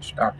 Start.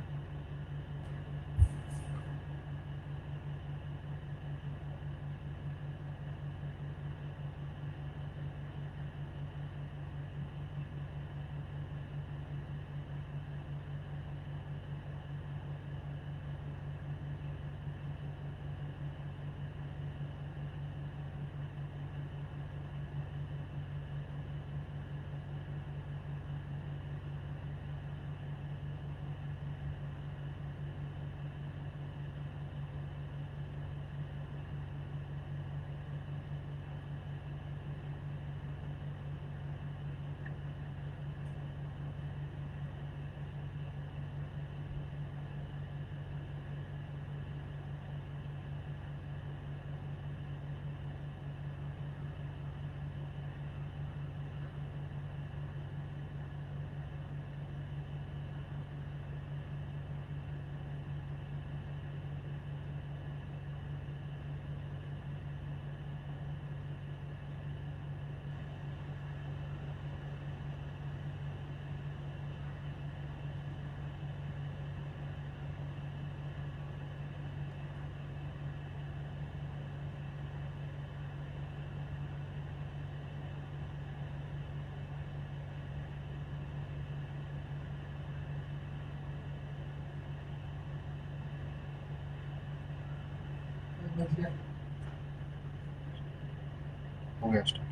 हो गया start.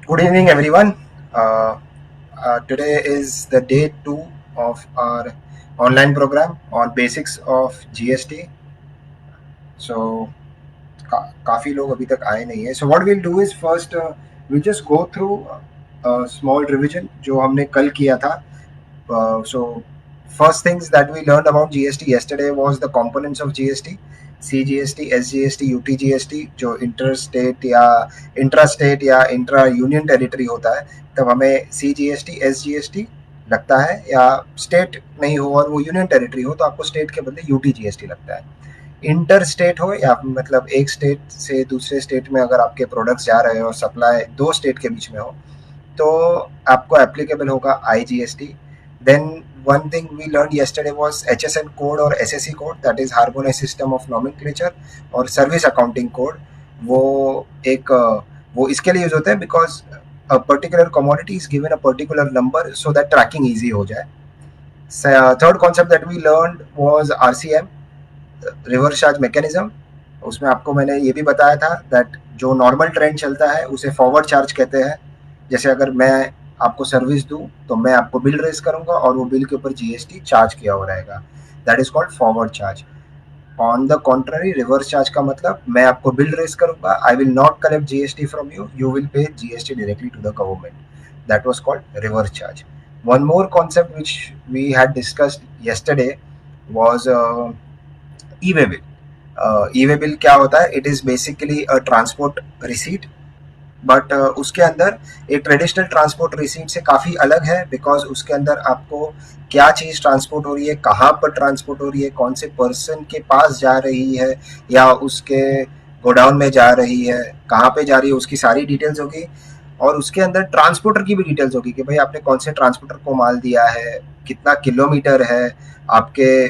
Good evening, everyone. Uh, Today is the day two of our online program on basics of GST. So, काफी लोग अभी तक आए नहीं है. So what we'll do is first we'll just go through a small revision जो हमने कल किया था. So first things that we learned about GST yesterday was the components of GST. CGST, SGST, UTGST जो interstate या intrastate या intra union territory होता है तब हमें CGST, SGST लगता है या state नहीं हो और वो union territory हो तो आपको state के बदले UTGST लगता है. इंटर स्टेट हो या मतलब एक स्टेट से दूसरे स्टेट में अगर आपके प्रोडक्ट्स जा रहे हो और सप्लाई दो स्टेट के बीच में हो तो आपको एप्लीकेबल होगा IGST. Then one thing we learn yesterday was HSN code और SSE code that is harmonize system of nomenclature और सर्विस अकाउंटिंग कोड. वो एक वो इसके लिए यूज होता है because a particular commodity is given a particular number so that tracking easy हो जाए. Third concept that we learned was RCM, reverse charge mechanism. उसमें आपको मैंने ये भी बताया था दैट जो नॉर्मल ट्रेंड चलता है उसे फॉरवर्ड चार्ज कहते हैं. जैसे अगर मैं आपको सर्विस दूं तो मैं आपको बिल रेज करूंगा और वो बिल के ऊपर GST चार्ज किया हुआ रहेगा. That is called forward charge. On the contrary reverse charge का मतलब मैं आपको बिल रेज करूंगा, I will not collect GST from you, you will pay GST directly to the government. That was called reverse charge. One more concept which we had discussed yesterday was e-way bill. E-way bill क्या होता है? It is basically a transport receipt but उसके अंदर एक traditional transport receipt से काफ़ी अलग है बिकॉज उसके अंदर आपको क्या चीज़ ट्रांसपोर्ट हो रही है, कहाँ पर ट्रांसपोर्ट हो रही है, कौन से पर्सन के पास जा रही है या उसके गोडाउन में जा रही है, कहाँ पे जा रही है, उसकी सारी डिटेल्स होगी. और उसके अंदर ट्रांसपोर्टर की भी डिटेल्स होगी कि भाई आपने कौन से ट्रांसपोर्टर को माल दिया है, कितना किलोमीटर है आपके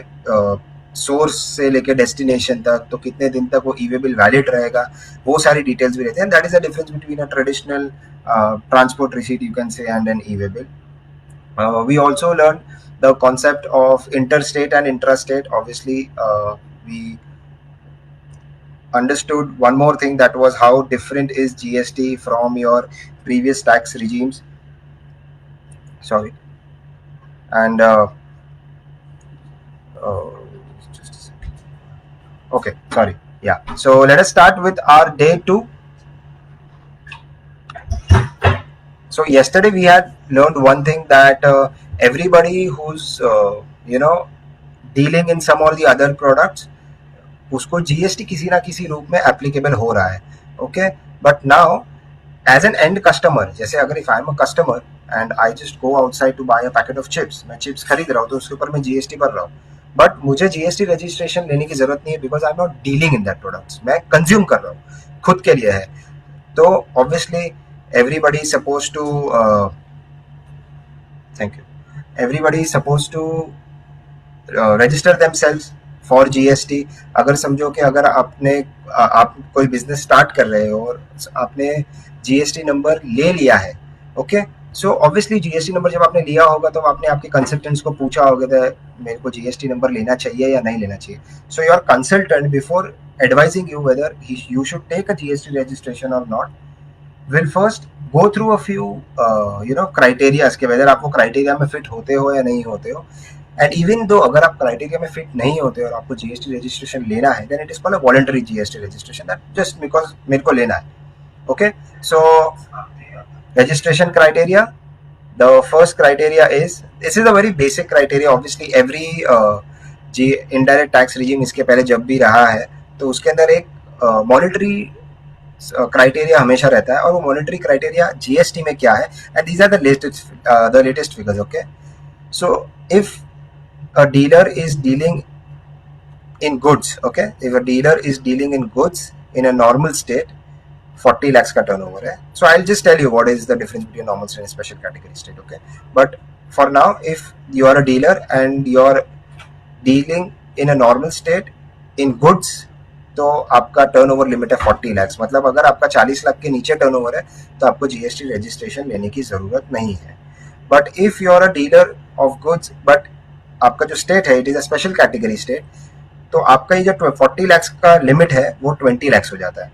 सोर्स से लेके डेस्टिनेशन तक, तो कितने दिन तक वो ई-वे बिल वैलिड रहेगा, वो सारी डिटेल्स भी रहते हैं. That is the difference between a traditional transport receipt you can say and an e-way bill. We also learned the concept of interstate and intrastate. Obviously, we understood one more thing, that was how different is GST from your previous tax regimes. Sorry. And uh, just a second. Okay, sorry. Yeah. So let us start with our day 2. So yesterday we had learned one thing, that everybody who's dealing in some or the other products, उसको GST किसी ना किसी रूप में applicable हो रहा है. Okay. But now as an end customer, जैसे अगर if I am a customer and I just go outside to buy a packet of chips, मैं चिप्स खरीद रहा हूँ तो उसके ऊपर मैं जीएसटी भर रहा हूँ, बट मुझे जीएसटी रजिस्ट्रेशन लेने की जरूरत नहीं है, because I am not dealing in that products. मैं कंज्यूम कर रहा हूँ, खुद के लिए है. तो obviously everybody is supposed to thank you, everybody is supposed to register themselves for GST. अगर समझो कि अगर आप कोई बिजनेस स्टार्ट कर रहे हो और आपने जीएसटी नंबर ले लिया है, okay, so obviously GST number जब आपने लिया होगा तो आपने आपके कंसल्टेंट्स को पूछा होगा कि मेरे को जीएसटी नंबर लेना चाहिए या नहीं लेना चाहिए. So your consultant before advising you whether you should take a GST registration और not will first go through a few criteria के whether आप वो criteria में fit होते हो या नहीं होते हो. एंड इवन दो अगर आप क्राइटेरिया में फिट नहीं होते और आपको जीएसटी रजिस्ट्रेशन लेना है, then it is called a voluntary GST registration, that just because मेरे को लेना है. Okay. So registration criteria, the first criteria is, this is a very basic criteria. obviously every ji indirect tax regime इसके पहले जब भी रहा है तो उसके अंदर एक मॉनिटरी क्राइटेरिया हमेशा रहता है, और वो मॉनिटरी क्राइटेरिया जीएसटी में क्या है, and these are the latest figures. Okay. So if a dealer is dealing in goods, okay, if a dealer is dealing in goods in a normal state, 40 lakhs का turnover है. So I'll just tell you what is the difference between normal state and special category state. Okay, but for now, if you are a dealer and you are dealing in a normal state in goods, तो आपका turnover limit है 40 lakhs. मतलब अगर आपका 40 लाख के नीचे turnover है तो आपको जीएसटी रजिस्ट्रेशन लेने की जरूरत नहीं है. But if you are a dealer of goods, but आपका जो स्टेट है it is a special category state, तो आपका ये जो 40 lakhs का लिमिट है वो 20 lakhs हो जाता है.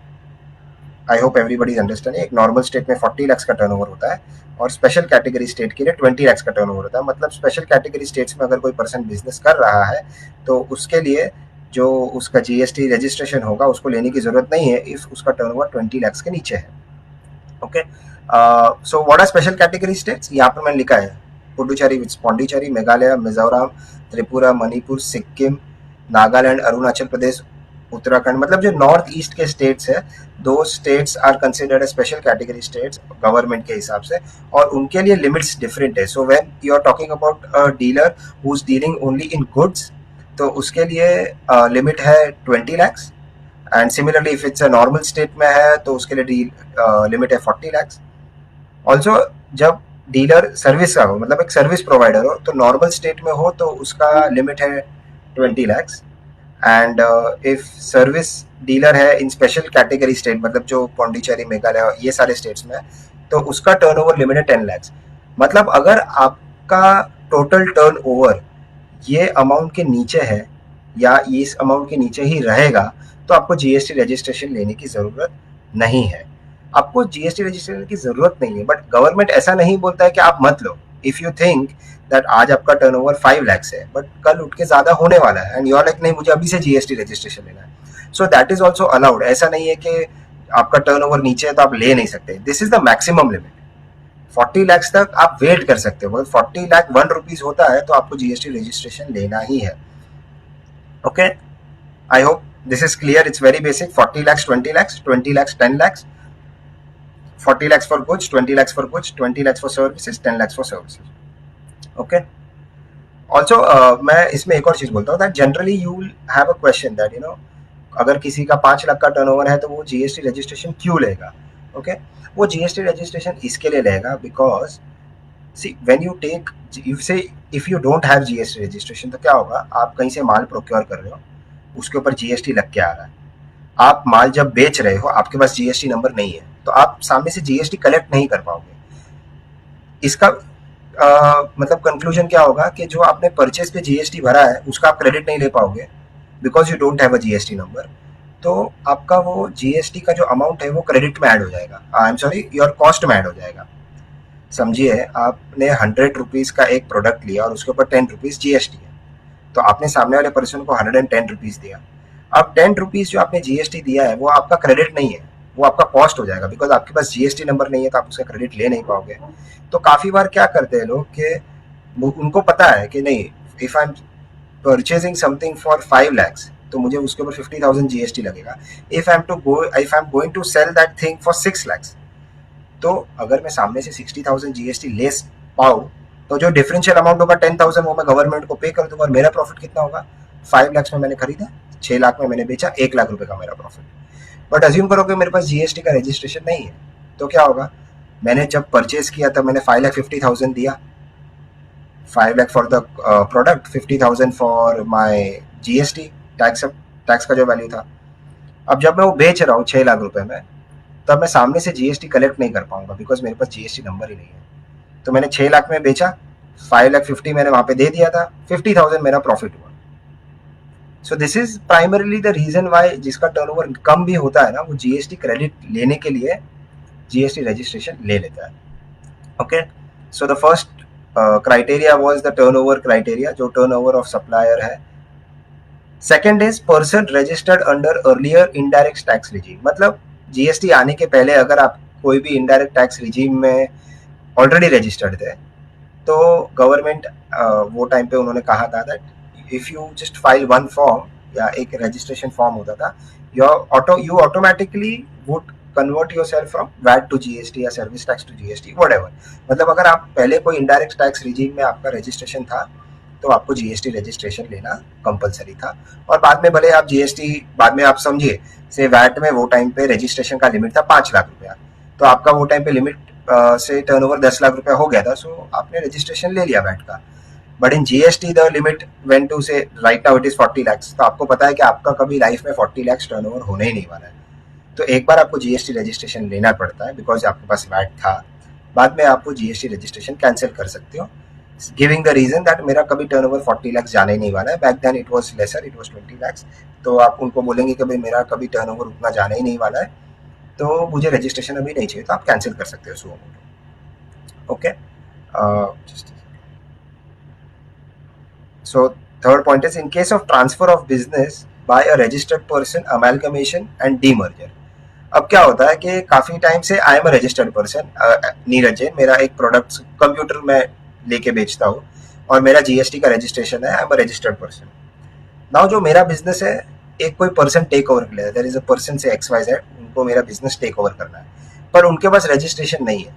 I hope everybody understand. एक नॉर्मल स्टेट में 40 lakhs का टर्नओवर होता है और स्पेशल कैटेगरी स्टेट के लिए 20 lakhs का टर्नओवर होता है. मतलब स्पेशल कैटेगरी स्टेट्स में अगर कोई पर्सन बिजनेस कर रहा है तो उसके लिए जो उसका जीएसटी रजिस्ट्रेशन होगा उसको लेने की जरूरत नहीं है इफ उसका टर्नओवर 20 lakhs के नीचे है. Okay. So what are special category states? यहाँ पर मैंने लिखा है पुडुचेरी, पौंडीचेरी, मेघालय, मिजोरम, त्रिपुरा, मणिपुर, सिक्किम, नागालैंड, अरुणाचल प्रदेश, उत्तराखंड. मतलब जो नॉर्थ ईस्ट के स्टेट्स है, दो states are considered special category states government के हिसाब से, और उनके लिए लिमिट्स डिफरेंट है. So when you are talking about a dealer who is dealing only in goods, तो उसके लिए लिमिट है 20 lakhs. And similarly if it's a normal state में है तो उसके लिए लिमिट है 40 lakhs. ऑल्सो जब डीलर सर्विस का हो, मतलब एक सर्विस प्रोवाइडर हो, तो नॉर्मल स्टेट में हो तो उसका लिमिट है 20 lakhs. And if service dealer है इन स्पेशल कैटेगरी स्टेट, मतलब जो पौंडीचेरी, मेघालय, ये सारे स्टेट्स में, तो उसका टर्नओवर लिमिट है 10 lakhs. मतलब अगर आपका टोटल टर्नओवर ये अमाउंट के नीचे है या इस अमाउंट के नीचे ही रहेगा तो आपको जीएसटी रजिस्ट्रेशन लेने की जरूरत नहीं है. आपको जीएसटी रजिस्ट्रेशन की जरूरत नहीं है, बट गवर्नमेंट ऐसा नहीं बोलता है कि आप मत लो. इफ यू थिंक दैट आज आपका टर्नओवर 5 lakhs है बट कल उठ के ज्यादा होने वाला है एंड यू आर लाइक नहीं मुझे अभी से जीएसटी रजिस्ट्रेशन लेना है, so that is also allowed. ऐसा नहीं है कि आपका टर्नओवर नीचे है तो आप ले नहीं सकते. This is the maximum limit. 40 lakhs तक आप वेट कर सकते हो. 40 lakh 1 rupees होता है तो आपको जीएसटी रजिस्ट्रेशन लेना ही है. Okay. I hope this is clear. It's very basic. 40 lakhs, 20 lakhs, 20 lakhs, 10 lakhs, 40 lakhs for goods, 20 lakhs for goods, 20 lakhs for services, 10 lakhs for services. Okay. Also, मैं इसमें एक और चीज बोलता हूँ that generally you will have a question that अगर किसी का 5 लाख का टर्नओवर है तो वो जीएसटी रजिस्ट्रेशन क्यों लेगा? ओके. वो जीएसटी रजिस्ट्रेशन इसके लिए लेगा because see when you take, if you don't have GST registration तो क्या होगा, आप कहीं से माल प्रोक्योर कर रहे हो, उसके ऊपर जीएसटी लग के आ रहा है. आप माल जब बेच रहे हो आपके पास जीएसटी नंबर नहीं है तो आप सामने से जीएसटी कलेक्ट नहीं कर पाओगे. इसका मतलब कंक्लूजन क्या होगा कि जो आपने परचेज पे जीएसटी भरा है उसका आप क्रेडिट नहीं ले पाओगे because you don't have a GST number. तो आपका वो जीएसटी का जो अमाउंट है वो क्रेडिट में ऐड हो जाएगा, I am sorry, your cost में ऐड हो जाएगा। समझिए, आपने 100 रुपीज़ का एक प्रोडक्ट लिया और उसके ऊपर 10 रुपीज़ जीएसटी है, तो आपने सामने वाले पर्सन को 110 रुपीज़ दिया। अब 10 रुपीज़ जो आपने जीएसटी दिया है वो आपका क्रेडिट नहीं है, वो आपका कॉस्ट हो जाएगा, बिकॉज आपके पास जीएसटी नंबर नहीं है तो आप उसका क्रेडिट ले नहीं पाओगे। तो काफ़ी बार क्या करते हैं लोग कि उनको पता है कि नहीं, if I am purchasing something for 5 lakhs तो मुझे उसके ऊपर 50,000 जीएसटी लगेगा। If I am going to sell that thing for 6 lakhs, तो अगर मैं सामने से 60,000 जीएसटी ले पाऊँ तो जो डिफरेंशियल अमाउंट होगा 10,000 वो मैं गवर्नमेंट को पे कर दूंगा, और मेरा प्रॉफिट कितना होगा? 5 lakhs में मैंने खरीदा, 6 लाख में मैंने बेचा, 1 लाख रुपए का मेरा प्रॉफिट। बट अज्यूम करो कि मेरे पास जीएसटी का रजिस्ट्रेशन नहीं है, तो क्या होगा? मैंने जब परचेज किया तब मैंने 5,50,000 दिया, 5 lakh for the product, 50,000 for my GST, tax tax का जो वैल्यू था। अब जब मैं वो बेच रहा हूँ 6 लाख रुपए में, तब मैं सामने से जीएसटी कलेक्ट नहीं कर पाऊंगा, बिकॉज मेरे पास जीएसटी नंबर ही नहीं है। तो मैंने 6 लाख में बेचा, 5,50,000 मैंने वहां पे दे दिया था, 50,000 मेरा प्रॉफिट हुआ। So this is primarily the reason why जिसका टर्नओवर कम भी होता है ना, वो जीएसटी क्रेडिट लेने के लिए जीएसटी रजिस्ट्रेशन ले लेता है। Okay, so the first criteria was the turnover criteria, जो टर्नओवर ऑफ सप्लायर है। Second is person registered under earlier indirect tax regime, मतलब जीएसटी आने के पहले अगर आप कोई भी इनडायरेक्ट टैक्स रिजीम में ऑलरेडी रजिस्टर्ड थे, तो गवर्नमेंट वो टाइम पे उन्होंने कहा था that if you just file one form, या एक रजिस्ट्रेशन फॉर्म होता था, you automatically would convert your self from VAT to GST या service tax to GST, whatever. मतलब अगर आप पहले कोई इनडायरेक्ट टैक्स रिजीम में आपका रजिस्ट्रेशन था तो आपको जीएसटी रजिस्ट्रेशन लेना कंपलसरी था। और बाद में भले आप जीएसटी, बाद में आप समझिए से वैट में वो टाइम पे रजिस्ट्रेशन का लिमिट था 5 लाख रुपया, तो आपका वो टाइम पे लिमिट से टर्नओवर 10 लाख रुपया हो गया था, सो आपने रजिस्ट्रेशन ले लिया वैट का। But in GST the limit went to say right now it is 40 lakhs, तो आपको पता है कि आपका कभी लाइफ में 40 lakhs टर्नओवर होने ही नहीं वाला है। तो एक बार आपको जीएसटी रजिस्ट्रेशन लेना पड़ता है बिकॉज आपके पास वैट था, बाद में आपको जीएसटी रजिस्ट्रेशन कैंसिल कर सकते हो, गिविंग द रीजन दैट मेरा कभी टर्नओवर 40 lakhs जाने ही नहीं वाला है। Back then it was lesser, it was 20 lakhs, तो आप उनको बोलेंगे कि भाई मेरा कभी टर्नओवर उतना जाने ही नहीं वाला है, तो मुझे रजिस्ट्रेशन अभी नहीं चाहिए, तो आप कैंसिल कर सकते हो suo motu. Okay, so third point is in case of transfer of business by a registered person, amalgamation and demerger। अब क्या होता है कि काफी टाइम से आई am a registered person, Neeraj Jain, मेरा एक प्रोडक्ट कंप्यूटर में लेके बेचता हूँ और मेरा जीएसटी का रजिस्ट्रेशन है, I am a registered person. Now जो मेरा बिजनेस है, एक कोई पर्सन टेक ओवर कर लेता है, देयर इज अ पर्सन से XYZ, उनको मेरा बिजनेस टेक ओवर करना है, पर उनके पास रजिस्ट्रेशन नहीं है,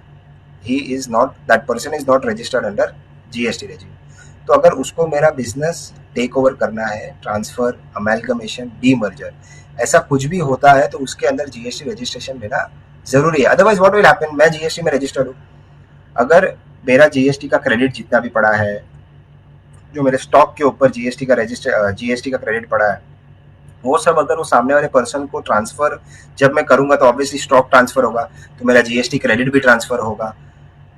he is not, that person is not registered under GST regime. तो अगर उसको मेरा बिजनेस टेक ओवर करना है, ट्रांसफर, अमेलगमेशन, डीमर्जर, ऐसा कुछ भी होता है, तो उसके अंदर जीएसटी रजिस्ट्रेशन लेना जरूरी है। अदरवाइज व्हाट विल हैपन, मैं जीएसटी में रजिस्टर्ड हूँ, अगर मेरा जीएसटी का क्रेडिट जितना भी पड़ा है, जो मेरे स्टॉक के ऊपर जीएसटी का क्रेडिट पड़ा है, वो सब अगर वो सामने वाले पर्सन को ट्रांसफर जब मैं करूंगा, तो ऑब्वियसली स्टॉक ट्रांसफर होगा, तो मेरा जीएसटी क्रेडिट भी ट्रांसफर होगा।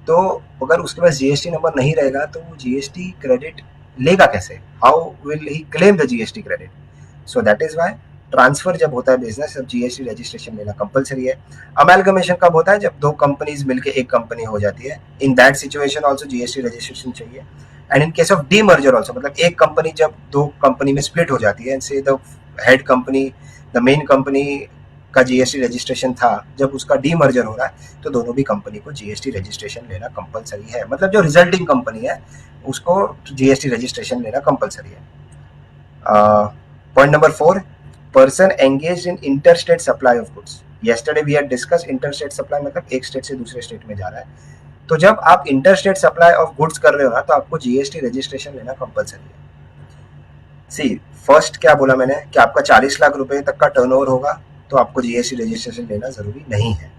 तो अगर उसके पास जीएसटी नंबर नहीं रहेगा तो वो जीएसटी क्रेडिट लेगा कैसे? How will he claim the GST credit? So that is why transfer जब होता है बिजनेस, जब जीएसटी रजिस्ट्रेशन लेना कंपलसरी है। अमेलगमेशन कब होता है? जब दो कंपनीज मिलकर एक कंपनी हो जाती है, in that situation also GST registration चाहिए। And in case of demerger also, मतलब एक कंपनी जब दो कंपनी में स्प्लिट हो जाती है, एंड से the head company, the main company का जीएसटी रजिस्ट्रेशन था, जब उसका डीमर्जर हो रहा है, तो दोनों भी कंपनी को जीएसटी रजिस्ट्रेशन लेना कंपलसरी है। मतलब जो रिजल्टिंग कंपनी है उसको जीएसटी रजिस्ट्रेशन लेना कंपलसरी है। Point number 4, person engage in interstate supply of goods. Yesterday we had discuss interstate supply, मतलब एक स्टेट से दूसरे स्टेट में जा रहा है। तो जब आप इंटरस्टेट सप्लाई ऑफ गुड्स कर रहे हो ना, तो आपको जीएसटी रजिस्ट्रेशन लेना कंपलसरी है। सी, फर्स्ट क्या बोला मैंने कि आपका 40 लाख रुपए तक का टर्नओवर होगा तो आपको जीएसटी रजिस्ट्रेशन लेना जरूरी नहीं है।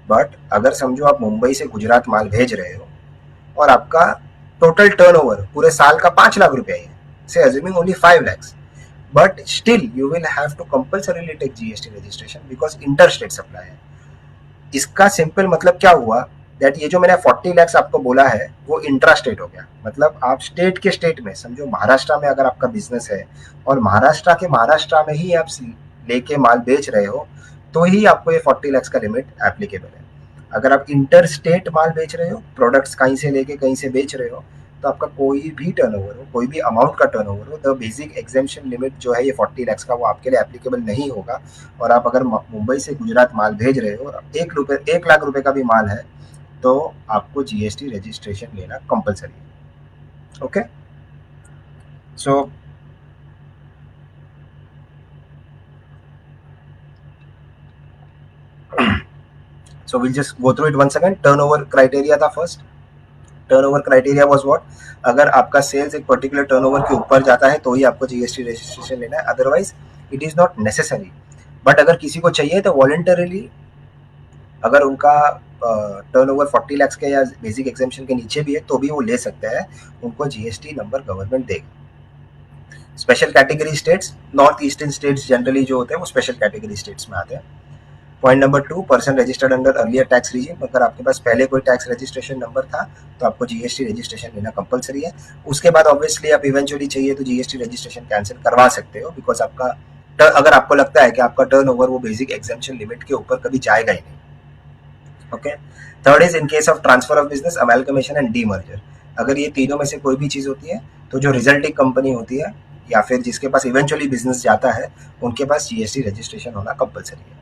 बट अगर समझो आप मुंबई से गुजरात माल भेज रहे हो और आपका टोटल टर्नओवर पूरे साल का 5 लाख रुपया है, say assuming only 5 lakhs, but still you will have to compulsorily take GST registration because interstate supply है। इसका सिंपल मतलब क्या हुआ दैट ये जो मैंने 40 लैक्स आपको बोला है वो इंट्रा स्टेट हो गया, मतलब आप स्टेट के स्टेट में समझो, महाराष्ट्र में अगर आपका बिजनेस है और महाराष्ट्र में ही आप लेके माल बेच रहे हो तो ही आपको ये 40 लैक्स का लिमिट एप्लीकेबल है। अगर आप इंटर स्टेट माल बेच रहे हो, प्रोडक्ट्स कहीं से लेके कहीं से बेच रहे हो, तो आपका कोई भी टर्नओवर हो, कोई भी अमाउंट का टर्नओवर हो, द बेसिक एग्जेम्पशन लिमिट जो है ये 40 लैक्स का वो आपके लिए एप्लीकेबल नहीं होगा। और आप अगर मुंबई से गुजरात माल भेज रहे हो और 1 लाख रुपए का भी माल है तो आपको जीएसटी रजिस्ट्रेशन लेना कंपलसरी है। Okay, so so we'll just go through it once again. Turnover criteria था first. Turnover criteria was what, अगर आपका सेल्स एक पर्टिकुलर टर्नओवर के ऊपर जाता है तो ही आपको जीएसटी रजिस्ट्रेशन लेना है, otherwise it is not necessary. But अगर किसी को चाहिए तो वॉलंटरीली, अगर उनका टर्नओवर 40 लाख के या बेसिक एग्जेम्पशन के नीचे भी है तो भी वो ले सकते हैं, उनको जीएसटी नंबर गवर्नमेंट देगी। Special category states, north eastern states generally जो होते हैं वो स्पेशल कैटेगरी स्टेट्स में आते हैं। Point number 2, person registered under earlier tax regime, अगर आपके पास पहले कोई टैक्स रजिस्ट्रेशन नंबर था तो आपको जीएसटी रजिस्ट्रेशन लेना कंपलसरी है। उसके बाद ऑब्वियसली आप इवेंचुअली चाहिए तो जीएसटी रजिस्ट्रेशन कैंसिल करवा सकते हो, बिकॉज आपका अगर आपको लगता है कि आपका टर्नओवर वो बेसिक एग्जेम्पशन लिमिट के ऊपर कभी जाएगा ही नहीं। Okay, third is in case of transfer of business, amalgamation and demerger, अगर ये तीनों में से कोई भी चीज होती है तो जो रिजल्टिंग कंपनी होती है या फिर जिसके पास इवेंचुअली बिजनेस जाता है उनके पास जीएसटी रजिस्ट्रेशन होना कंपलसरी है।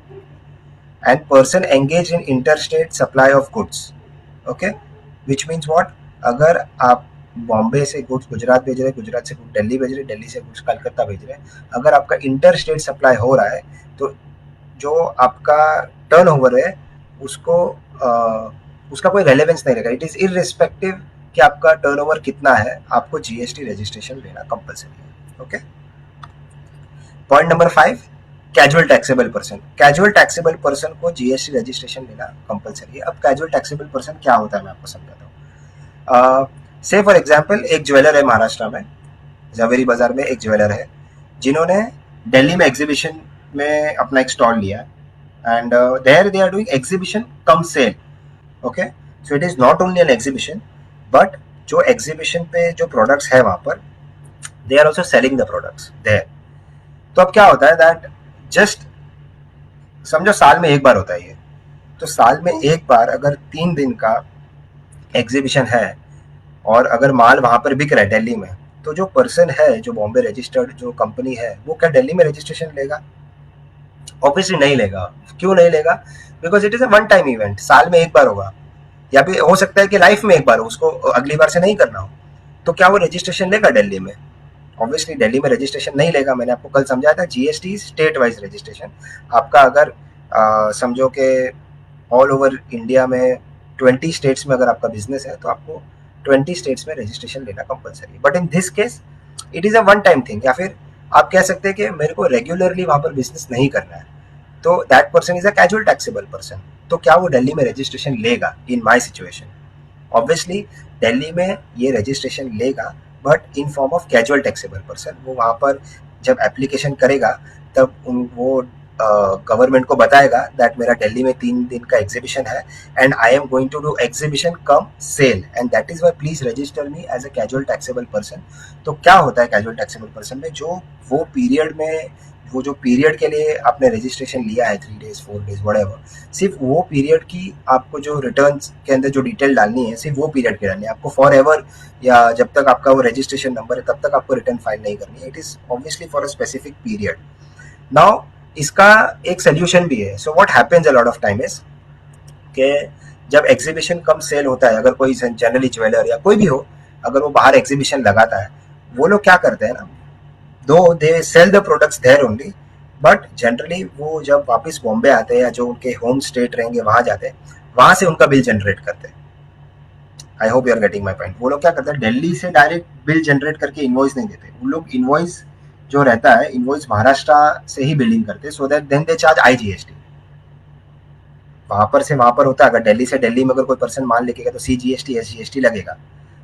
And person engage in interstate supply of goods, okay, which means what, अगर आप बॉम्बे से गुड्स गुजरात भेज रहे, गुजरात से गुड्स दिल्ली भेज रहे, दिल्ली से गुड्स कलकत्ता भेज रहे, अगर आपका इंटर स्टेट सप्लाई हो रहा है तो जो आपका टर्नओवर है उसको उसका कोई रेलेवेंस नहीं रहेगा। इट इज इररिस्पेक्टिव कि आपका टर्नओवर कितना है, आपको जीएसटी रजिस्ट्रेशन लेना कंपलसरी है। Okay, point number 5, casual taxable person, casual taxable person को जीएसटी रजिस्ट्रेशन लेना कंपलसरी है। अब कैजुअल टैक्सेबल पर्सन क्या होता है मैं आपको समझाता हूँ। से फॉर एग्जांपल एक ज्वेलर है महाराष्ट्र में, जवेरी बाजार में एक ज्वेलर है जिन्होंने दिल्ली में एग्जीबिशन में अपना एक स्टॉल लिया and there they are doing exhibition cum sale. Okay, so it is not only an exhibition but जो एग्जीबिशन पे जो प्रोडक्ट्स है वहां पर they are also selling the products there. तो अब क्या होता है दैट जस्ट समझो साल में एक बार होता है ये, तो साल में एक बार अगर 3 दिन का एग्जीबिशन है और अगर माल वहां पर बिक रहा है दिल्ली में, तो जो पर्सन है जो बॉम्बे रजिस्टर्ड जो कंपनी है वो क्या दिल्ली में रजिस्ट्रेशन लेगा? ऑब्वियसली नहीं लेगा। क्यों नहीं लेगा? Because it is a one time event, साल में एक बार होगा या फिर हो सकता है कि लाइफ में एक बार हो, उसको अगली बार से नहीं करना हो, तो क्या वो रजिस्ट्रेशन लेगा दिल्ली में? ऑब्वियसली दिल्ली में रजिस्ट्रेशन नहीं लेगा। मैंने आपको कल समझाया था जीएसटी स्टेट वाइज रजिस्ट्रेशन। आपका अगर समझो कि ऑल ओवर इंडिया में 20 स्टेट्स में अगर आपका बिजनेस है तो आपको 20 स्टेट्स में रजिस्ट्रेशन लेना कंपलसरी है। But in this case it is a one time thing, या फिर आप कह सकते हैं कि मेरे को रेगुलरली वहां पर बिजनेस नहीं करना है, तो that person is a casual taxable person. तो क्या वो दिल्ली में रजिस्ट्रेशन लेगा? इन माई सिचुएशन ऑब्वियसली दिल्ली में ये रजिस्ट्रेशन लेगा but in form of casual taxable person. वो वहाँ पर जब एप्लीकेशन करेगा तब वो गवर्नमेंट को बताएगा दैट मेरा दिल्ली में 3 दिन का एग्जीबिशन है and I am going to do exhibition cum sale and that is why please register me as a casual taxable person. तो क्या होता है कैजुअल टैक्सेबल पर्सन में, जो वो पीरियड में वो जो पीरियड के लिए आपने रजिस्ट्रेशन लिया है 3 डेज 4 डेज व्हाटएवर, सिर्फ वो पीरियड की आपको जो रिटर्न के अंदर जो डिटेल डालनी है सिर्फ वो पीरियड की डालनी है। आपको फॉर एवर या जब तक आपका वो रजिस्ट्रेशन नंबर है तब तक आपको रिटर्न फाइल नहीं करनी है। It is obviously for a specific period. Now इसका एक सोल्यूशन भी है। So what happens a lot of time is कि जब एग्जीबिशन कम सेल होता है, अगर कोई जनरली ज्वेलर या कोई भी हो, अगर वो बाहर एग्जीबिशन लगाता है, वो लोग क्या करते हैं ना, though they sell the products there only, but generally वो जब वापस बॉम्बे आते हैं या जो उनके होम स्टेट रहेंगे वहां जाते हैं, वहां से उनका बिल जनरेट करते हैं। I hope you are getting my point. वो लोग क्या करते हैं, दिल्ली से डायरेक्ट बिल जनरेट करके इनवॉइस नहीं देते, वो लोग इनवॉइस जो रहता है इनवॉइस महाराष्ट्र से ही बिलिंग करते, so that then they charge IGST. वहां पर से वहां पर होता है, अगर दिल्ली से दिल्ली में अगर कोई पर्सन माल लेके गया तो सीजीएसटी एसजीएसटी लगेगा,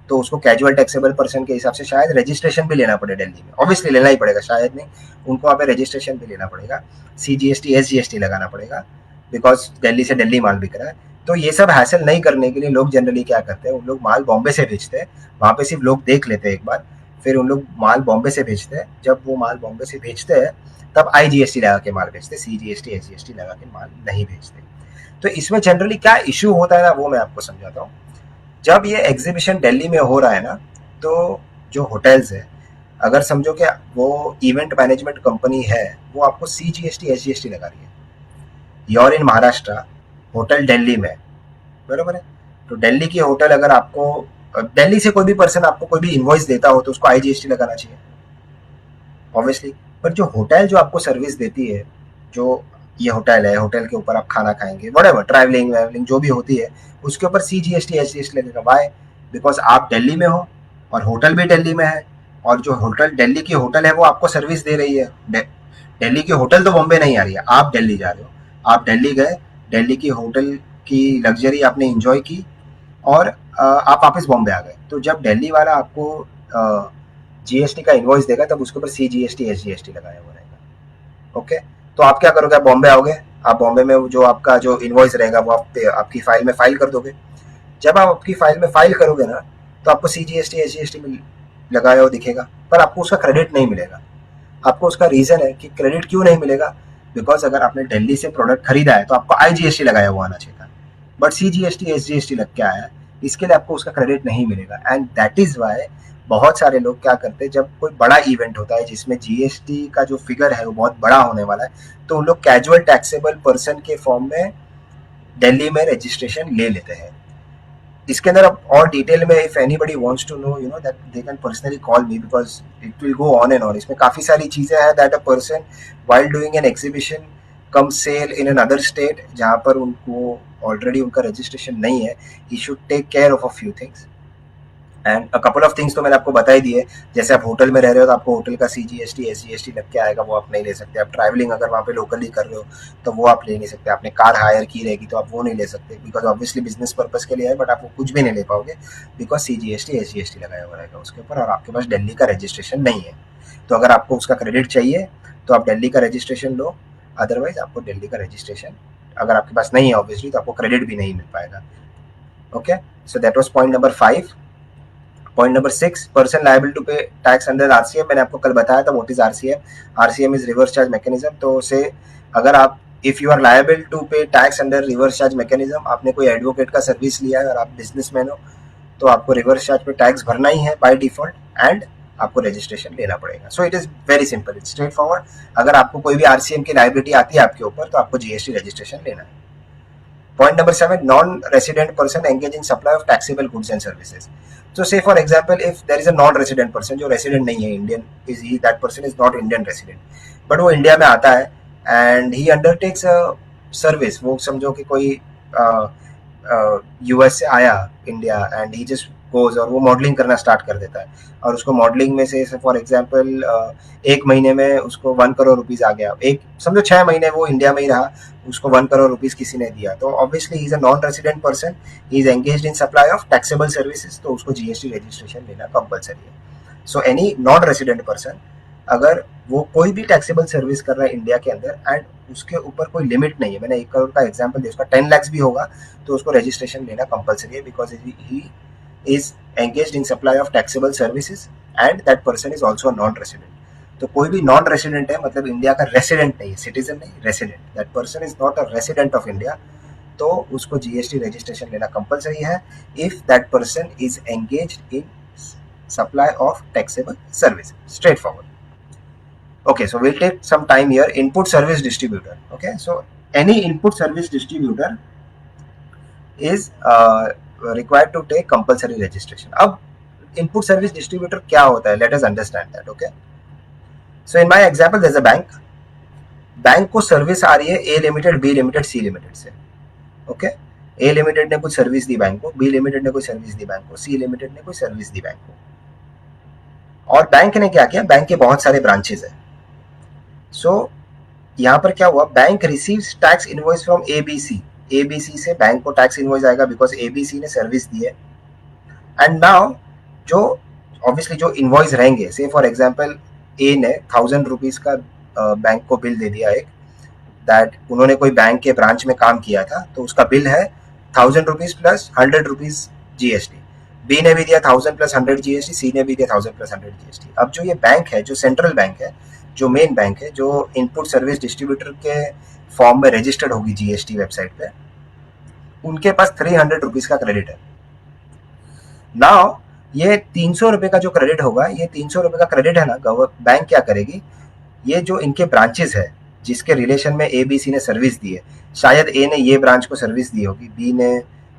तो उसको कैजुअल टैक्सेबल पर्सन के हिसाब से शायद रजिस्ट्रेशन भी लेना पड़े दिल्ली में। ऑब्वियसली लेना ही पड़ेगा, शायद नहीं, उनको वहाँ पे रजिस्ट्रेशन भी लेना पड़ेगा, सीजीएसटी एसजीएसटी लगाना पड़ेगा, बिकॉज दिल्ली से दिल्ली माल बिक रहा है। तो ये सब हैसल नहीं करने के लिए लोग जनरली क्या करते हैं, उन लोग माल बॉम्बे से भेजते हैं, वहाँ पे सिर्फ लोग देख लेते हैं एक बार, फिर उन लोग माल बॉम्बे से भेजते हैं, जब वो माल बॉम्बे से भेजते हैं तब IGST लगा के माल भेजते, CGST SGST लगा के माल नहीं भेजते। तो इसमें जनरली क्या इशू होता है ना, वो मैं आपको समझाता हूँ। जब ये एग्जीबिशन दिल्ली में हो रहा है ना, तो जो होटल्स है, अगर समझो कि वो इवेंट मैनेजमेंट कंपनी है, वो आपको CGST SGST लगा रही है, you're in Maharashtra, hotel Delhi में, बराबर है। तो दिल्ली की होटल अगर आपको, दिल्ली से कोई भी पर्सन आपको कोई भी इनवॉइस देता हो तो उसको IGST लगाना चाहिए ऑब्वियसली। पर जो होटल जो आपको सर्विस देती है, जो ये होटल है, होटल के ऊपर आप खाना खाएंगे, वट ट्रैवलिंग वैवलिंग जो भी होती है, उसके ऊपर CGST SGST लगेगा। वाई? बिकॉज आप दिल्ली में हो और होटल भी दिल्ली में है, और जो होटल दिल्ली की होटल है वो आपको सर्विस दे रही है। दिल्ली की होटल तो बॉम्बे नहीं आ रही है, आप दिल्ली जा रहे हो, आप दिल्ली गए, दिल्ली की होटल की लग्जरी आपने इंजॉय की, और आप वापस बॉम्बे आ गए। तो जब दिल्ली वाला आपको GST का इनवॉइस देगा, तब उसके ऊपर CGST SGST लगाया हुआ रहेगा। ओके, तो आप क्या करोगे, आप बॉम्बे आओगे, आप बॉम्बे में जो आपका जो इनवॉइस रहेगा वो आप आपकी फाइल में फाइल कर दोगे। जब आप आपकी फाइल में फाइल करोगे ना, तो आपको CGST SGST में लगाया हुआ दिखेगा, पर आपको उसका क्रेडिट नहीं मिलेगा। आपको उसका रीजन है कि क्रेडिट क्यों नहीं मिलेगा, बिकॉज अगर आपने दिल्ली से प्रोडक्ट खरीदा है तो आपको IGST लगाया हुआ आना चाहिए था, बट CGST SGST लग के आया है, इसके लिए आपको उसका क्रेडिट नहीं मिलेगा। एंड दैट इज वाई बहुत सारे लोग क्या करते हैं, जब कोई बड़ा इवेंट होता है जिसमें GST का जो फिगर है वो बहुत बड़ा होने वाला है, तो उन लोग कैजुअल टैक्सेबल पर्सन के फॉर्म में दिल्ली में रजिस्ट्रेशन ले लेते हैं। इसके अंदर अब और डिटेल में, if anybody wants to know, you know, that they can personally call me, because it will go on and on. इसमें काफ़ी सारी चीज़ें हैं that a person while doing an exhibition cum sale in an other state, जहाँ पर उनको already उनका registration नहीं है, he should take care of a few things. And a couple of things तो मैंने आपको बता ही दिए। जैसे आप होटल में रह रहे हो तो आपको होटल का CGST SGST लग के आएगा, वो आप नहीं ले सकते। आप ट्रैवलिंग अगर वहाँ पे लोकली कर रहे हो तो वो आप ले नहीं सकते। आपने कार हायर की रहेगी तो आप वो नहीं ले सकते, बिकॉज ऑब्वियसली बिजनेस पर्पज के लिए है, बट आप वो कुछ भी नहीं ले पाओगे, बिकॉज CGST SGST लगाया हुआ रहेगा उसके ऊपर, और आपके पास दिल्ली का रजिस्ट्रेशन नहीं है। तो अगर आपको उसका क्रेडिट चाहिए तो आप दिल्ली का रजिस्ट्रेशन लो, अदरवाइज आपको दिल्ली का रजिस्ट्रेशन अगर आपके पास नहीं है ऑब्वियसली, तो आपको क्रेडिट भी नहीं मिल पाएगा। Okay, so that was point number 5। Point number 6, person liable to pay tax under RCM। मैंने आपको कल बताया था what is RCM। RCM is reverse charge mechanism. तो से अगर आप, if you are liable to pay tax under reverse charge mechanism, आपने कोई एडवोकेट का सर्विस लिया है और आप बिजनेसमैन हो, तो आपको रिवर्स चार्ज पे टैक्स भरना ही है बाय डिफॉल्ट, एंड आपको रजिस्ट्रेशन लेना पड़ेगा। सो it is very simple, it's straight forward. अगर आपको कोई भी RCM की लाइबिलिटी आती है आपके ऊपर, तो आपको GST रजिस्ट्रेशन लेना है। Point number 7, non-resident person engage in supply of taxable goods and services. So say for example, if there is a non-resident person जो resident नहीं है, Indian is he, that person is not Indian resident, but वो India में आता है and he undertakes a service। वो समझो कि कोई US से आया India and he just goes और वो मॉडलिंग करना स्टार्ट कर देता है, और उसको मॉडलिंग में से फॉर एग्जांपल 1 महीने में उसको 1 करोड़ रुपीज आ गया। एक समझो 6 महीने वो इंडिया में ही रहा, उसको 1 करोड़ रुपीज किसी ने दिया, तो obviously he is a non resident person, he is engaged in supply of taxable services, तो उसको GST रजिस्ट्रेशन लेना कंपलसरी है। So any non resident person, अगर वो कोई भी टैक्सेबल सर्विस कर रहा है इंडिया के अंदर एंड उसके ऊपर कोई लिमिट नहीं है, मैंने 1 करोड़ का एग्जांपल दिया, उसका 10 लाख भी होगा तो उसको रजिस्ट्रेशन लेना कंपलसरी है, because he is engaged in supply of taxable services and that person is also non resident. तो कोई भी नॉन रेसिडेंट है, मतलब इंडिया का रेसिडेंट नहीं है, सिटीजन नहीं, resident, that person is not a resident of India, तो उसको GST रजिस्ट्रेशन लेना कंपलसरी है if that person is engaged in supply of taxable service, straightforward. Okay, so we'll take some time here. Input service distributor. Okay, so any input service distributor is required to take compulsory registration. अब input service distributor क्या होता है? Let us understand that. Okay, so in my example there's a bank. Bank को service आ रही है A limited, B limited, C limited से। Okay, A limited ने कुछ सर्विस दी बैंक को, B लिमिटेड ने कोई सर्विस दी बैंक को, C लिमिटेड ने कोई सर्विस दी बैंक को, और बैंक ने क्या किया, बैंक के बहुत सारे ब्रांचेस है। सो यहाँ पर क्या हुआ, bank receives tax invoice from ABC। ABC से बैंक को टैक्स इनवॉइस आएगा बिकॉज ABC ने सर्विस दी है। एंड नाउ जो ऑब्वियसली जो इनवॉइस रहेंगे, से फॉर एग्जांपल A ने 1000 रुपीज का बैंक को बिल दे दिया एक, दैट उन्होंने कोई बैंक के ब्रांच में काम किया था, तो उसका बिल है 1,000 rupees plus 100 rupees GST. B ने भी दिया 1,000 प्लस 100 जीएसटी, सी ने भी दिया 1,000 प्लस 100 जीएसटी। अब जो ये बैंक है, जो सेंट्रल बैंक है, जो मेन बैंक है, जो इनपुट सर्विस डिस्ट्रीब्यूटर के फॉर्म में रजिस्टर्ड होगी जीएसटी वेबसाइट पे, उनके पास 300 रुपीज का क्रेडिट है। नाउ ये 300 रुपए का जो क्रेडिट होगा, ये 300 रुपए का क्रेडिट है ना, बैंक क्या करेगी, ये जो इनके ब्रांचेस है जिसके रिलेशन में ए बी सी ने सर्विस दी है, शायद ए ने ये ब्रांच को सर्विस दी होगी, बी ने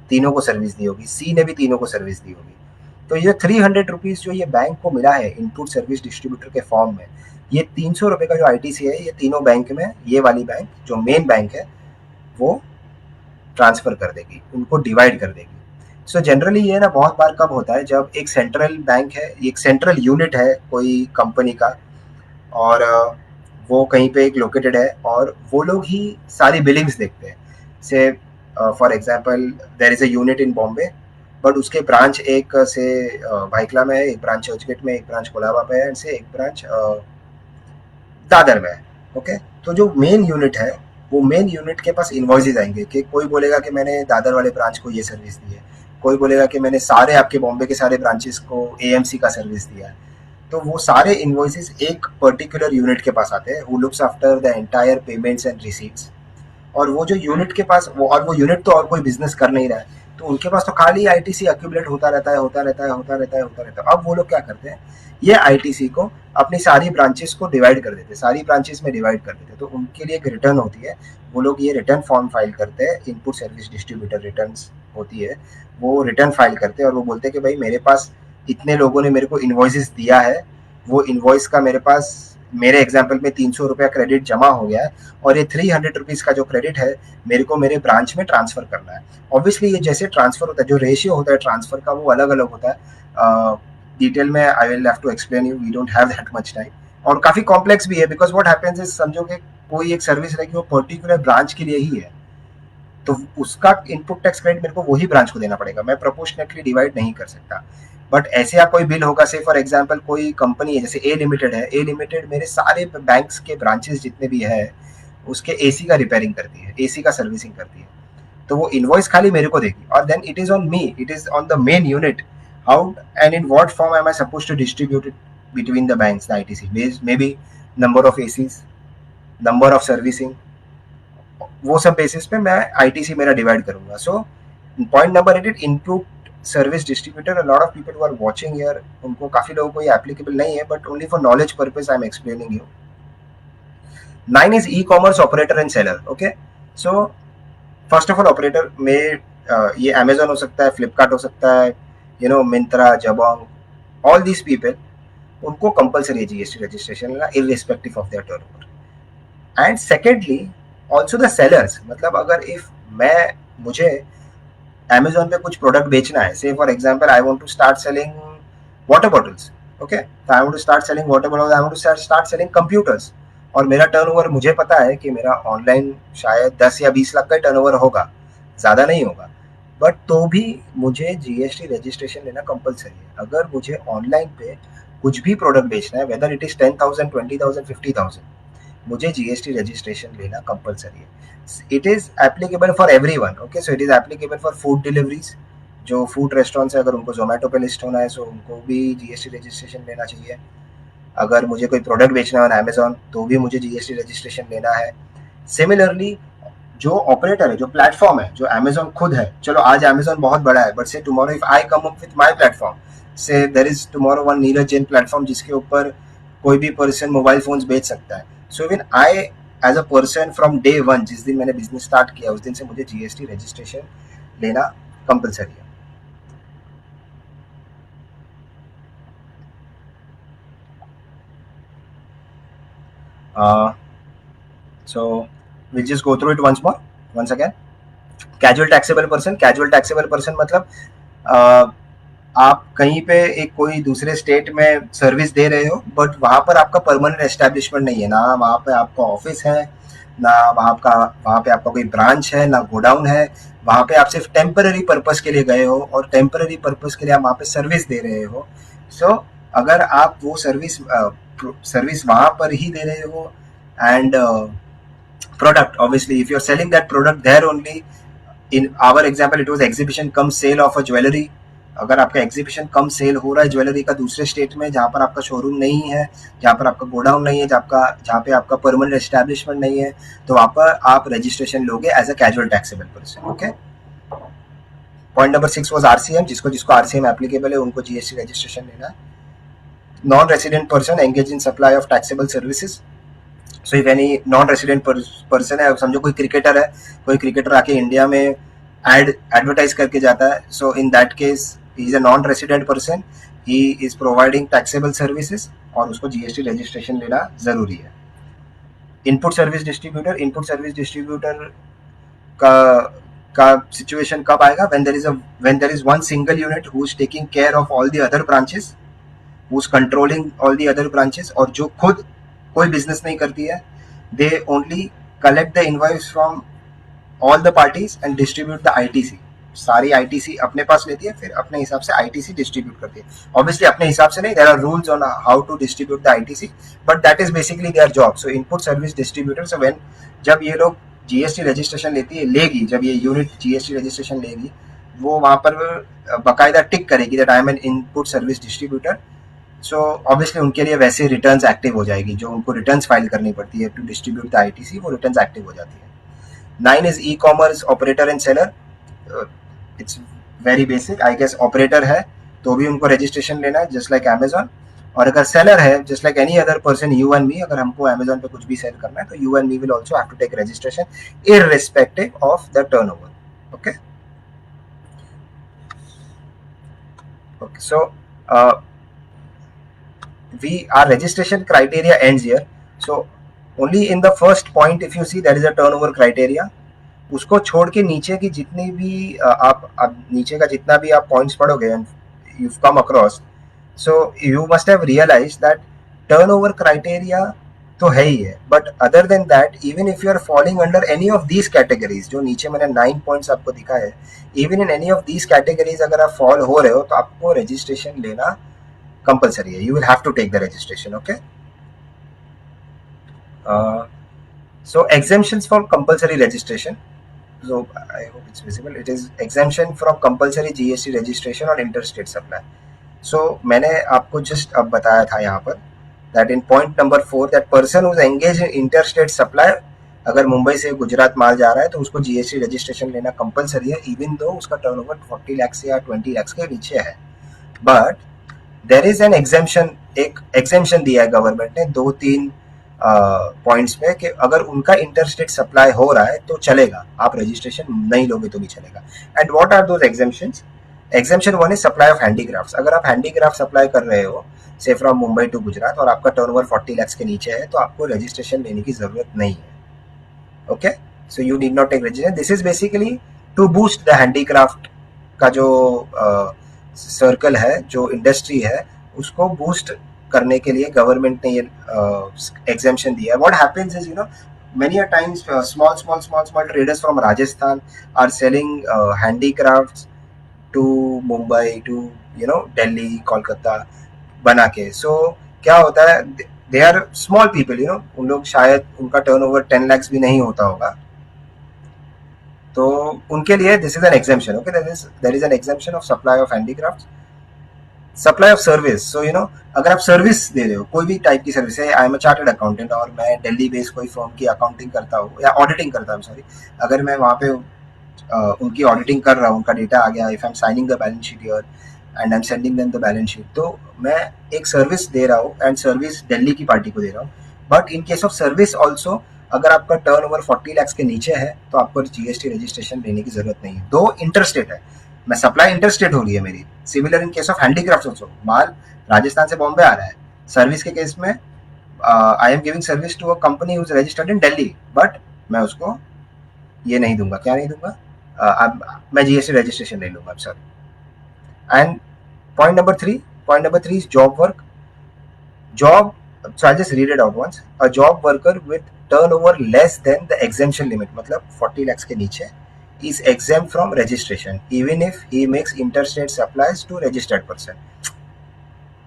तीनों को सर्विस दी होगी, सी ने भी तीनों को सर्विस दी होगी। तो ये 300 रुपीज जो ये बैंक को मिला है इनपुट सर्विस डिस्ट्रीब्यूटर के फॉर्म में, ये 300 रुपए का जो आईटीसी है, ये तीनों बैंक में, ये वाली बैंक जो मेन बैंक है वो ट्रांसफर कर देगी, उनको डिवाइड कर देगी। सो जनरली ये ना बहुत बार कब होता है, जब एक सेंट्रल बैंक है, एक सेंट्रल यूनिट है कोई कंपनी का, और वो कहीं पे एक लोकेटेड है, और वो लोग ही सारी बिलिंग्स देखते हैं। Say for example there is a unit in Bombay, but उसके ब्रांच एक से भाईकला में है, एक ब्रांच चर्चगेट में, एक ब्रांच कोलाबा पे है, से एक ब्रांच दादर में है। ओके, तो जो मेन यूनिट है, वो मेन यूनिट के पास इन्वॉइसेज आएंगे कि कोई बोलेगा कि मैंने दादर वाले ब्रांच को ये सर्विस दी है, कोई बोलेगा कि मैंने सारे आपके बॉम्बे के सारे ब्रांचेस को एएमसी का सर्विस दिया है। तो वो सारे इन्वॉइसेस एक पर्टिकुलर यूनिट के पास आते हैं, who looks after the entire payments and receipts. और वो जो यूनिट के पास वो यूनिट तो और कोई बिजनेस कर नहीं रहा है, तो उनके पास तो खाली आईटीसी एक्यूमुलेट होता रहता है, होता रहता है, होता रहता है, होता रहता है। अब वो लोग क्या करते हैं, ये आईटीसी को अपनी सारी ब्रांचेस को डिवाइड कर देते हैं, सारी ब्रांचेस में डिवाइड कर देते हैं। तो उनके लिए एक रिटर्न होती है, वो लोग ये रिटर्न फॉर्म फाइल करते हैं, इनपुट सर्विस डिस्ट्रीब्यूटर रिटर्न होती है, वो रिटर्न फाइल करते हैं और वो बोलते हैं कि भाई मेरे पास इतने लोगों ने मेरे को इन्वॉइसेस दिया है, वो इन्वॉइस का मेरे पास, मेरे एग्जाम्पल में 300 रुपया क्रेडिट जमा हो गया है, और ये 300 रुपीज का जो क्रेडिट है मेरे को मेरे ब्रांच में ट्रांसफर करना है। ऑब्वियसली ये जैसे ट्रांसफर होता है, जो रेशियो होता है ट्रांसफर का, वो अलग अलग होता है। डिटेल में I will have to explain you, we don't have that much time, और काफी कॉम्प्लेक्स भी है, बिकॉज व्हाट हैपेंस इज, समझो कि कोई एक सर्विस रहेगी वो पर्टिकुलर ब्रांच के लिए ही है, तो उसका इनपुट टैक्स क्रेडिट मेरे को वही ब्रांच को देना पड़ेगा, मैं प्रोपोर्शनेटली डिवाइड नहीं कर सकता। बट ऐसे या कोई बिल होगा, से फॉर एग्जांपल कोई कंपनी है जैसे ए लिमिटेड है, ए लिमिटेड मेरे सारे बैंक्स के ब्रांचेस जितने भी है उसके एसी का रिपेयरिंग करती है, एसी का सर्विसिंग करती है, तो वो इनवॉइस खाली मेरे को देगी, और then it is on me, it is on the main unit, how and in what form am I suppose to distribute it between the banks, the ITC may be number of ACs, number of servicing, वो सब basis पे मैं ITC मेरा divide करूंगा। So point number 8, input service distributor, lot of people who are watching here, उनको काफी लोगों को ये एप्लीकेबल नहीं है, but only for knowledge purpose I am explaining you. 9 is e commerce operator and seller. Okay, so first of all operator में ये Amazon हो सकता है, फ्लिपकार्ट हो सकता है, you know Myntra, Jabong, all these people, उनको कंपल्सरी है जीएसटी रजिस्ट्रेशन लेना irrespective of their turnover. And secondly also the sellers, मतलब अगर इफ मुझे अमेजोन पे कुछ प्रोडक्ट बेचना है, say for example I want to start selling water bottles, okay, तो I want to start selling water bottles, I want to start selling computers, और मेरा टर्नओवर मुझे पता है कि मेरा ऑनलाइन शायद 10 या 20 लाख का टर्नओवर होगा, ज़्यादा नहीं होगा, बट तो भी मुझे जीएसटी रजिस्ट्रेशन लेना कंपलसरी है। अगर मुझे ऑनलाइन पे कुछ भी प्रोडक्ट बेचना है, वेदर इट इज़ 10,000, 20,000, 50,000, मुझे जीएसटी रजिस्ट्रेशन लेना कंपलसरी है। It is applicable for everyone. Okay, so it is applicable for food deliveries, जो फूड रेस्टोरेंट्स है, अगर उनको जोमेटो पे लिस्ट होना है सो उनको भी जीएसटी रजिस्ट्रेशन लेना चाहिए। अगर मुझे कोई प्रोडक्ट बेचना है ऑन अमेजोन तो भी मुझे जीएसटी रजिस्ट्रेशन लेना है। सिमिलरली जो ऑपरेटर है, जो प्लेटफॉर्म है, जो अमेजोन खुद है, चलो आज अमेजोन बहुत बड़ा है, but say tomorrow if I come up with my platform, say there is tomorrow one Neeraj Jain platform जिसके ऊपर कोई भी पर्सन मोबाइल फोन्स बेच सकता है। So even I as a person from day one, जिस दिन मैंने बिजनेस स्टार्ट किया उस दिन से मुझे जीएसटी रजिस्ट्रेशन लेना कंपलसरी है। So we'll just go through it once again. Casual taxable person, casual taxable person मतलब आप कहीं पे एक कोई दूसरे स्टेट में सर्विस दे रहे हो, बट वहां पर आपका परमानेंट एस्टेब्लिशमेंट नहीं है, ना वहां पे आपका ऑफिस है, ना वहां पे आपका कोई ब्रांच है, ना गोडाउन है, वहां पे आप सिर्फ टेम्पररी पर्पस के लिए गए हो, और टेम्पररी पर्पस के लिए आप वहां पे सर्विस दे रहे हो। सो अगर आप वो सर्विस वहां पर ही दे रहे हो, and product, obviously if you're selling that product there only, in our example it was exhibition cum sale of a jewellery. अगर आपका एग्जीबिशन कम सेल हो रहा है ज्वेलरी का दूसरे स्टेट में जहाँ पर आपका शोरूम नहीं है, जहाँ पर आपका गोडाउन नहीं है, जहाँ पे आपका परमानेंट एस्टेब्लिशमेंट नहीं है, तो वहाँ पर आप रजिस्ट्रेशन लोगे as a casual taxable person. Okay. Point number 6 was RCM. जिसको जिसको आरसीएम एप्लीकेबल है उनको जीएसटी रजिस्ट्रेशन लेना है. Non resident person engage in supply of taxable services. So if any non resident person है, समझो कोई क्रिकेटर है, कोई क्रिकेटर आके इंडिया में एडवर्टाइज करके जाता है, so in that case he is a non resident person, he is providing taxable services और उसको जीएसटी रजिस्ट्रेशन लेना जरूरी है. Input service distributor. Input service distributor का का सिचुएशन कब आएगा? when there is one single unit who is taking care of all the other branches, who's controlling all the other branches, और जो खुद कोई बिजनेस नहीं करती है, they only collect the invoice from all the parties and distribute the ITC. सारी ITC अपने पास लेती है, फिर अपने हिसाब से ITC डिस्ट्रीब्यूट करती है. ऑब्वियसली अपने हिसाब से नहीं, there are rules on how to distribute the ITC, but that is basically their job. So input service distributor, so when जब ये लोग जीएसटी रजिस्ट्रेशन लेगी, जब ये यूनिट जीएसटी रजिस्ट्रेशन लेगी, वो वहां पर बाकायदा टिक करेगी that I am N input service distributor. So obviously उनके लिए वैसे रिटर्न्स एक्टिव हो जाएगी, जो उनको रिटर्न्स फाइल करनी पड़ती है टू डिस्ट्रीब्यूट द आईटीसी, वो रिटर्न्स एक्टिव हो जाती है. 9 is e commerce operator and seller. It's very basic. I guess operator है तो भी उनको रजिस्ट्रेशन लेना है जस्ट लाइक अमेजॉन, और अगर सेलर है just like any other person, you and मी, अगर हमको अमेजॉन पे कुछ भी सेल करना है तो you and me will also have to take registration irrespective of the turnover. Okay. Okay. So our registration criteria ends here. So only in the first point if you see there is a turnover criteria. उसको छोड़ के नीचे की जितनी भी आप नीचे का जितना भी आप पॉइंट्स पढ़ोगे and you've come across, so you must have realized that turnover criteria तो है ही है, but other than that even if you are falling under any of these categories, जो नीचे मैंने 9 पॉइंट्स आपको दिखा है, even in any of these categories अगर आप फॉल हो रहे हो तो आपको रजिस्ट्रेशन लेना कंपल्सरी है. You will have to take the registration. Okay. So exemptions from compulsory registration. So I hope it's visible. It is exemption from compulsory GST registration on interstate supply. So मैंने आपको just अब बताया था यहाँ पर that in point number 4 that person who is engaged in interstate supply, अगर मुंबई से गुजरात माल जा रहा है तो उसको जीएसटी रजिस्ट्रेशन लेना कंपलसरी है, इवन दो उसका टर्नओवर 40 लाख से या 20 लाख के नीचे है. But there is an exemption. एक एग्जेम्पशन दिया है गवर्नमेंट ने 2-3 पॉइंट्स पे कि अगर उनका इंटरस्टेट सप्लाई हो रहा है तो चलेगा, आप रजिस्ट्रेशन नहीं लोगे तो भी चलेगा. And what are those exemptions? Exemption 1 is supply of handicrafts. अगर आप हैंडीक्राफ्ट सप्लाई कर रहे हो से फ्रॉम मुंबई टू गुजरात और आपका टर्नओवर 40 लाख के नीचे है तो आपको रजिस्ट्रेशन लेने की जरूरत नहीं है. Okay. So you need not take registration. This is basically to boost the handicraft का जो सर्कल है, जो इंडस्ट्री है, उसको बूस्ट करने के लिए गवर्नमेंट ने ये एग्जेम्पशन दिया है. What happens is, you know, many a times small traders from Rajasthan are selling handicrafts to Mumbai, to Delhi, Kolkata बना के. So क्या होता है, they are small people, उन लोग शायद उनका टर्नओवर 10 lakhs भी नहीं होता होगा, तो उनके लिए this is an exemption. Okay, there is an exemption of supply of handicrafts. Supply of service. So अगर आप सर्विस दे रहे हो, कोई भी टाइप की सर्विस है, I am a chartered accountant और मैं दिल्ली बेस्ड कोई फर्म की अकाउंटिंग करता हूँ या ऑडिटिंग करता हूँ, सॉरी, अगर मैं वहाँ पे उनकी ऑडिटिंग कर रहा हूँ, उनका डेटा आ गया, if I am signing the balance sheet here and I am sending them the balance sheet, तो मैं एक सर्विस दे रहा हूँ एंड सर्विस दिल्ली की पार्टी को दे रहा हूँ. But in case of service also, अगर आपका टर्नओवर 40 लाख के नीचे है तो आपको जीएसटी रजिस्ट्रेशन लेने की जरूरत नहीं है. दो इंटरस्टेट है, मैं सप्लाई इंटरस्टेट हो रही है मेरी. Similar in case of handicraft also, माल राजस्थान से बॉम्बे आ रहा है, सर्विस के केस में I am giving service to a company who is registered in Delhi, but मैं उसको ये नहीं दूंगा. क्या नहीं दूंगा? मैं जीएसटी रजिस्ट्रेशन नहीं लूंगा sir. And point number 3 is job work. Job, so I'll just read it out once. A job worker with turnover less than the exemption limit, मतलब 40 lakhs के नीचे, is exempt from registration even if he makes interstate supplies to registered person.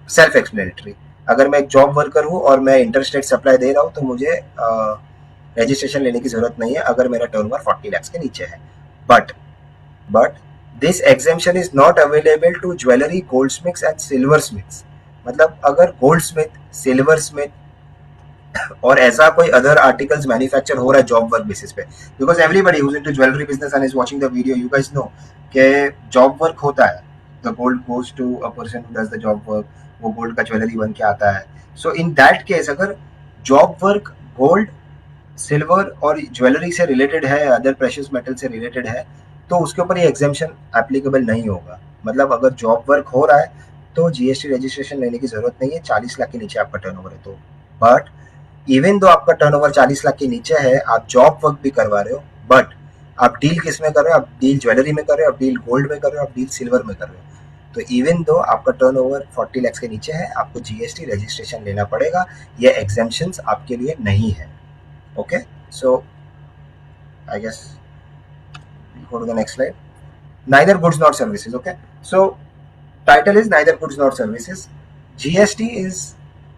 Self explanatory. अगर मैं एक job worker हूँ और मैं interstate supply दे रहा हूँ तो मुझे रजिस्ट्रेशन लेने की जरूरत नहीं है अगर मेरा टर्नओवर 40 लाख के नीचे है. But but this exemption is not available to jewellery, goldsmiths and silversmiths. मतलब अगर गोल्ड स्मिथ, सिल्वर स्मिथ और ऐसा कोई अदर आर्टिकल्स मैन्युफैक्चर हो रहा है जॉब वर्क बेसिस पे, because everybody who's into jewellery business and is watching the video, you guys know कि जॉब वर्क होता है। The gold goes to a person who does the job work, वो gold का jewellery बन के आता है। सो इन दैट केस अगर जॉब वर्क गोल्ड, सिल्वर और ज्वेलरी से रिलेटेड है, अदर प्रेशियस मेटल से रिलेटेड है, तो उसके ऊपर ये एग्जेम्पशन एप्लीकेबल नहीं होगा। मतलब अगर जॉब वर्क हो रहा है तो जीएसटी रजिस्ट्रेशन लेने की जरूरत नहीं है, 40 लाख के नीचे आपका टर्नओवर है तो। बट इवन दो आपका टर्नओवर 40 लाख के नीचे है, आप जॉब वर्क भी करवा रहे हो, बट आप डील किस में कर रहे हो? आप डील ज्वेलरी में कर रहे हो, आप डील गोल्ड में कर रहे हो, आप डील सिल्वर में कर रहे हो, तो इवन दो आपका टर्नओवर 40 लाख के नीचे है, आपको जीएसटी रजिस्ट्रेशन लेना पड़ेगा। ये एग्जेम्पशंस आपके लिए नहीं है। Okay, so I guess go to the next slide. Neither goods nor services. Okay, so title is neither goods nor services. GST is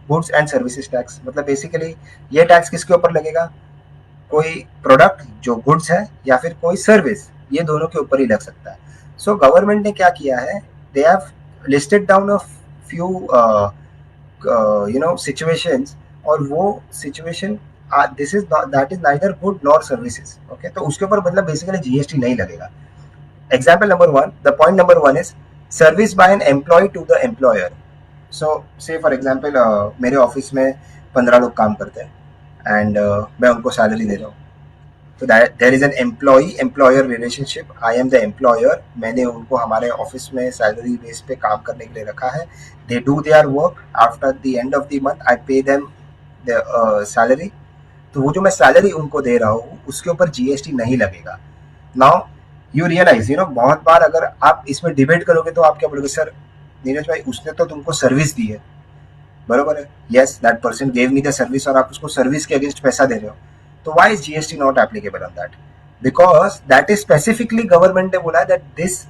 goods and services tax. मतलब बेसिकली ये tax किसके ऊपर लगेगा? कोई प्रोडक्ट जो गुड्स है या फिर कोई सर्विस, ये दोनों के ऊपर ही लग सकता है। सो गवर्नमेंट ने क्या किया है, they have listed down a few situations, और वो situation this is that is neither good nor services. Okay, तो उसके ऊपर मतलब बेसिकली जीएसटी नहीं लगेगा। Example number one, the point number one is service by an employee to the employer. So say for example मेरे office में 15 लोग काम करते हैं एंड मैं उनको सैलरी दे रहा हूँ, तो there is an employee employer relationship. I am the employer, मैंने उनको हमारे ऑफिस में सैलरी बेस पे काम करने के लिए रखा है। They do their work, after the end of the month I pay them the salary. तो वो जो मैं सैलरी उनको दे रहा हूँ उसके ऊपर जीएसटी नहीं लगेगा। नाउ यू रियलाइज, बहुत बार अगर आप इसमें डिबेट करोगे तो आप क्या बोलोगे, सर नीरज भाई उसने तो तुमको सर्विस दी है, बरोबर है, yes that person gave me the service, और आप उसको सर्विस के अगेंस्ट पैसा दे रहे हो, तो why is GST not applicable on that? Because that is specifically government ने बोला that this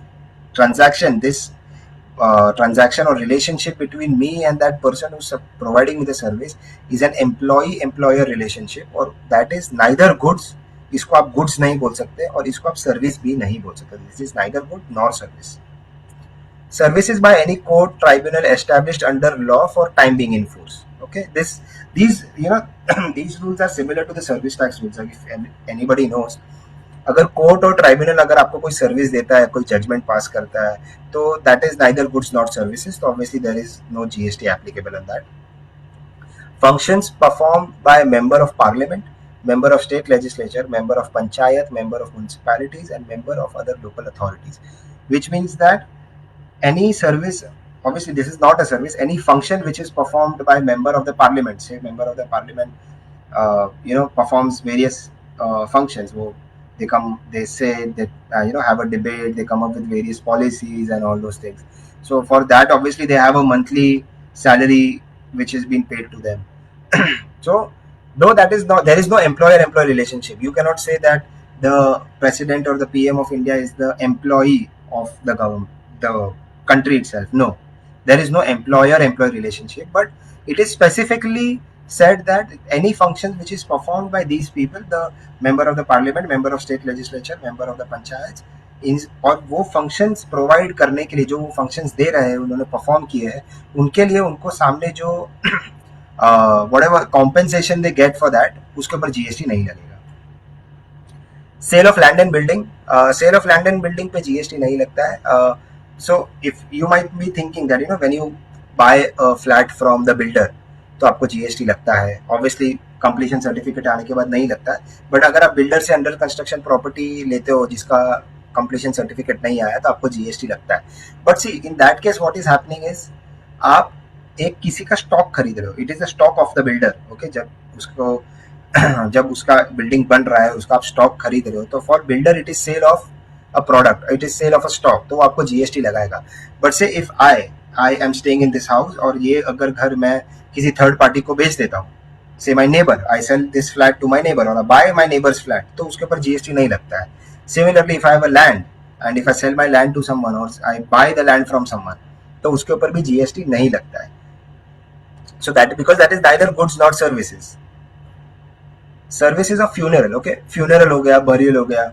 transaction, this transaction or relationship between me and that person who's providing me the service is an employee employer relationship, और that is neither goods, इसको आप goods नहीं बोल सकते और इसको आप सर्विस भी नहीं बोल सकते। This is neither good nor service. Services by any court tribunal established under law for time being in force. Okay, these these rules are similar to the service tax rules. If anybody knows, अगर court और tribunal अगर आपको कोई service देता है, कोई judgement पास करता है, तो that is neither goods not services, तो obviously there is no GST applicable on that. Functions performed by a member of parliament, member of state legislature, member of panchayat, member of municipalities and member of other local authorities, which means that any service, obviously this is not a service, any function which is performed by member of the parliament, say member of the parliament performs various functions. They come, they say that have a debate, they come up with various policies and all those things. So for that obviously they have a monthly salary which is being paid to them. So no, that is not, there is no employer-employee relationship. You cannot say that the president or the PM of India is the employee of the government, the country itself. No, there is no employer-employee relationship, but it is specifically said that any function which is performed by these people, the member of the parliament, member of state legislature, member of the panchayats, और वो functions provide करने के लिए जो वो functions दे रहे हैं, उन्होंने परफॉर्म किए हैं, उनके लिए उनको सामने जो whatever compensation they get for that, उसके ऊपर जीएसटी नहीं लगेगा। Sale of land and building, sale of land and building पे जीएसटी नहीं लगता है। So if you might be thinking that when you buy a flat from the builder तो आपको जीएसटी लगता है, ऑब्वियसली कंप्लीशन सर्टिफिकेट आने के बाद नहीं लगता है, बट अगर आप बिल्डर से अंडर कंस्ट्रक्शन प्रॉपर्टी लेते हो जिसका कंप्लीशन सर्टिफिकेट नहीं आया तो आपको जीएसटी लगता है। But see in that case what is happening is, आप एक किसी का स्टॉक खरीद रहे हो, it is the stock of the builder. Okay, जब उसका बिल्डिंग बन रहा है उसका आप स्टॉक खरीद रहे हो, तो for builder it is sale of a product, it is sale of a stock, तो वो आपको जीएसटी लगाएगा। But say if I am staying in this house और ये अगर घर मैं किसी थर्ड पार्टी को बेच देता हूँ, say my neighbour, I sell this flat to my neighbour और I buy my neighbour's flat, तो उसके ऊपर जीएसटी नहीं लगता है। Similarly if I have a land and if I sell my land to someone और I buy the land from someone, तो उसके ऊपर भी जीएसटी नहीं लगता है। So that because that is neither goods nor services. Services of funeral, okay, funeral हो गया, burial हो गया,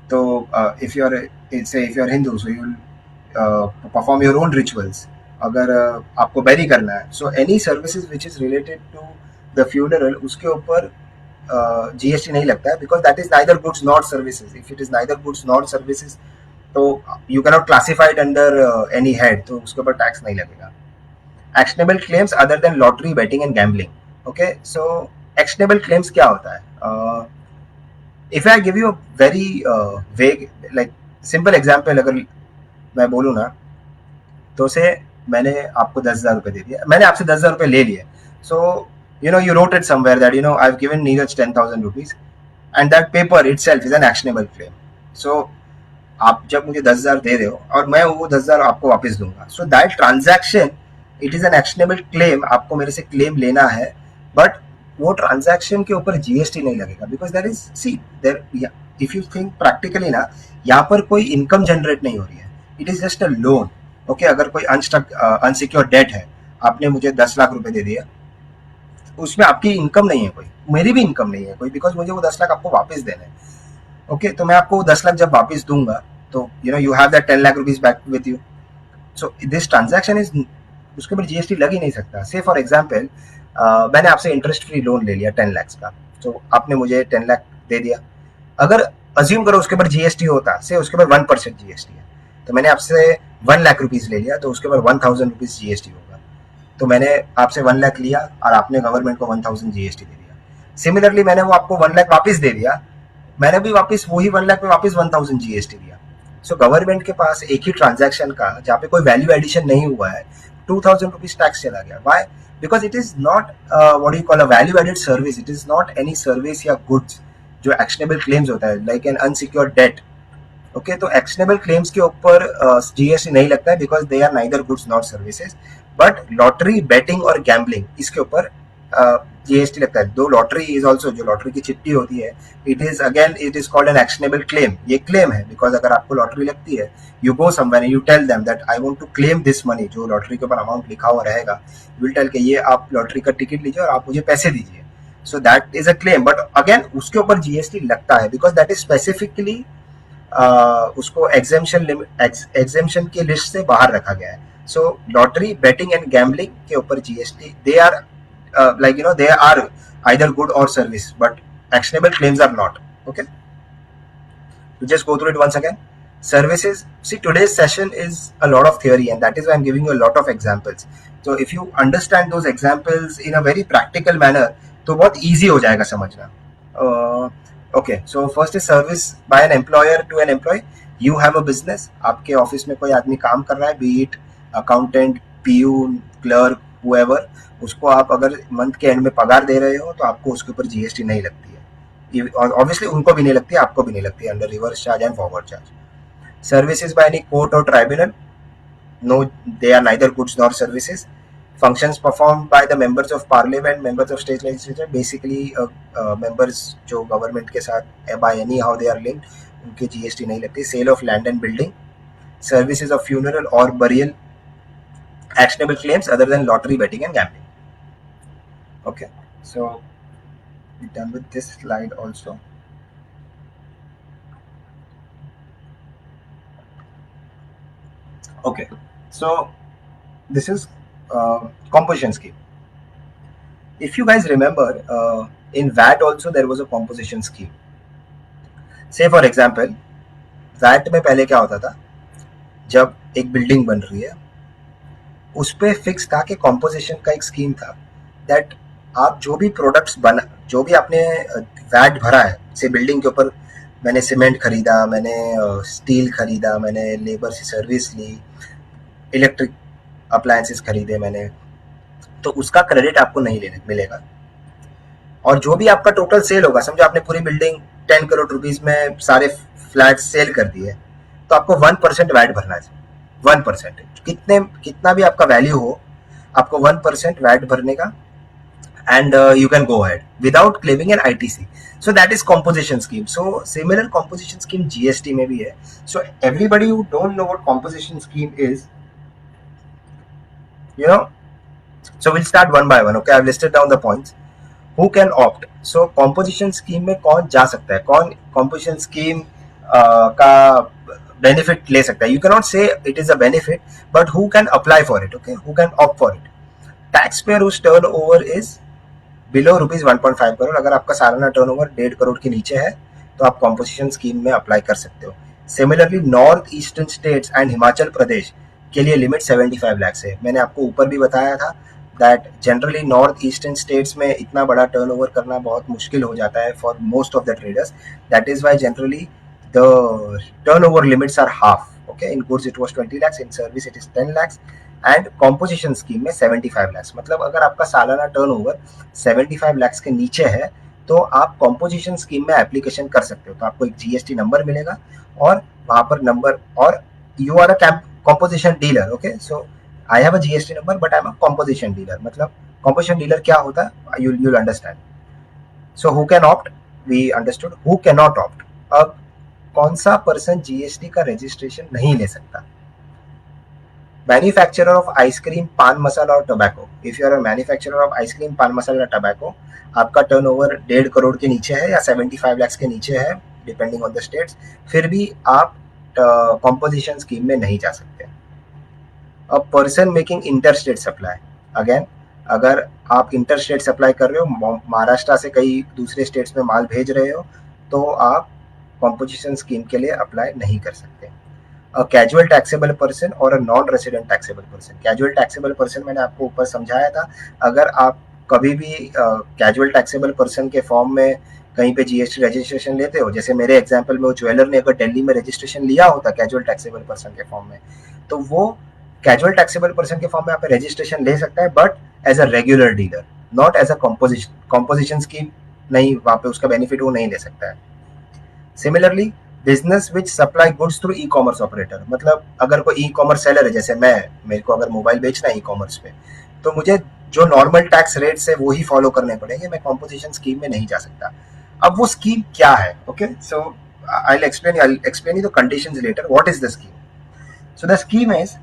तो if you're Hindu, so you'll perform your own rituals. अगर आपको bury करना है, so any services which is related to the funeral, उसके ऊपर GST नहीं लगता है, because that is neither goods nor services. If it is neither goods nor services, तो you cannot classify it under any head, तो उसके ऊपर tax नहीं लगेगा. Actionable claims other than lottery, betting and gambling. Okay, so actionable claims क्या होता है? If I give you a very vague, like simple example, अगर मैं बोलूँ ना, तो से मैंने आपको 10,000 रुपये दे दिया, मैंने आपसे 10,000 रुपये ले लिए. So you wrote it somewhere that I've given Neeraj 10,000 rupees, and that paper itself is an actionable claim. So आप जब मुझे 10,000 दे रहे हो और मैं वो 10,000 आपको वापस दूंगा, so that transaction it is an actionable claim. आपको मेरे से क्लेम लेना है, बट वो ट्रांजैक्शन के ऊपर जीएसटी नहीं लगेगा, because that is there. If you think practically ना, यहाँ पर कोई इनकम जनरेट नहीं हो रही है, it is just a loan. Okay, अगर कोई अनसिक्योर्ड डेट है, आपने मुझे 10 लाख रुपए दे दिया, उसमें आपकी इनकम नहीं है कोई, मेरी भी इनकम नहीं है कोई, बिकॉज मुझे वो 10 लाख आपको वापस देना है. ओके, तो मैं आपको 10 लाख जब वापस दूंगा, तो you have that 10 lakh rupees back with you. So this transaction is, उसके ऊपर जीएसटी लग ही नहीं सकता. से फॉर एग्जांपल, मैंने आपसे इंटरेस्ट फ्री लोन ले लिया 10 लाख का, तो आपने मुझे 10 लाख दे दिया. अगर अज्यूम करो उसके ऊपर जीएसटी होता, से उसके ऊपर 1% जीएसटी है, तो मैंने आपसे 1 लाख रुपीज ले लिया, तो उसके ऊपर 1,000 रुपीज जीएसटी होगा. तो मैंने आपसे 1 लाख लिया और आपने गवर्नमेंट को 1,000 जीएसटी दे दिया. सिमिलरली मैंने वो आपको 1 लाख वापस दे दिया, मैंने भी वापस वही 1 लाख में वापस 1,000 जीएसटी दिया. सो गवर्नमेंट के पास एक ही ट्रांजैक्शन का, जहाँ पे कोई वैल्यू एडिशन नहीं हुआ है, 2,000 रुपीज टैक्स चला गया. Why? Because it is not what you call a value added service. It is not any service या गुड्स जो एक्शनेबल क्लेम्स होता है, like an unsecured debt. Okay, तो एक्शनेबल क्लेम्स के ऊपर जीएसटी नहीं लगता है, because they are neither goods not services. But lottery, betting और गैम्बलिंग, इसके ऊपर जीएसटी लगता है. दो लॉटरी इज ऑल्सो, जो लॉटरी की चिट्ठी होती है, it is called an actionable claim. ये क्लेम है, बिकॉज अगर आपको लॉटरी लगती है, you go somewhere, you tell them that I want to claim this money. जो लॉटरी के ऊपर अमाउंट लिखा हुआ रहेगा, यू विल टेल के ये आप लॉटरी का टिकट लीजिए और आप मुझे पैसे दीजिए. So that is a claim, but again उसके ऊपर जीएसटी लगता है, बिकॉज दैट इज स्पेसिफिकली उसको एग्जेम्पशन की लिस्ट से बाहर रखा गया है. So lottery, betting and gambling के ऊपर GST, they are they are either good or service, but actionable claims are not. Okay, to just go through it once again. Services, see, today's session is a lot of theory, and that is why I'm giving you a lot of examples. So if you understand those examples in a very practical manner, तो बहुत easy हो जाएगा समझना. Okay, so first is service by an employer to an employee. You have a business, आपके office में कोई आदमी काम कर रहा है, be it accountant, pune, clerk, whoever, उसको आप अगर मंथ के एंड में पगार दे रहे हो, तो आपको उसके ऊपर जीएसटी नहीं लगती है. और ऑब्वियसली उनको भी नहीं लगती है, आपको भी नहीं लगती है, under reverse charge and forward charge. Services by any court और tribunal, no, they are neither goods nor services. Functions perform by the members of parliament, members of state legislature, basically members जो government के साथ by any how they are linked, उनके GST नहीं लगती. Sale of land and building, services of funeral और burial, actionable claims other than lottery, betting and gambling. Okay, so we're done with this slide also. Okay, so this is composition scheme. If you guys remember, in VAT also there was a composition scheme. Say for example, VAT में पहले क्या होता था, जब एक building बन रही है, उस पर फिक्स था कि कॉम्पोजिशन का एक स्कीम था, दैट आप जो भी प्रोडक्ट्स बना, जो भी आपने वैट भरा है, से बिल्डिंग के ऊपर मैंने सीमेंट खरीदा, मैंने स्टील खरीदा, मैंने लेबर से सर्विस ली, इलेक्ट्रिक अप्लायंसेस खरीदे मैंने, तो उसका क्रेडिट आपको नहीं लेने मिलेगा. और जो भी आपका टोटल सेल होगा, समझो आपने पूरी बिल्डिंग 10 करोड़ रुपीज में सारे फ्लैट सेल कर दिए, तो आपको 1% वैट भरना है. 1%, कितना भी आपका वैल्यू हो, आपको 1% वैट भरने का, and you can go ahead without claiming an ITC. So that is composition scheme. So similar composition scheme GST में भी है. So everybody who don't know what composition scheme is, so we'll start one by one. Okay, I've listed down the points. Who can opt? So composition scheme में कौन जा सकता है, कौन composition scheme का बेनिफिट ले सकता है. यू कैन नॉट से it is a benefit, but who can apply for it, okay, who can opt for it. Tax payer whose turnover is below rupees 1.5 crore. अगर आपका सालाना टर्नओवर 1.5 करोड़ के नीचे है तो आप कॉम्पोजिशन स्कीम में अप्लाई कर सकते हो. Similarly north eastern states and Himachal Pradesh के लिए लिमिट 75 लाख है. मैंने आपको ऊपर भी बताया था that generally north eastern states में इतना बड़ा टर्नओवर करना बहुत मुश्किल हो जाता है for most of the traders. That is why generally the turnover limits are half. Okay, in goods it was 20 lakhs, in service it is 10 lakhs and composition scheme में 75 lakhs. मतलब अगर आपका सालाना टर्नओवर 75 lakhs के नीचे है तो आप कॉम्पोजिशन स्कीम में एप्लीकेशन कर सकते हो. तो आपको एक जीएसटी नंबर मिलेगा और वहां पर नंबर, और you are a composition dealer. Okay, so I have a GST number but I am a composition dealer. मतलब कॉम्पोजिशन डीलर क्या होता है, you'll understand. So who can opt, we understood. Who can not opt. अब कौन सा person GST का registration नहीं ले सकता? Manufacturer of ice cream, pan masala और tobacco. If you are a manufacturer of ice cream, pan masala, tobacco, आपका टर्नओवर 1.5 करोड़ के नीचे है या 75 lakhs के नीचे है डिपेंडिंग ऑन द स्टेट्स, फिर भी आप कॉम्पोजिशन स्कीम में नहीं जा सकते. A person making inter state supply. Again, अगर आप इंटर स्टेट सप्लाई कर रहे हो, महाराष्ट्र से कई दूसरे स्टेट्स में माल भेज रहे हो, तो आप कॉम्पोजिशन स्कीम के लिए अप्लाई नहीं कर सकते. अ कैजुअल टैक्सेबल पर्सन और अ non resident taxable person. Casual taxable person मैंने आपको ऊपर समझाया था. अगर आप कभी भी कैजुअल टैक्सेबल पर्सन के फॉर्म में कहीं पे जीएसटी रजिस्ट्रेशन लेते हो, जैसे मेरे एग्जांपल में वो ज्वेलर ने अगर दिल्ली में रजिस्ट्रेशन लिया होता कैजुअल टैक्सेबल पर्सन के फॉर्म में, तो वो कैजुअल टैक्सेबल पर्सन के फॉर्म में आप रजिस्ट्रेशन ले सकता है, but as a regular dealer, not as a composition scheme. नहीं, वहां पे उसका बेनिफिट वो नहीं ले सकता है. Similarly business which supply goods through E commerce operator. मतलब अगर कोई ई कॉमर्स सेलर है, जैसे मेरे को अगर मोबाइल बेचना है ई कॉमर्स पे, तो मुझे जो नॉर्मल टैक्स रेट्स है वो ही फॉलो करने पड़ेंगे. मैं कॉम्पोजिशन स्कीम में नहीं जा सकता. अब वो स्कीम क्या है? Okay, so I explain you the conditions later. What is the scheme? So the scheme is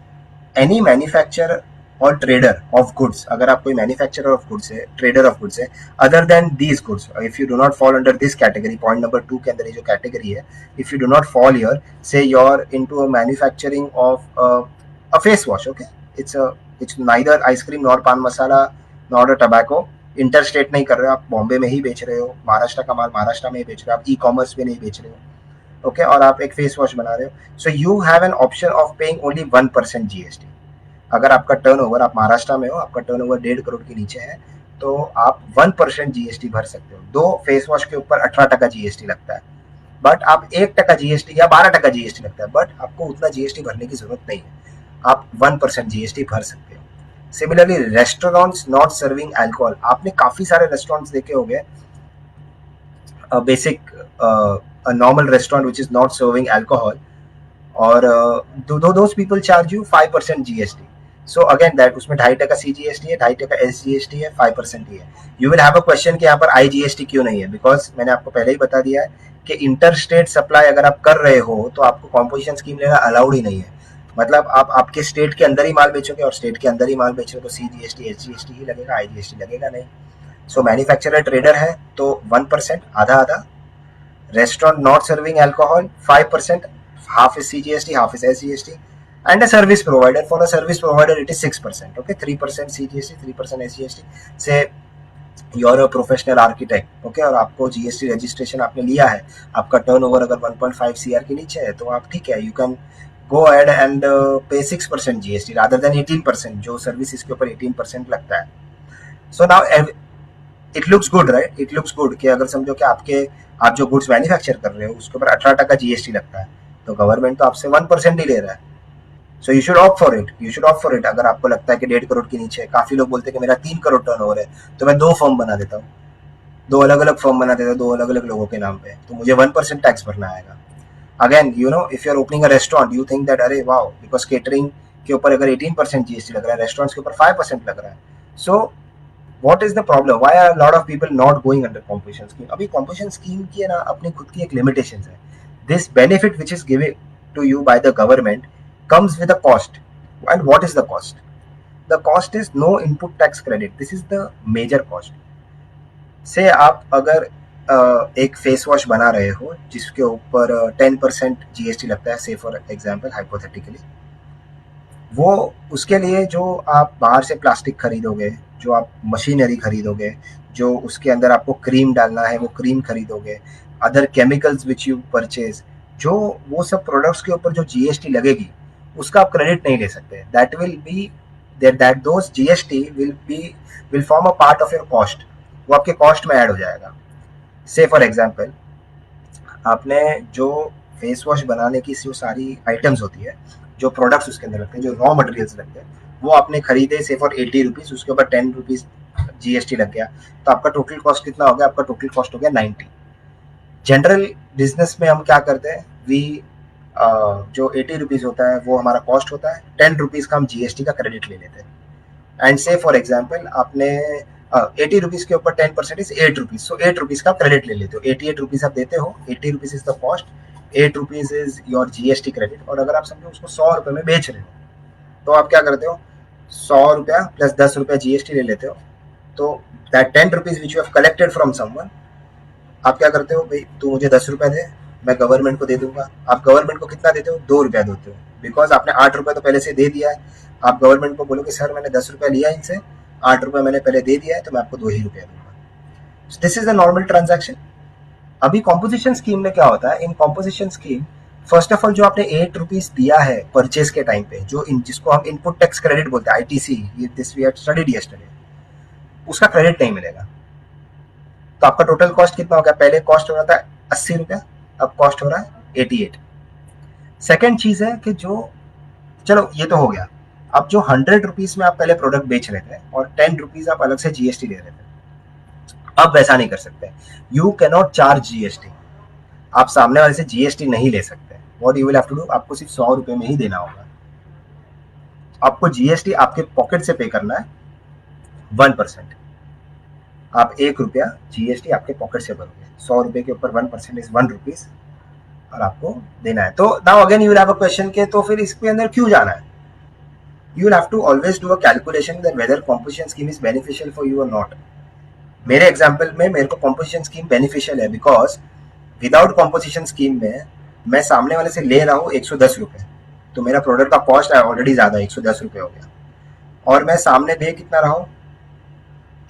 any manufacturer और ट्रेडर ऑफ गुड्स. अगर आप कोई मैन्युफैक्चरर ऑफ गुड्स है, ट्रेडर ऑफ गुड्स है, other than these goods, if you do not fall under this category, point number 2 के अंदर ये जो कैटेगरी है, if you do not fall here, say you are into a manufacturing of a face wash. Okay, it's neither ice cream nor pan masala nor a tobacco. Inter state नहीं कर रहे हो आप, बॉम्बे में ही बेच रहे हो, महाराष्ट्र का माल महाराष्ट्र में ही बेच रहे हो, आप ई कॉमर्स में नहीं बेच रहे हो. ओके, और आप एक फेस वॉश बना रहे हो, so you have an option of paying only 1% GST. अगर आपका टर्नओवर, आप महाराष्ट्र में हो, आपका टर्नओवर 1.5 करोड़ के नीचे है, तो आप 1% जीएसटी भर सकते हो. दो फेस वॉश के ऊपर 18% जीएसटी लगता है, बट आप 1% जीएसटी या 12% जीएसटी लगता है, बट आपको उतना जीएसटी भरने की जरूरत नहीं है. आप 1% जीएसटी भर सकते हो. Similarly restaurants not serving alcohol. आपने काफी सारे रेस्टोरेंट्स देखे होंगे, basic normal restaurant which is not serving alcohol, और those people charge you 5% GST. So again that, उसमें 2.5% सीजीएसटी है, 2.5% एसजीएसटी है, 5% ही है. You will have a question कि यहाँ पर आईजीएसटी क्यों नहीं है? बिकॉज मैंने आपको पहले ही बता दिया है कि इंटर स्टेट सप्लाई अगर आप कर रहे हो तो आपको कॉम्पोजिशन स्कीम लेना अलाउड ही नहीं है. मतलब आप आपके स्टेट के अंदर ही माल बेचोगे, और स्टेट के अंदर ही माल बेच रहे हो तो सीजीएसटी एसजीएसटी ही लगेगा, आईजीएसटी लगेगा नहीं. सो मैन्युफैक्चरर ट्रेडर है तो 1%, आधा आधा. Restaurant not serving alcohol 5%, half is CGST, half is SGST, and a service provider. For a service provider, it is 6%. Okay, 3% CGST, 3% SGST. Say you are a professional architect. Okay, और आपको GST registration आपने लिया है, आपका turnover अगर 1.5 CR के नीचे है, तो आप ठीक है, you can go ahead and pay 6% GST rather than 18%, जो सर्विस के ऊपर 18% लगता है. So now it looks good, right? It looks good कि अगर समझो कि आप जो गुड्स मैन्युफैक्चर कर रहे हो उसके ऊपर 18% जीएसटी लगता है, तो गवर्नमेंट तो आपसे 1% ही ले रहा है. So you should opt for it, you should opt for it. अगर आपको लगता है कि 1.5 करोड़ के नीचे है, काफी लोग बोलते हैं कि मेरा 3 करोड़ टर्नओवर है, तो मैं 2 फर्म बना देता हूँ, 2 अलग अलग फर्म बना देता हूँ, 2 अलग अलग लोगों के नाम पे, तो मुझे 1% टैक्स भरना आएगा. Again you know, if you are opening a restaurant, you think that अरे वाओ, बिकॉज केटरिंग के ऊपर अगर 18% जीएसटी लग रहा है, रेस्टोरेंट्स के ऊपर 5% लग रहा है. सो what is the problem? Why are a lot of people not going under composition scheme? अभी composition scheme की है ना, अपनी खुद की एक limitations है. This benefit which is given to you by the government comes with a cost. And what is the cost? The cost is no input tax credit. This is the major cost. से आप अगर एक face wash बना रहे हो जिसके ऊपर 10% GST लगता है, से फॉर एग्जांपल हाइपोथेटिकली, वो उसके लिए जो आप बाहर से प्लास्टिक खरीदोगे, जो आप मशीनरी खरीदोगे, जो उसके अंदर आपको क्रीम डालना है वो क्रीम खरीदोगे, other chemicals which you purchase, जो वो सब प्रोडक्ट्स के ऊपर जो जीएसटी लगेगी उसका आप क्रेडिट नहीं ले सकते। That will be that those GST will form a part of your cost, वो आपके कॉस्ट में ऐड हो जाएगा। से फॉर एग्जाम्पल, आपने जो फेस वॉश बनाने की जो सारी आइटम्स होती है, जो प्रोडक्ट्स उसके अंदर लगते हैं, जो रॉ मटेरियल्स लगते हैं, वो आपने खरीदे से फॉर 80 रुपीज, उसके ऊपर 10 रुपीज जीएसटी लग गया, तो आपका टोटल कॉस्ट कितना हो गया? आपका टोटल कॉस्ट हो गया 90। जनरल बिजनेस में हम क्या करते हैं, वी जो 80 रुपीज होता है वो हमारा कॉस्ट होता है, 10 रुपीज का हम जीएसटी का क्रेडिट ले लेते हैं। एंड से फॉर एग्जाम्पल आपने 80 रुपीज के ऊपर 10% इज 8 रुपीज, सो 8 रुपीज का क्रेडिट ले लेते हो, 88 रुपीज आप देते हो, 80 rupees is the cost, 8 rupees is your GST credit. और अगर आप समझो उसको 100 रुपए में बेच रहे हो, तो आप क्या करते हो, 100 रुपया प्लस 10 रुपया जीएसटी ले लेते हो, तो that 10 rupees which you have collected from someone, आप क्या करते हो, भाई तू मुझे 10 रुपया दे, मैं गवर्नमेंट को दे दूंगा। आप गवर्नमेंट को कितना देते हो? 2 रुपया देते हो, बिकॉज आपने 8 रुपया तो पहले से दे दिया है। आप गवर्नमेंट को बोलोगे सर मैंने 10 रुपया लिया इनसे, 8 रुपया मैंने पहले दे दिया है, तो मैं आपको 2 ही रुपया दूंगा। This is the normal transaction. अभी कॉम्पोजिशन स्कीम में क्या होता है, इन composition scheme first of all जो आपने 8 रुपीज दिया है परचेज के टाइम पे, जो जिसको हम इनपुट टैक्स क्रेडिट बोलते हैं, ITC, this we had studied yesterday, उसका क्रेडिट नहीं मिलेगा। तो आपका टोटल कॉस्ट कितना हो गया? पहले कॉस्ट हो रहा था 80 रुपया, अब कॉस्ट हो रहा है 88। सेकेंड चीज है कि जो, चलो ये तो हो गया, अब जो 100 रुपीज में आप पहले प्रोडक्ट बेच रहे थे और 10 रुपीज आप अलग से जीएसटी दे रहे थे, अब वैसा नहीं कर सकते। You can not charge GST, आप सामने वाले से जीएसटी नहीं ले सकते। What you will have to do, आपको सिर्फ 100 रुपए में ही देना होगा। आपको जीएसटी आपके पॉकेट से पे करना है 1%। आप 1 रुपया जीएसटी आपके पॉकेट से भरोगे, 100 रुपए के ऊपर 1% इज 1 रुपीज, और आपको देना है। तो now again you will have a question के तो फिर इसके अंदर क्यों जाना है? You will have to always do a calculation that whether composition scheme is beneficial for you और नॉट। मेरे एग्जाम्पल में मेरे को कॉम्पोजिशन स्कीम बेनिफिशियल है, बिकॉज विदाउट कॉम्पोजिशन स्कीम में मैं सामने वाले से ले रहा हूँ 110 रुपए, तो मेरा प्रोडक्ट का कॉस्ट ऑलरेडी ज्यादा 110 रुपए हो गया, और मैं सामने दे कितना रहा हूँ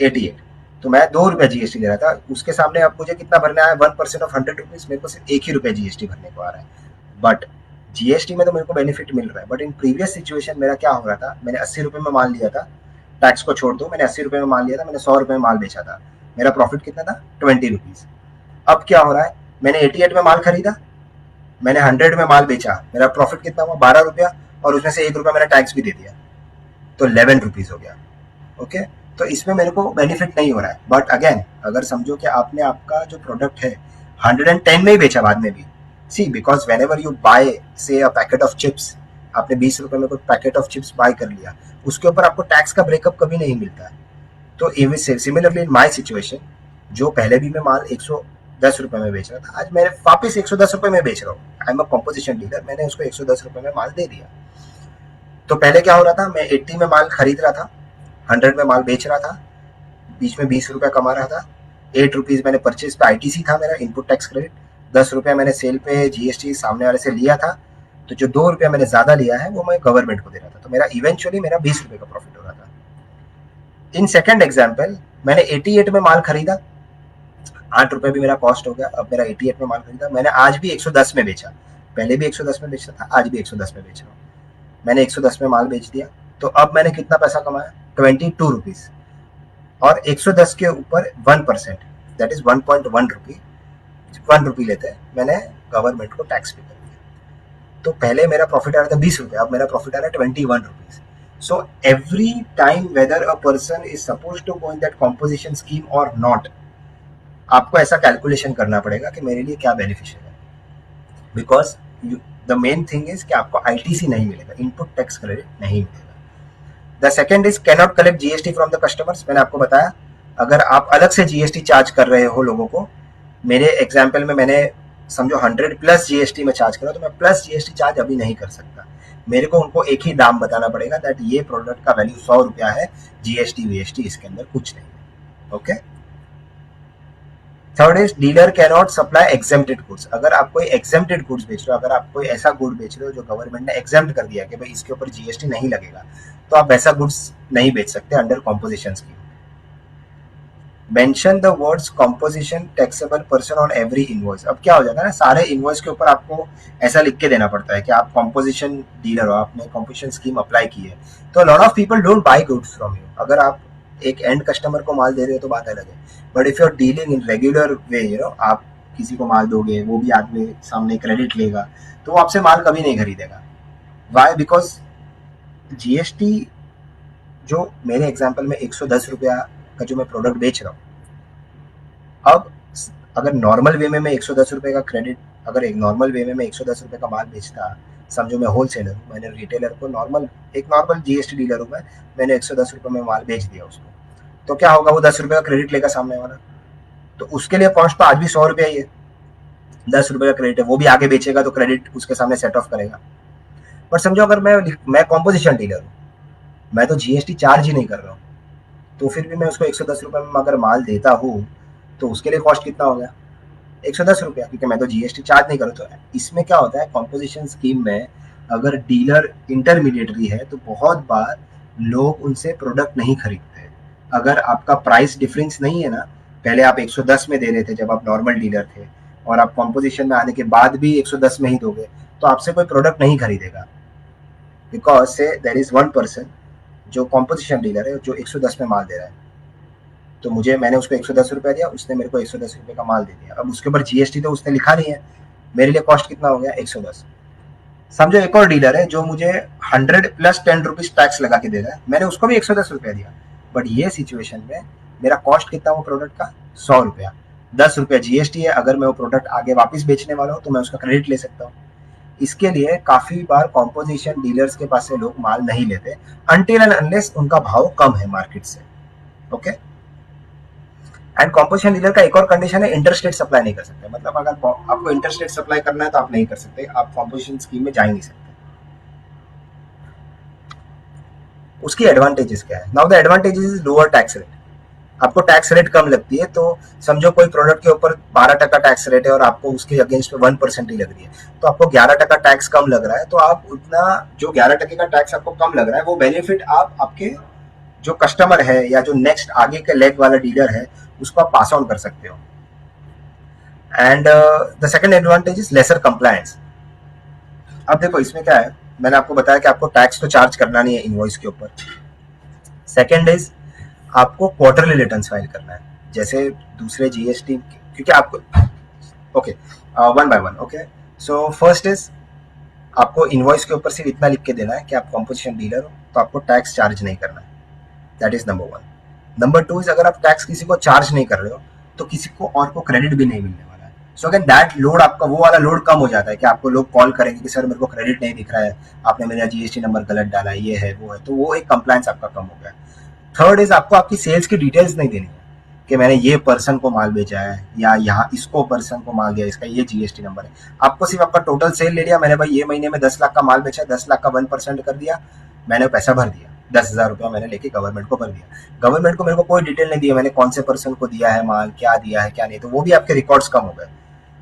88, तो मैं 2 रुपया जीएसटी दे रहा था, उसके सामने अब मुझे कितना भरना है? 1% ऑफ 100 रुपीज, मेरे को सिर्फ 1 ही रुपया जीएसटी भरने को आ रहा है। बट जीएसटी में तो मेरे को बेनिफिट मिल रहा है। बट इन प्रीवियस सिचुएशन मेरा क्या हो रहा था, मैंने 80 रुपए में माल लिया था, टैक्स को छोड़ दो, मैंने 80 रुपए में माल लिया था, मैंने 100 रुपए में माल बेचा था, मेरा प्रॉफिट कितना था? 20 रुपीज। अब क्या हो रहा है, मैंने 88 में माल खरीदा, मैंने 100 में माल बेचा, मेरा प्रॉफिट कितना हुआ? 12 रुपया, और उसमें से 1 रुपया मैंने टैक्स भी दे दिया, तो 11 रुपीज हो गया। ओके, तो इसमें मेरे को बेनिफिट नहीं हो रहा है। बट अगेन अगर समझो कि आपने आपका जो प्रोडक्ट है 110 में ही बेचा बाद में भी, see because whenever you buy say a packet of chips, आपने 20 रुपए में कोई पैकेट ऑफ चिप्स बाय कर लिया, उसके ऊपर आपको टैक्स का ब्रेकअप कभी नहीं मिलता है। तो सिमिलरली इन माई सिचुएशन, जो पहले भी मैं माल 110 रुपए में बेच रहा था, आज मैं वापिस 110 रुपए में बेच रहा हूँ। आई एम अ कॉम्पोजिशन डीलर, मैंने उसको 110 रुपए में माल दे दिया। तो पहले क्या हो रहा था, मैं 80 में माल खरीद रहा था, 100 में माल बेच रहा था, बीच में 20 रुपया कमा रहा था, 8 रुपीज मैंने परचेज पे आईटीसी था मेरा इनपुट टैक्स क्रेडिट, 10 रुपया मैंने सेल पे जीएसटी सामने वाले से लिया था, तो जो 2 रुपया मैंने ज्यादा लिया है वो मैं गवर्नमेंट को दे रहा था, तो मेरा इवेंचुअली मेरा 20 रुपए का प्रॉफिट हो रहा था। इन सेकेंड एग्जाम्पल, मैंने 88 में माल खरीदा, 8 रुपए भी मेरा कॉस्ट हो गया, अब मेरा 88 में माल खरीदा, मैंने आज भी 110 में बेचा, पहले भी 110 में बेच रहा था, आज भी 110 में बेच रहा हूँ, मैंने 110 में माल बेच दिया, तो अब मैंने कितना पैसा कमाया? 22 रुपीज, और 110 के ऊपर 1%, दैट इज 1.1 रुपी, 1 रुपी लेते हैं, मैंने गवर्नमेंट को टैक्स पे कर दिया। तो पहले मेरा प्रॉफिट आ रहा था 20 रुपये, अब मेरा प्रॉफिट आ रहा है 21 rupees. So every time whether a person is suppose to go in that composition scheme और नॉट, आपको ऐसा कैलकुलेशन करना पड़ेगा कि मेरे लिए क्या बेनिफिशियल है, because the main thing is कि आपको आईटीसी नहीं मिलेगा, इनपुट टैक्स क्रेडिट नहीं मिलेगा। The second is can not collect GST from the customers. मैंने आपको बताया, अगर आप अलग से जीएसटी चार्ज कर रहे हो लोगों को, मेरे एग्जाम्पल में मैंने समझो 100 प्लस जीएसटी में चार्ज करा, तो मैं प्लस जीएसटी चार्ज अभी नहीं कर सकता, मेरे को उनको एक ही दाम बताना पड़ेगा दैट ये प्रोडक्ट का वैल्यू 100 रुपया है, जीएसटी वीएसटी इसके अंदर कुछ नहीं है। Okay, third is dealer can not supply exempted goods. अगर आप कोई एग्जेम्प्टेड गुड्स बेच रहे हो, अगर आप कोई ऐसा गुड बेच रहे हो जो गवर्नमेंट ने एग्जेम्प्ट कर दिया कि भाई इसके ऊपर जीएसटी नहीं लगेगा, तो आप वैसा गुड्स नहीं बेच सकते under composition scheme. Mention the words composition taxable person on every invoice. अब क्या हो जाता है ना, सारे इनवॉइस के ऊपर आपको ऐसा लिख के देना पड़ता है कि आप कॉम्पोजिशन डीलर हो, आपने कॉम्पोजिशन स्कीम अप्लाई की है। तो lot of people don't buy goods from you. अगर आप एक एंड कस्टमर को माल दे रहे हो तो बात अलग है, but if you are dealing in regular way, आप किसी को माल दोगे, वो भी आदमी सामने क्रेडिट लेगा, तो वो आपसे माल कभी नहीं खरीदेगा। वाई? बिकॉज जीएसटी, जो मेरे एग्जाम्पल में 110 रुपया का जो मैं प्रोडक्ट बेच रहा हूँ, अब अगर नॉर्मल वे में मैं 110 रुपये का क्रेडिट, अगर एक नॉर्मल वे में मैं 110 रुपये का माल बेचता, समझो मैं होलसेलर हूँ, मैंने रिटेलर को नॉर्मल, एक नॉर्मल जीएसटी डीलर हूँ मैं, मैंने 110 रुपये में माल बेच दिया उसको, तो क्या होगा, वो 10 रुपये का क्रेडिट लेगा सामने वाला, तो उसके लिए कॉस्ट तो आज भी 100 रुपया ही है। 10 रुपये का क्रेडिट है, वो भी आगे बेचेगा तो क्रेडिट उसके सामने सेट ऑफ करेगा। बट समझो अगर मैं कॉम्पोजिशन डीलर हूँ, मैं तो जीएसटी चार्ज ही नहीं कर रहा हूँ, तो फिर भी मैं उसको 110 रुपये में अगर माल देता हूँ, तो उसके लिए कॉस्ट कितना हो गया, 110 रुपया, क्योंकि मैं तो जीएसटी चार्ज नहीं करूँ। तो इसमें क्या होता है, कॉम्पोजिशन स्कीम में अगर डीलर इंटरमीडिएटरी है तो बहुत बार लोग उनसे प्रोडक्ट नहीं खरीदते। अगर आपका प्राइस डिफरेंस नहीं है ना, पहले आप 110 में दे रहे थे जब आप नॉर्मल डीलर थे, और आप कॉम्पोजिशन में आने के बाद भी 110 में ही दोगे, तो आपसे कोई प्रोडक्ट नहीं खरीदेगा। बिकॉज से देर इज वन पर्सन जो कॉम्पोजिशन डीलर है, जो 110 में माल दे रहा है, तो मैंने उसको 110 रुपया दिया, उसने मेरे को 110 रुपये का माल दे दिया। अब उसके ऊपर जीएसटी तो उसने लिखा नहीं है, मेरे लिए कॉस्ट कितना हो गया, 110। समझो एक और डीलर है जो मुझे 100 + 10 रुपीज टैक्स लगा के दे रहा है, मैंने उसको भी 110 रुपया दिया, बट ये सिचुएशन में मेरा कॉस्ट कितना वो प्रोडक्ट का, 100 रुपया। 10 रुपया जीएसटी है, अगर मैं वो प्रोडक्ट आगे वापस बेचने वाला हूँ तो मैं उसका क्रेडिट ले सकता हूँ। इसके लिए काफी बार कॉम्पोजिशन डीलर्स के पास से लोग माल नहीं लेते, अनटिल एंड अनलेस उनका भाव कम है मार्केट से। ओके। एंड कॉम्पोजिशन डीलर का एक और कंडीशन है, इंटरस्टेट सप्लाई नहीं कर सकते। मतलब अगर आपको इंटरस्टेट सप्लाई करना है तो आप नहीं कर सकते, आप कॉम्पोजिशन स्कीम में जा ही नहीं सकते। उसकी एडवांटेजेस क्या है? Now the advantages is lower tax rate. आपको टैक्स रेट कम लगती है, तो समझो कोई प्रोडक्ट के ऊपर 12% टैक्स रेट है और आपको उसके अगेंस्ट में 1% ही लग रही है, तो आपको 11% टैक्स कम लग रहा है, तो आप उतना जो 11% का टैक्स आपको कम लग रहा है, वो बेनिफिट आप आपके जो कस्टमर है या जो नेक्स्ट आगे के लेग वाला डीलर है उसको आप पास ऑन कर सकते हो। And the second advantage is lesser compliance. अब देखो इसमें क्या है, मैंने आपको बताया कि आपको टैक्स तो चार्ज करना नहीं है इनवॉइस के ऊपर। सेकंड इज आपको क्वार्टरली रिटर्न फाइल करना है, जैसे दूसरे जीएसटी, क्योंकि आपको okay one by one. Okay, so first is आपको इनवॉइस के ऊपर सिर्फ इतना लिख के देना है कि आप कॉम्पोजिशन डीलर हो, तो आपको टैक्स चार्ज नहीं करना है। That is number one. Number two is अगर आप टैक्स किसी को चार्ज नहीं कर रहे हो तो किसी को और को क्रेडिट भी नहीं मिलने वाला है। सो अगेन दैट लोड, आपका वो वाला लोड कम हो जाता है कि आपको लोग कॉल करेंगे कि सर मेरे को क्रेडिट नहीं दिख रहा है, आपने मेरा जीएसटी नंबर गलत डाला है, ये है वो है, तो वो एक कंप्लायंस आपका कम हो गया। थर्ड इज आपको आपकी सेल्स की डिटेल्स नहीं देनी है कि मैंने ये पर्सन को माल बेचा है या यहाँ इसको पर्सन को माल दिया, इसका ये जीएसटी नंबर है। आपको सिर्फ आपका टोटल सेल ले लिया, मैंने भाई ये महीने में 10 लाख का माल बेचा, 10 लाख का 1% कर दिया, मैंने पैसा भर दिया, 10,000 रुपया मैंने लेके गवर्नमेंट को भर दिया। गवर्नमेंट को मेरे को कोई डिटेल नहीं दिया, मैंने कौन से पर्सन को दिया है माल, क्या दिया है क्या नहीं, तो वो भी आपके रिकॉर्ड्स कम हो गए।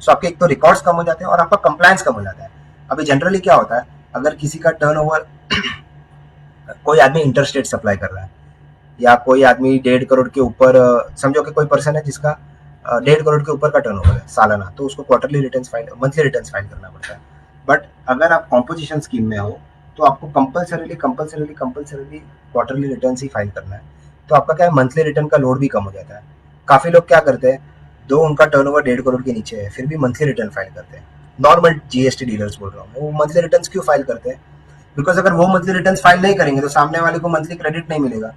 सो आपके एक तो रिकॉर्ड्स कम हो जाते हैं और आपका कंप्लायंस कम हो जाता है। अभी जनरली क्या होता है, अगर किसी का टर्नओवर कोई आदमी इंटरस्टेट सप्लाई कर रहा है, या कोई आदमी 1.5 करोड़ के ऊपर, समझो कि कोई पर्सन है जिसका 1.5 करोड़ के ऊपर का टर्नओवर है सालाना, तो उसको quarterly return file, monthly return file करना पड़ता है। बट अगर आप कॉम्पोजिशन स्कीम में हो तो आपको कंपल्सरीली क्वार्टरली रिटर्न ही फाइल करना है। तो आपका क्या है, मंथली रिटर्न का लोड भी कम हो जाता है। काफी लोग क्या करते हैं, दो उनका टर्नओवर 1.5 करोड़ के नीचे है फिर भी मंथली रिटर्न फाइल करते हैं। नॉर्मल जीएसटी डीलर्स बोल रहा हूँ, वो मंथली रिटर्न क्यों फाइल करते हैं? बिकॉज अगर वो मंथली रिटर्न फाइल नहीं करेंगे तो सामने वाले को मंथली क्रेडिट नहीं मिलेगा,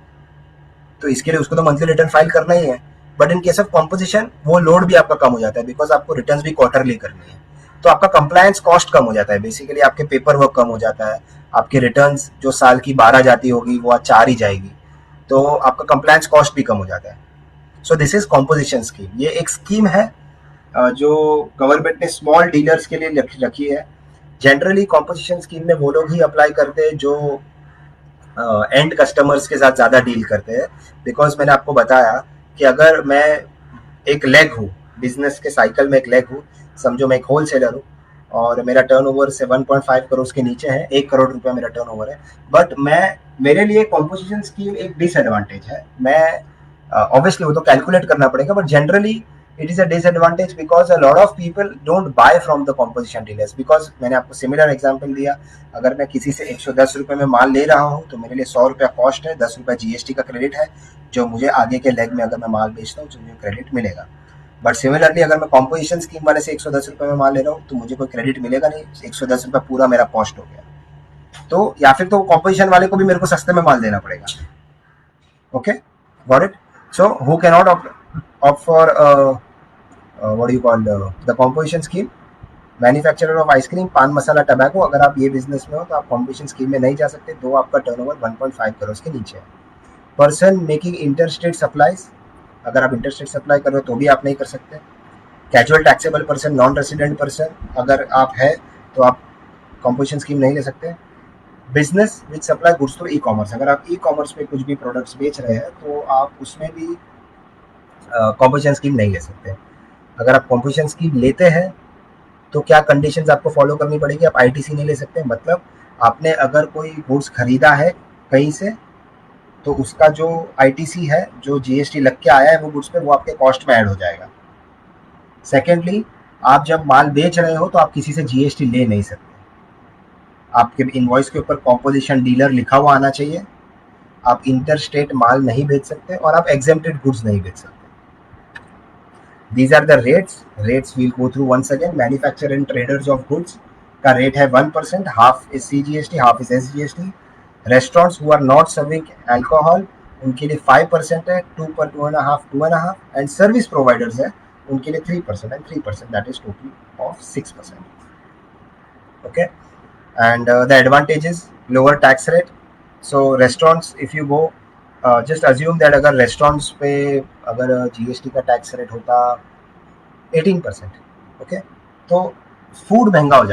तो इसके लिए उसको तो मंथली रिटर्न फाइल करना ही है। But in case of composition वो लोड भी आपका कम हो जाता है, बिकॉज आपको रिटर्न भी क्वार्टरली करनी है, तो आपका कंप्लायंस कॉस्ट कम हो जाता है। बेसिकली आपके पेपर वर्क कम हो जाता है, आपके रिटर्न जो साल की 12 जाती होगी वो आज 4 ही जाएगी, तो आपका कंप्लायंस कॉस्ट भी कम हो जाता है। सो दिस इज कॉम्पोजिशन स्कीम। ये एक स्कीम है जो गवर्नमेंट ने स्मॉल डीलर्स के लिए रखी है। जनरली कॉम्पोजिशन स्कीम में वो लोग ही अप्लाई करते हैं जो एंड कस्टमर्स के साथ ज्यादा डील करते हैं। बिकॉज मैंने आपको बताया कि अगर मैं एक लेग हूँ बिजनेस के साइकिल में एक लेग हूँ। समझो मैं एक होलसेलर हूँ और मेरा टर्नओवर से 1.5 करोड़ के नीचे है, 1 करोड़ रुपया मेरा टर्नओवर है। बट मैं, मेरे लिए कॉम्पोजिशन स्कीम एक डिसएडवांटेज है। मैं ऑब्वियसली वो तो कैलकुलेट करना पड़ेगा, but generally it is a disadvantage because a lot of people don't buy from the composition dealers, because मैंने आपको सिमिलर एग्जांपल दिया। अगर मैं किसी से 110 रुपए में माल ले रहा हूँ तो मेरे लिए 100 रुपया कॉस्ट है, 10 रुपया जीएसटी का क्रेडिट है, जो मुझे आगे के लेग में अगर मैं माल बेचता हूँ तो मुझे क्रेडिट मिलेगा। बट सिमिलरली अगर मैं कॉम्पोजिशन स्कीम वाले से 110 रुपए में माल ले रहा हूँ तो मुझे कोई क्रेडिट मिलेगा नहीं, 110 रुपया पूरा मेरा कॉस्ट हो गया। तो या फिर तो कॉम्पोजिशन वाले को भी मेरे को सस्ते में माल देना पड़ेगा। Okay, got it. So who can not opt for what do you call the composition scheme? Manufacturer of ice cream, pan masala, tobacco, अगर आप ये बिजनेस में हो तो आप कॉम्पिटिशन स्कीम में नहीं जा सकते, दो आपका टर्नओवर 1.5 करोड़ के नीचे है। पर्सन मेकिंग इंटरस्टेट सप्लाईज, अगर आप इंटरस्टेट सप्लाई कर रहे हो तो भी आप नहीं कर सकते। Casual taxable person, non resident person, अगर आप है तो आप कॉम्पोजिशन स्कीम नहीं ले सकते। Business which supply goods to e commerce, अगर आप ई कॉमर्स पे कुछ भी प्रोडक्ट्स बेच रहे हैं तो आप उसमें भी कॉम्पोजिशन स्कीम नहीं ले सकते। अगर आप कॉम्पोजिशन स्कीम लेते हैं तो क्या कंडीशंस आपको फॉलो करनी पड़ेगी? आप आईटीसी नहीं ले सकते, मतलब आपने अगर कोई गुड्स खरीदा है कहीं से तो उसका जो आईटीसी है, जो जीएसटी लग के आया है वो गुड्स पे, वो आपके कॉस्ट में ऐड हो जाएगा। सेकेंडली, आप जब माल बेच रहे हो तो आप किसी से जीएसटी ले नहीं सकते। आपके इनवॉइस के ऊपर कॉम्पोजिशन डीलर लिखा हुआ आना चाहिए। आप इंटर स्टेट माल नहीं बेच सकते और आप एग्जेम्प्टेड गुड्स नहीं बेच सकते। These are the rates. Rates we'll go through once again. Manufacturer and traders of goods का रेट है 1%, half is CGST, half is SGST. Restaurants who are not serving alcohol उनके लिए 5% है, 2.5, एंड सर्विस प्रोवाइडर्स है उनके लिए 3% and 3%, that is total of 6%. Okay, and the advantages, lower tax rate. So restaurants, if you go, just assume that अगर restaurants पे अगर GST का टैक्स रेट होता 18%, ओके, तो फूड महंगा हो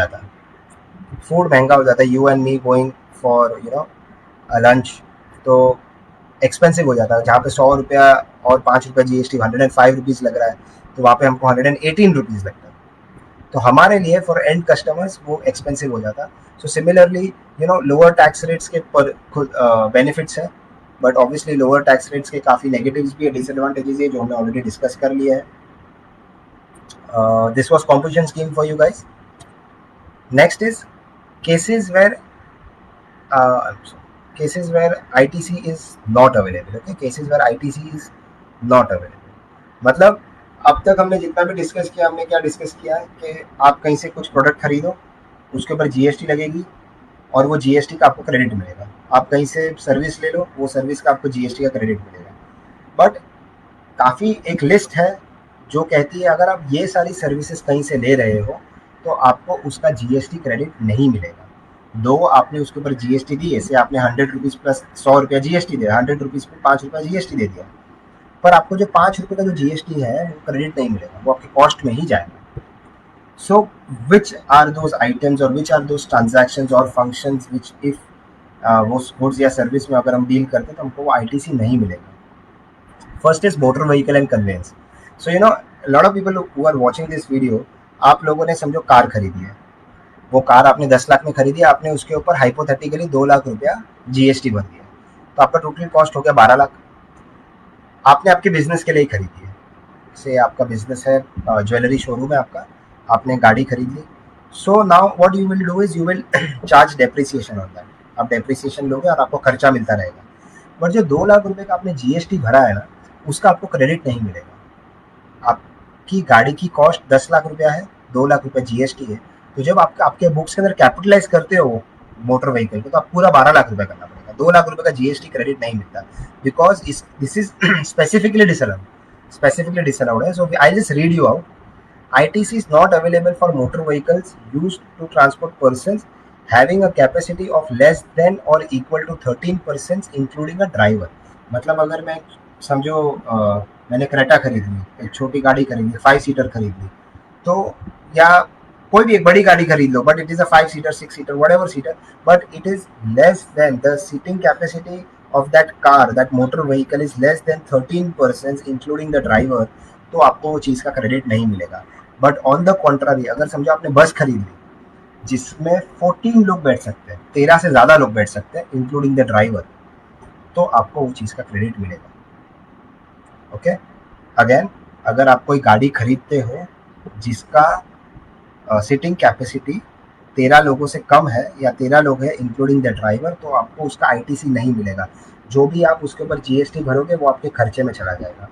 जाता, you and me going for lunch, तो एक्सपेंसिव हो जाता है। जहाँ पे 100 रुपया और 5 रुपया जीएसटी 105 रुपीज़ लग रहा है, तो वहाँ पे हमको 118 रुपीज़ लगता है। तो हमारे लिए फॉर एंड कस्टमर्स वो एक्सपेंसिव हो जाता। So similarly lower tax rates के पर बेनिफिट्स है, but obviously lower tax rates के काफ़ी नेगेटिव्स भी है, डिसएडवांटेजेस है, जो हमने ऑलरेडी डिस्कस कर लिया है. This was composition scheme for you guys. Next is cases where ITC is not available. Okay, cases where ITC is not available. मतलब अब तक हमने जितना भी डिस्कस किया, हमने क्या डिस्कस किया है कि आप कहीं से कुछ प्रोडक्ट खरीदो, उसके ऊपर जीएसटी लगेगी और वो जीएसटी का आपको क्रेडिट मिलेगा. आप कहीं से सर्विस ले लो, वो सर्विस का आपको जीएसटी का क्रेडिट मिलेगा. बट काफ़ी एक लिस्ट है जो कहती है अगर आप ये सारी सर्विसेज कहीं से ले रहे हो तो आपको उसका जीएसटी क्रेडिट नहीं मिलेगा. दो आपने उसके ऊपर जीएसटी दी, ऐसे आपने 100 रुपीज़ प्लस 100 रुपया जीएसटी दिया, 100 रुपीज़ पे 5 रुपया जीएसटी दे दिया, पर आपको जो 5 रुपये का जो जीएसटी है वो क्रेडिट नहीं मिलेगा, वो आपके कॉस्ट में ही जाएगा. सो विच आर दोज आइटम्स और विच आर दोज ट्रांजैक्शंस और फंक्शंस विच इफ वो गुड्स या सर्विस में अगर हम डील करते हैं तो हमको वो आईटीसी नहीं मिलेगा. First is motor vehicle and conveyance. So lot of people who are watching this video, आप लोगों ने समझो कार खरीदी है, वो कार आपने 10 लाख में खरीदी, आपने उसके ऊपर हाइपोथेटिकली 2 लाख रुपया जीएसटी भर दिया, तो आपका टोटल कॉस्ट हो गया 12 लाख. आपने आपके बिजनेस के लिए खरीदी है, से आपका बिजनेस है, ज्वेलरी शोरूम है आपका, आपने गाड़ी खरीद ली. So now what you will do is you will charge depreciation on that. आप डेप्रिसिएशन लोगे और आपको खर्चा मिलता रहेगा. बट जो 2 लाख रुपए का आपने जीएसटी भरा है ना, उसका आपको क्रेडिट नहीं मिलेगा. आपकी गाड़ी की कॉस्ट 10 लाख रुपया है, 2 लाख रुपया जीएसटी है, तो जब आप आपके बुक्स के अंदर कैपिटलाइज करते हो मोटर व्हीकल को, तो आप पूरा 12 लाख रुपया करना पड़ेगा. 2 लाख रुपए का जीएसटी क्रेडिट नहीं मिलता, because this is specifically disallowed है. So I'll just read you out. ITC is not available for motor vehicles used to transport persons having a capacity of less than or equal to 13% including a driver. मतलब अगर मैं समझो मैंने Creta खरीद ली, एक छोटी गाड़ी खरीद ली, 5 सीटर खरीद ली, तो या कोई भी एक बड़ी गाड़ी खरीद लो, but it is a 5 seater 6 seater whatever seater, but it is less than the seating capacity of that car, that motor vehicle is less than 13% including the driver, तो आपको वो चीज़ का क्रेडिट नहीं मिलेगा। बट ऑन द कॉन्ट्रारी, अगर समझो आपने बस खरीद ली जिसमें 14 लोग बैठ सकते हैं, 13 से ज़्यादा लोग बैठ सकते हैं इंक्लूडिंग द ड्राइवर, तो आपको वो चीज़ का क्रेडिट मिलेगा। ओके, अगेन, अगर आप कोई गाड़ी खरीदते हो जिसका सीटिंग कैपेसिटी 13 लोगों से कम है या 13 लोग हैं इंक्लूडिंग द ड्राइवर, तो आपको उसका आईटीसी नहीं मिलेगा। जो भी आप उसके ऊपर जीएसटी भरोगे वो आपके खर्चे में चला जाएगा।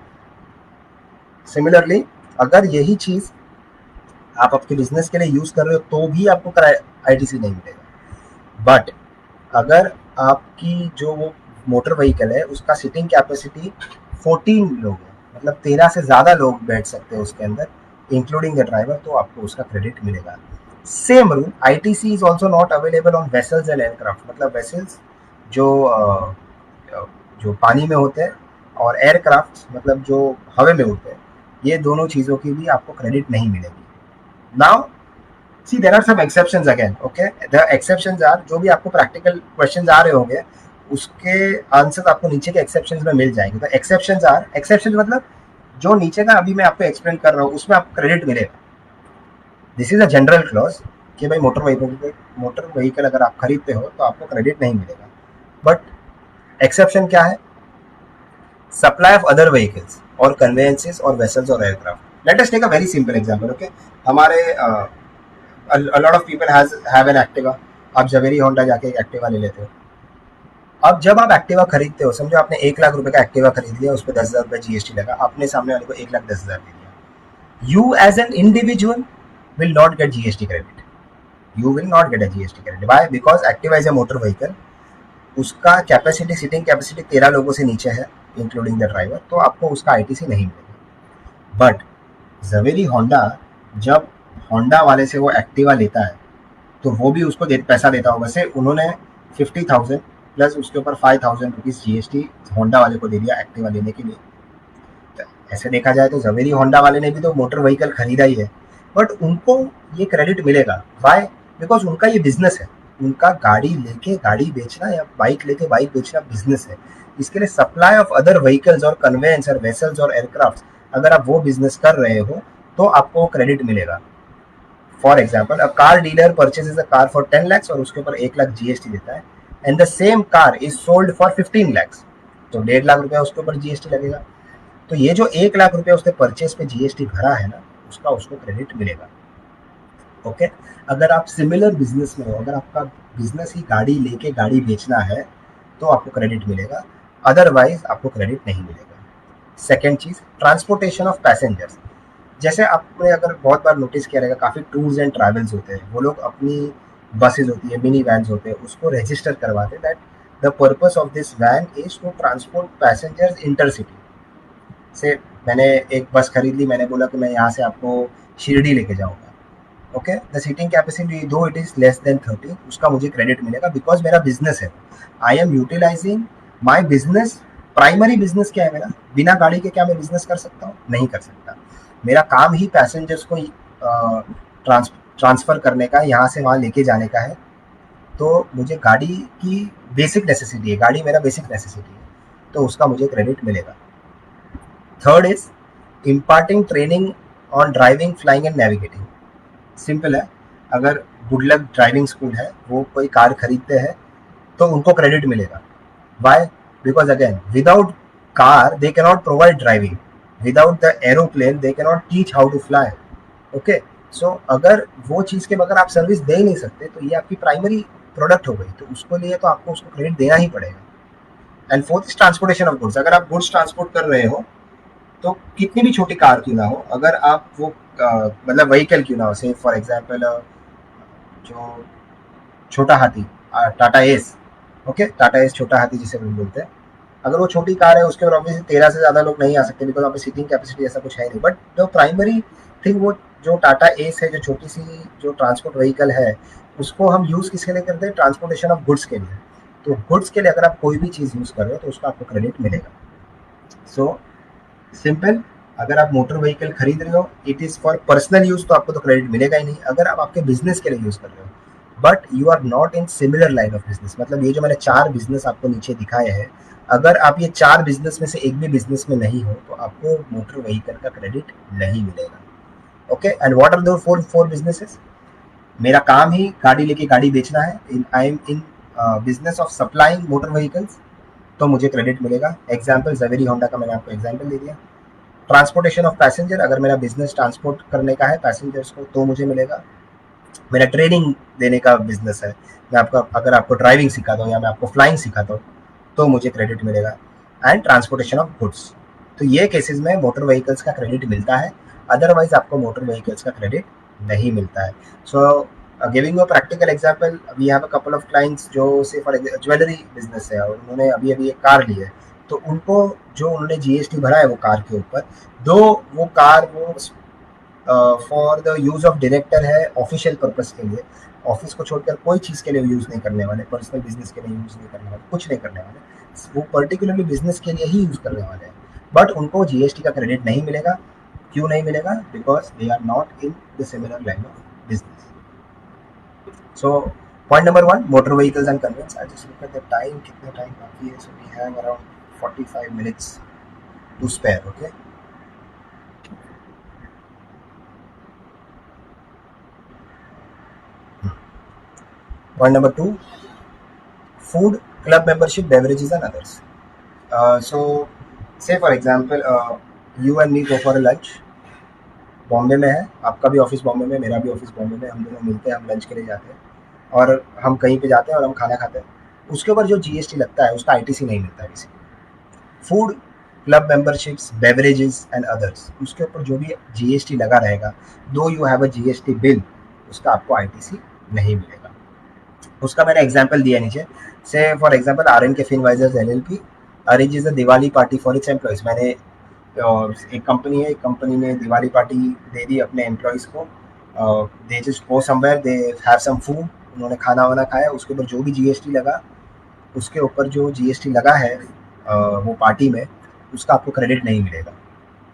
सिमिलरली, अगर यही चीज़ आप आपके बिजनेस के लिए यूज़ कर रहे हो तो भी आपको आईटीसी नहीं मिलेगा। बट अगर आपकी जो वो मोटर व्हीकल है उसका सीटिंग कैपेसिटी 14 लोग है, मतलब 13 से ज़्यादा लोग बैठ सकते हैं उसके अंदर इंक्लूडिंग द ड्राइवर, तो आपको उसका क्रेडिट मिलेगा। Same rule, ITC is also not available on vessels and aircraft, मतलब वेसल्स जो जो पानी में होते हैं और एयरक्राफ्ट मतलब जो हवा में उड़ते हैं, ये दोनों चीज़ों की भी आपको क्रेडिट नहीं मिलेगी। Now see there are some exceptions again. Okay, the exceptions are, जो भी आपको प्रैक्टिकल क्वेश्चंस आ रहे होंगे उसके आंसर आपको नीचे के एक्सेप्शंस में मिल जाएंगे। तो एक्सेप्शंस आर, एक्सेप्शन मतलब जो नीचे का अभी मैं आपको एक्सप्लेन कर रहा हूँ उसमें आपको क्रेडिट मिलेगा। This is a general clause कि भाई मोटर व्हीकल अगर आप खरीदते हो तो आपको क्रेडिट नहीं मिलेगा। बट एक्सेप्शन क्या है? सप्लाई ऑफ अदर व्हीकल्स और कन्वेंसेस और वेसल्स और aircraft. Let us take a very simple example. Okay, हमारे a lot of people have an Activa. आप जवेरी होंडा जाके एक एक्टिवा ले लेते हो। अब जब आप एक्टिवा खरीदते हो, समझो आपने 1 लाख रुपए का एक्टिवा खरीद लिया, उस पर 10,000 रुपए जीएसटी लगा, आपने सामने वाले को 1,10,000 दे दिया। You as an individual will not get GST credit. You will not get a GST credit. Why? Because Activa is a motor vehicle, उसका कैपेसिटी, सीटिंग कैपेसिटी 13 लोगों से नीचे है इंक्लूडिंग द ड्राइवर, तो आपको उसका आईटीसी नहीं मिलेगा। बट जवेरी होंडा, जब होंडा वाले से वो एक्टिवा लेता है तो वो भी उसको पैसा देता होगा। से उन्होंने 50,000 प्लस उसके ऊपर 5,000 रुपीज़ जीएसटी होंडा वाले को दे दिया एक्टिवा लेने के लिए। तो ऐसे देखा जाए तो जवेरी होंडा वाले ने भी तो मोटर व्हीकल खरीदा ही है, बट उनको ये क्रेडिट मिलेगा। वाई? बिकॉज उनका ये बिजनेस है, उनका गाड़ी लेके गाड़ी बेचना या बाइक लेके बाइक बेचना बिजनेस है। इसके लिए सप्लाई ऑफ अदर व्हीकल्स और कन्वेंस और वेसल्स और एयरक्राफ्ट, अगर आप वो बिजनेस कर रहे हो तो आपको क्रेडिट मिलेगा। For example, a car dealer purchases a car for 10 lakhs और उसके ऊपर 1 लाख जीएसटी देता है, and the same car is sold for 15 lakhs, तो 1.5 लाख रुपया उसके ऊपर जीएसटी लगेगा। तो ये जो 1 लाख रुपया उसने परचेज पे जीएसटी भरा है ना, उसका उसको क्रेडिट मिलेगा। ओके, अगर आप सिमिलर बिजनेस में हो, अगर आपका बिजनेस ही गाड़ी लेके गाड़ी बेचना है तो आपको क्रेडिट मिलेगा, अदरवाइज आपको क्रेडिट नहीं मिलेगा। सेकेंड चीज, ट्रांसपोर्टेशन ऑफ पैसेंजर्स। जैसे आपने अगर बहुत बार नोटिस किया रहेगा, काफ़ी टूर्स एंड ट्रैवल्स होते हैं, वो लोग अपनी बसेज होती है, मिनी वैन्स होते हैं, उसको रजिस्टर करवाते हैं that the purpose of this van is to transport passengers intercity. से मैंने एक बस खरीद ली, मैंने बोला कि मैं यहाँ से आपको शिरडी लेके जाऊँगा। ओके, द सीटिंग कैपेसिटी दो इट इज़ लेस देन 30, उसका मुझे क्रेडिट मिलेगा बिकॉज मेरा बिजनेस है। I am utilizing my business. Primary business क्या है मेरा? बिना गाड़ी के क्या मैं बिजनेस कर सकता हूँ? नहीं कर सकता। मेरा काम ही पैसेंजर्स को ट्रांसफ़र करने का, यहाँ से वहाँ लेके जाने का है, तो मुझे गाड़ी की बेसिक नेसेसिटी है, गाड़ी मेरा बेसिक नेसेसिटी है, तो उसका मुझे क्रेडिट मिलेगा। Third is imparting training on driving, flying and navigating. Simple है, अगर गुड लक ड्राइविंग स्कूल है, वो कोई कार खरीदते हैं तो उनको क्रेडिट मिलेगा। Why? Because again, without car they cannot provide driving, without the aeroplane they cannot teach how to fly. Okay, so अगर वो चीज़ के बगैर आप सर्विस दे ही नहीं सकते, तो ये आपकी प्राइमरी प्रोडक्ट हो गई, तो उसको लिए तो आपको उसको क्रेडिट देना ही पड़ेगा। And fourth is transportation of goods. अगर आप गुड्स ट्रांसपोर्ट कर रहे हो तो कितनी भी छोटी कार क्यों ना हो, अगर आप वो मतलब व्हीकल क्यों ना हो, से फॉर एग्जाम्पल जो छोटा हाथी, Tata S. Okay, Tata S छोटा हाथी जिसे हम बोलते हैं, अगर वो छोटी कार है उसके ऊपर ऑब्वियसली 13 से ज़्यादा लोग नहीं आ सकते बिकॉज वहाँ पे सीटिंग कैपेसिटी ऐसा कुछ है नहीं। बट जो प्राइमरी थिंग, वो जो टाटा एस है, जो छोटी सी जो ट्रांसपोर्ट व्हीकल है, उसको हम यूज़ किसके लिए करते हैं? ट्रांसपोर्टेशन ऑफ गुड्स के लिए। तो गुड्स के लिए अगर आप कोई भी चीज़ यूज़ कर रहे हो तो उसका आपको क्रेडिट मिलेगा। सो सिंपल, अगर आप मोटर व्हीकल खरीद रहे हो, it is for personal use, तो आपको तो क्रेडिट मिलेगा ही नहीं। अगर आप आपके बिजनेस के लिए यूज़ कर रहे हो, but you are not in similar line of business. मतलब ये जो मैंने 4 बिजनेस आपको नीचे दिखाए हैं, अगर आप ये 4 बिजनेस में से एक भी बिजनेस में नहीं हो तो आपको मोटर व्हीकल का क्रेडिट नहीं मिलेगा। Okay, and what are those four businesses? मेरा काम ही गाड़ी लेके गाड़ी बेचना है, in I am in business of supplying motor vehicles, तो मुझे क्रेडिट मिलेगा। एग्जाम्पल जवेरी होंडा का मैंने आपको एग्जाम्पल दे दिया। ट्रांसपोर्टेशन ऑफ पैसेंजर, अगर मेरा बिजनेस ट्रांसपोर्ट करने का है पैसेंजर्स को तो मुझे मिलेगा। मेरा ट्रेनिंग देने का बिजनेस है, मैं आपको अगर आपको ड्राइविंग सिखाता हूँ या मैं आपको फ्लाइंग सिखाता हूँ तो मुझे क्रेडिट मिलेगा। एंड ट्रांसपोर्टेशन ऑफ गुड्स, तो ये केसेस में मोटर व्हीकल्स का क्रेडिट मिलता है, अदरवाइज आपको मोटर व्हीकल्स का क्रेडिट नहीं मिलता है। So giving a practical example, we have a couple of clients जो से फॉर ज्वेलरी बिजनेस है और उन्होंने अभी अभी एक कार ली है, तो उनको जो उन्होंने जीएसटी भरा है वो कार के ऊपर, दो वो कार वो for the use of director है ऑफिशियल पर्पस के लिए, ऑफिस को छोड़कर कोई चीज़ के लिए यूज़ नहीं करने वाले, पर्सनल बिजनेस के लिए यूज़ नहीं करने वाले, कुछ नहीं करने वाले, वो पर्टिकुलरली बिजनेस के लिए ही यूज़ करने वाले हैं। बट उनको जीएसटी का क्रेडिट नहीं मिलेगा। क्यों नहीं मिलेगा? Because they are not in the similar line of business. So point number 1, motor vehicles and conveyance. I just look at the time, कितना टाइम बाकी है? So we have around 45 minutes to spare. Okay, point number 2, food, club membership, beverages and others. So say for example, you and me go for a lunch। Bombay में है, आपका भी office Bombay में, मेरा भी ऑफिस बॉम्बे में, हम दोनों मिलते हैं, हम लंच के लिए जाते हैं और हम कहीं पे जाते हैं और हम खाना खाते हैं। उसके ऊपर जो जीएसटी लगता है उसका आईटीसी नहीं मिलता है किसी को। Food, club memberships, beverages and others, उसके ऊपर जो भी जीएसटी लगा रहेगा, दो you have a GST bill, उसका आपको आईटीसी नहीं मिलेगा। उसका मैंने एग्जाम्पल दिया नीचे। से for example R N K Finvisors LLP arranges a Diwali party for its employees. मैंने एक कंपनी है, एक कंपनी ने दिवाली पार्टी दे दी अपने एम्प्लॉयज़ को। They just go somewhere, they have some food, उन्होंने खाना वाना खाया, उसके ऊपर जो भी जीएसटी लगा, उसके ऊपर जो जीएसटी लगा है वो पार्टी में, उसका आपको क्रेडिट नहीं मिलेगा।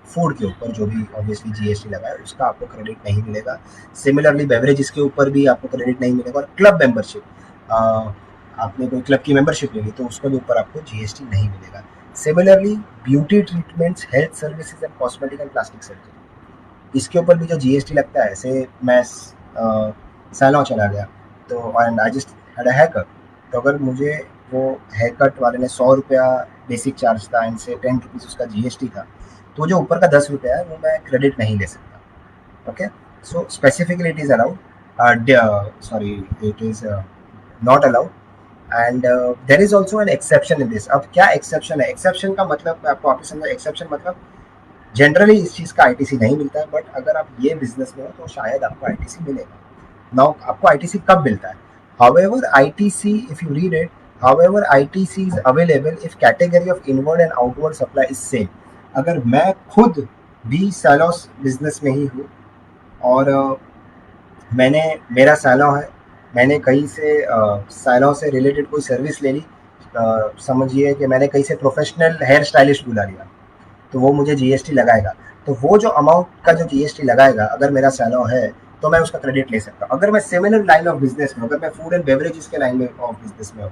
फूड के ऊपर जो भी ऑब्वियसली जीएसटी लगा है उसका आपको क्रेडिट नहीं मिलेगा। सिमिलरली बेवरेजेस के ऊपर भी आपको क्रेडिट नहीं मिलेगा। और क्लब मेंबरशिप, आपने कोई क्लब की मेंबरशिप ले ली तो उसके भी ऊपर आपको जीएसटी नहीं मिलेगा। Similarly beauty treatments, health services and cosmetic and plastic surgery, इसके ऊपर भी जो जीएसटी लगता है, से मैं सैलॉन चला गया तो and I just had a haircut, तो अगर मुझे वो हेयर कट वाले ने 100 रुपया बेसिक चार्ज था एंड से 10 रुपीज़ उसका जीएसटी था, तो जो ऊपर का 10 रुपया है वो मैं क्रेडिट नहीं ले सकता। Okay, so specifically it is allowed, sorry, it is not allowed. And there is also an exception in this. अब क्या एक्सेप्शन है? एक्सेप्शन का मतलब मैं आपको वापस समझा। एक्सेप्शन मतलब जनरली इस चीज़ का आईटीसी नहीं मिलता है, बट अगर आप ये बिजनेस में हो तो शायद आपको आईटीसी मिलेगा। नाउ आपको आईटीसी कब मिलता है? However ITC, if you read it, however ITC is available if category of inward and outward supply is same. अगर मैं खुद भी सैलॉस बिजनेस में ही हूँ और मैंने, मेरा सैलॉ है, मैंने कहीं से सैलॉ से रिलेटेड कोई सर्विस ले ली, समझिए कि मैंने कहीं से प्रोफेशनल हेयर स्टाइलिस्ट बुला लिया, तो वो मुझे जीएसटी लगाएगा। तो वो जो अमाउंट का जो जीएसटी लगाएगा, अगर मेरा सैलॉ है तो मैं उसका क्रेडिट ले सकता हूँ। अगर मैं सिमिलर लाइन ऑफ बिजनेस में, अगर मैं फूड एंड बेवरेजेस के लाइन में ऑफ बिजनेस में हूँ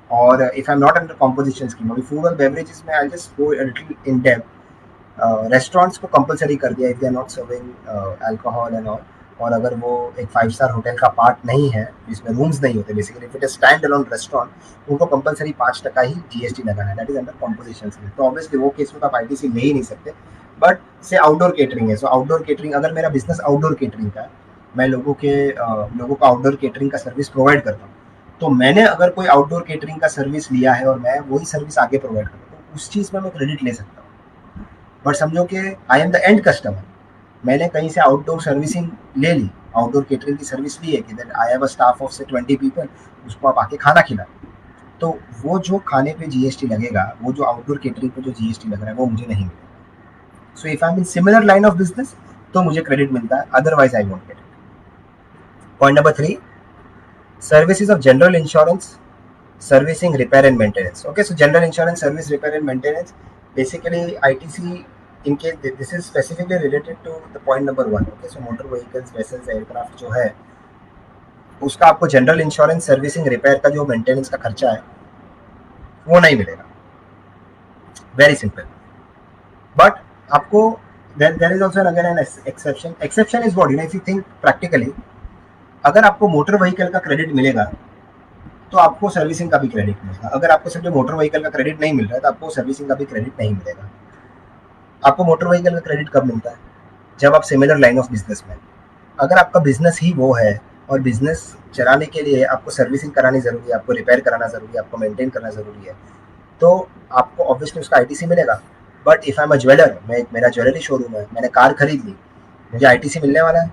और if I am not under composition scheme, अभी फूड और बेवरेजेस में I just go little in depth. Restaurants को कंपलसरी कर दिया if they are not serving alcohol and all, और अगर वो एक 5 स्टार होटल का पार्ट नहीं है जिसमें रूम्स नहीं होते, basically if it is stand alone restaurant, उनको कंपलसरी 5% ही जीएसटी लगाना है, that is under composition scheme. तो ऑब्वियसली वो केस में तो आप आईटीसी ले ही नहीं सकते। बट से आउटडोर केटरिंग है, सो आउटडोर केटरिंग, अगर मेरा बिजनेस आउटडोर केटरिंग का है, मैं लोगों को आउटडोर केटरिंग का सर्विस प्रोवाइड करता हूँ, तो मैंने अगर कोई आउटडोर केटरिंग का सर्विस लिया है और मैं वही सर्विस आगे प्रोवाइड करता हूँ, तो उस चीज़ में मैं क्रेडिट ले सकता हूँ। बट समझो कि आई एम द एंड कस्टमर, मैंने कहीं से आउटडोर सर्विसिंग ले ली, आउटडोर केटरिंग की सर्विस ली है कि that I have a staff of से 20 पीपल, उसको आप आके खाना खिलाओ, तो वो जो खाने पे जीएसटी लगेगा, वो जो आउटडोर केटरिंग पे जो जीएसटी लग रहा है वो मुझे नहीं मिलेगा। So if I am in similar line of business तो मुझे क्रेडिट मिलता है, otherwise I won't get it. Point number 3, services of general insurance, servicing, repair and maintenance. Okay, so general insurance, service, repair and maintenance, basically ITC, in case this is specifically related to the point number 1. Okay, so motor vehicles, vessels, aircraft जो है, उसका आपको general insurance, servicing, repair का जो maintenance का खर्चा है वो नहीं मिलेगा. Very simple. बट आपको there is also again an exception. Exception is what, if you think practically, अगर आपको मोटर व्हीकल का क्रेडिट मिलेगा तो आपको सर्विसिंग का भी क्रेडिट मिलेगा. अगर आपको सिर्फ मोटर व्हीकल का क्रेडिट नहीं मिल रहा है तो आपको सर्विसिंग का भी क्रेडिट नहीं मिलेगा. आपको मोटर व्हीकल का क्रेडिट कब मिलता है? जब आप सिमिलर लाइन ऑफ बिजनेस में, अगर आपका बिजनेस ही वो है और बिजनेस चलाने के लिए आपको सर्विसिंग करानी जरूरी है, आपको रिपेयर कराना जरूरी है, आपको मेंटेन करना जरूरी है, तो आपको ऑब्वियसली उसका आईटीसी मिलेगा. But if I am a jeweller, मैं मेरा ज्वेलरी शोरूम है, मैंने कार खरीद ली, मुझे आईटीसी मिलने वाला है?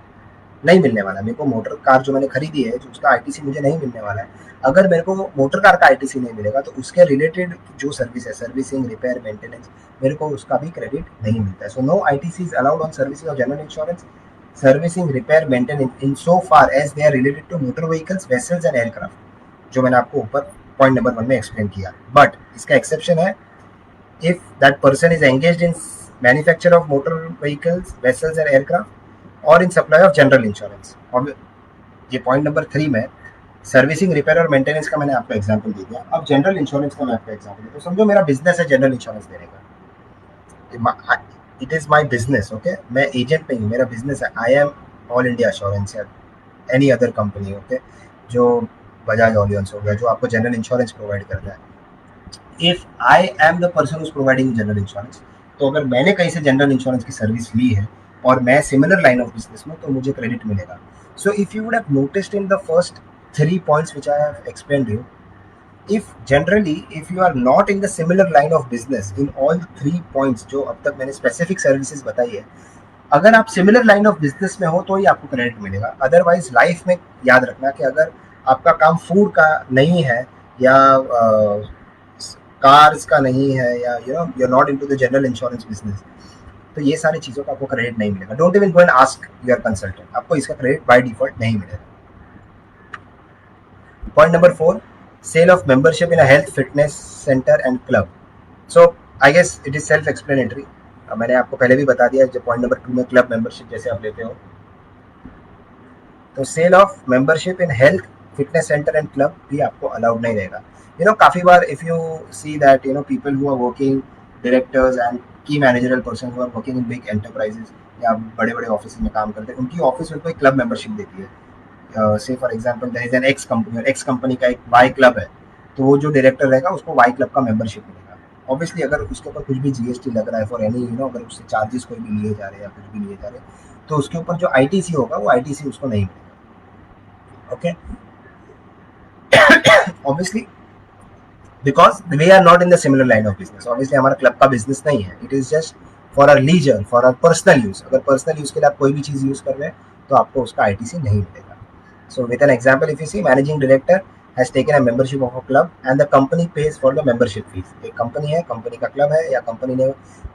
नहीं मिलने वाला. मेरे को मोटर कार जो मैंने खरीदी है, जो उसका आईटीसी मुझे नहीं मिलने वाला है. अगर मेरे को मोटर कार का आईटीसी नहीं मिलेगा तो उसके रिलेटेड जो सर्विस है, सर्विसिंग, रिपेयर, मेंटेनेंस, मेरे को उसका भी क्रेडिट नहीं मिलता है. So no ITC is allowed on servicing of general insurance, servicing, repair, maintenance in so far as they are related to motor vehicles, vessels and aircraft, जो मैंने आपको ऊपर पॉइंट नंबर 1 में एक्सप्लेन किया. बट इसका एक्सेप्शन है if that person is engaged in manufacture of motor vehicles, vessels and aircraft or in supply of general insurance. और ये पॉइंट नंबर 3 में सर्विसिंग, रिपेयर और मेंटेनेंस का मैंने आपको एग्जांपल दे दिया. अब जनरल इंश्योरेंस का मैं आपको एग्जांपल देता हूँ. समझो मेरा बिजनेस है जनरल इंश्योरेंस देने का. It is my business. Okay, मैं एजेंट नहीं हूँ, मेरा बिजनेस है. I am all India assurance या एनी अदर कंपनी. ओके, जो बजाज ऑलियंस हो गया, जो आपको जनरल इंश्योरेंस प्रोवाइड करता है. If I am the person whose providing general insurance, तो अगर मैंने कहीं से जनरल इंश्योरेंस की सर्विस ली है और मैं सिमिलर लाइन ऑफ बिजनेस में, तो मुझे क्रेडिट मिलेगा. सो if you would have noticed in the first 3 points which I have explained you, if generally if you are not in the similar line of business in all 3 points जो अब तक मैंने specific services बताई है, अगर आप similar line of business में हो तो ही आपको क्रेडिट मिलेगा. अदरवाइज लाइफ में याद रखना कि अगर आपका काम फूड का नहीं है या कार्स का नहीं है या you are not into the general insurance business, तो ये सारी चीज़ों का आपको क्रेडिट नहीं मिलेगा. Don't even go and ask your consultant, आपको इसका क्रेडिट बाय डिफॉल्ट नहीं मिलेगा. Point number 4, sale of membership in a health, fitness centre and club. So I guess it is self explanatory. मैंने आपको पहले भी बता दिया, जो पॉइंट नंबर 2 में क्लब मेंबरशिप जैसे आप लेते हो, तो sale of membership in health, fitness centre and club भी आपको अलाउड नहीं रहेगा. काफ़ी बार if you see that people who are working, directors and key managerial person who are working in big enterprises या बड़े बड़े ऑफिस में काम करते हैं, उनकी ऑफिस में कोई क्लब मेंबरशिप देती है. Say for example there is an X company, और एक्स कंपनी का एक वाई क्लब है, तो वो जो डायरेक्टर रहेगा उसको वाई क्लब का मेंबरशिप मिलेगा. ऑब्वियसली अगर उसके ऊपर कुछ भी जीएसटी लग रहा है फॉर एनी अगर उससे चार्जेस कोई भी लिए जा रहे हैं या कुछ भी लिए जा रहे हैं, तो उसके ऊपर जो आईटीसी होगा वो आईटीसी उसको नहीं मिलेगा. Okay, obviously because we are not in the similar line of business. Obviously हमारा क्लब का बिजनेस नहीं है. It is just for our leisure, for our personal use. अगर पर्सनल यूज के लिए आप कोई भी चीज़ यूज कर रहे हैं तो आपको उसका आईटीसी नहीं मिलेगा. So with an example, if you see, managing director has taken a membership of a club and the company pays for the membership fees. एक कंपनी है, कंपनी का क्लब है, या कंपनी ने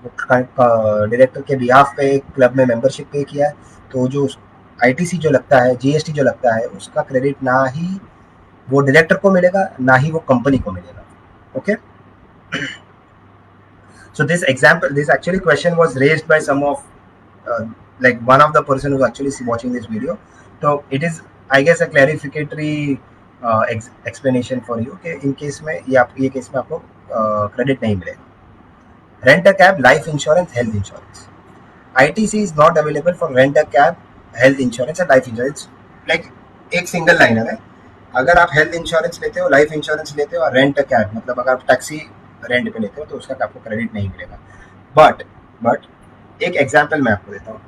डायरेक्टर के बिहाफ पे एक क्लब में मेंबरशिप पे किया है, तो जो आईटीसी जो लगता है, जीएसटी जो लगता है, उसका क्रेडिट ना ही वो डायरेक्टर को मिलेगा ना ही वो कंपनी को मिलेगा. Okay, so this example, this actually question was raised by some of like one of the person who actually watching this video. So it is I guess a clarificatory explanation for you कि in case में ये case में आपको credit नहीं मिलेगा. Rent a cab, life insurance, health insurance. ITC is not available for rent a cab, health insurance and life insurance. Like एक single liner है. अगर आप हेल्थ इंश्योरेंस लेते हो, लाइफ इंश्योरेंस लेते हो और रेंट अ कैब, मतलब अगर आप टैक्सी रेंट पे लेते हो तो उसका आपको क्रेडिट नहीं मिलेगा. बट एक एग्जाम्पल मैं आपको देता हूँ.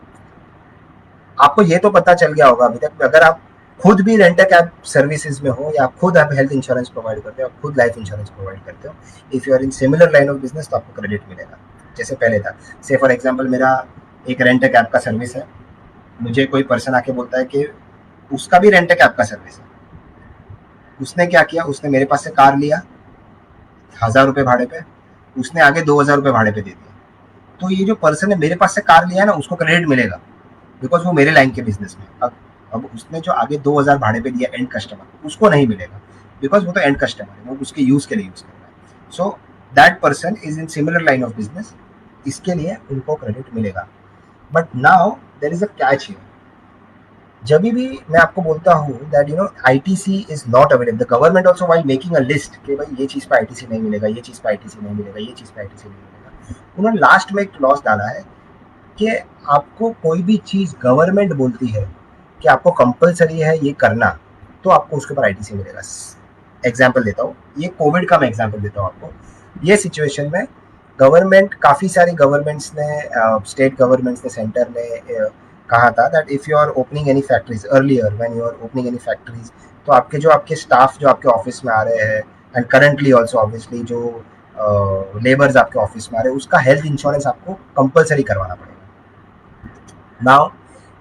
आपको ये तो पता चल गया होगा अभी तक, अगर आप खुद भी रेंट कैब सर्विसेज में हो या खुद आप हेल्थ इंश्योरेंस प्रोवाइड करते हो, आप खुद लाइफ इंश्योरेंस प्रोवाइड करते हो, if you are in similar line of business तो आपको क्रेडिट मिलेगा. जैसे पहले था, से फॉर एग्जांपल मेरा एक रेंट कैब का सर्विस है, मुझे कोई पर्सन आके बोलता है कि उसका भी रेंट कैब का सर्विस है. उसने क्या किया, उसने मेरे पास से कार लिया 1000 रुपये भाड़े पे, उसने आगे 2000 रुपये भाड़े पे दे दिया. तो ये जो पर्सन ने मेरे पास से कार लिया ना, उसको क्रेडिट मिलेगा बिकॉज वो मेरे लाइन के बिजनेस में. अब उसने जो आगे 2000 भाड़े पे दिया एंड कस्टमर, उसको नहीं मिलेगा बिकॉज वो तो एंड कस्टमर है, वो उसके यूज के लिए यूज कर रहा है. So that person is in similar line of business, इसके लिए उनको क्रेडिट मिलेगा. But now there is a catch here. जब भी मैं आपको बोलता हूँ that ITC is not available, the government also while making a list कि भाई ये चीज़ पे आईटीसी नहीं मिलेगा, ये चीज़ पे आईटीसी नहीं मिलेगा, ये चीज़ पे आईटीसी नहीं मिलेगा, उन्होंने लास्ट में एक क्लॉज डाला है कि आपको कोई भी चीज़ गवर्नमेंट बोलती है कि आपको कंपलसरी है ये करना, तो आपको उसके ऊपर आईटीसी मिलेगा। एग्जाम्पल देता हूँ, ये कोविड का मैं एग्जाम्पल देता हूँ आपको। ये सिचुएशन में गवर्नमेंट, काफ़ी सारी गवर्नमेंट्स ने, स्टेट गवर्नमेंट्स ने, सेंटर ने कहा था that if you are opening any factories earlier, when you are opening any factories, तो आपके स्टाफ जो आपके ऑफिस में आ रहे हैं, एंड करंटली ऑल्सो ऑब्वियसली जो लेबर्स आपके ऑफिस में आ रहे हैं, उसका हेल्थ इंश्योरेंस आपको कंपलसरी करवाना पड़ेगा। नाउ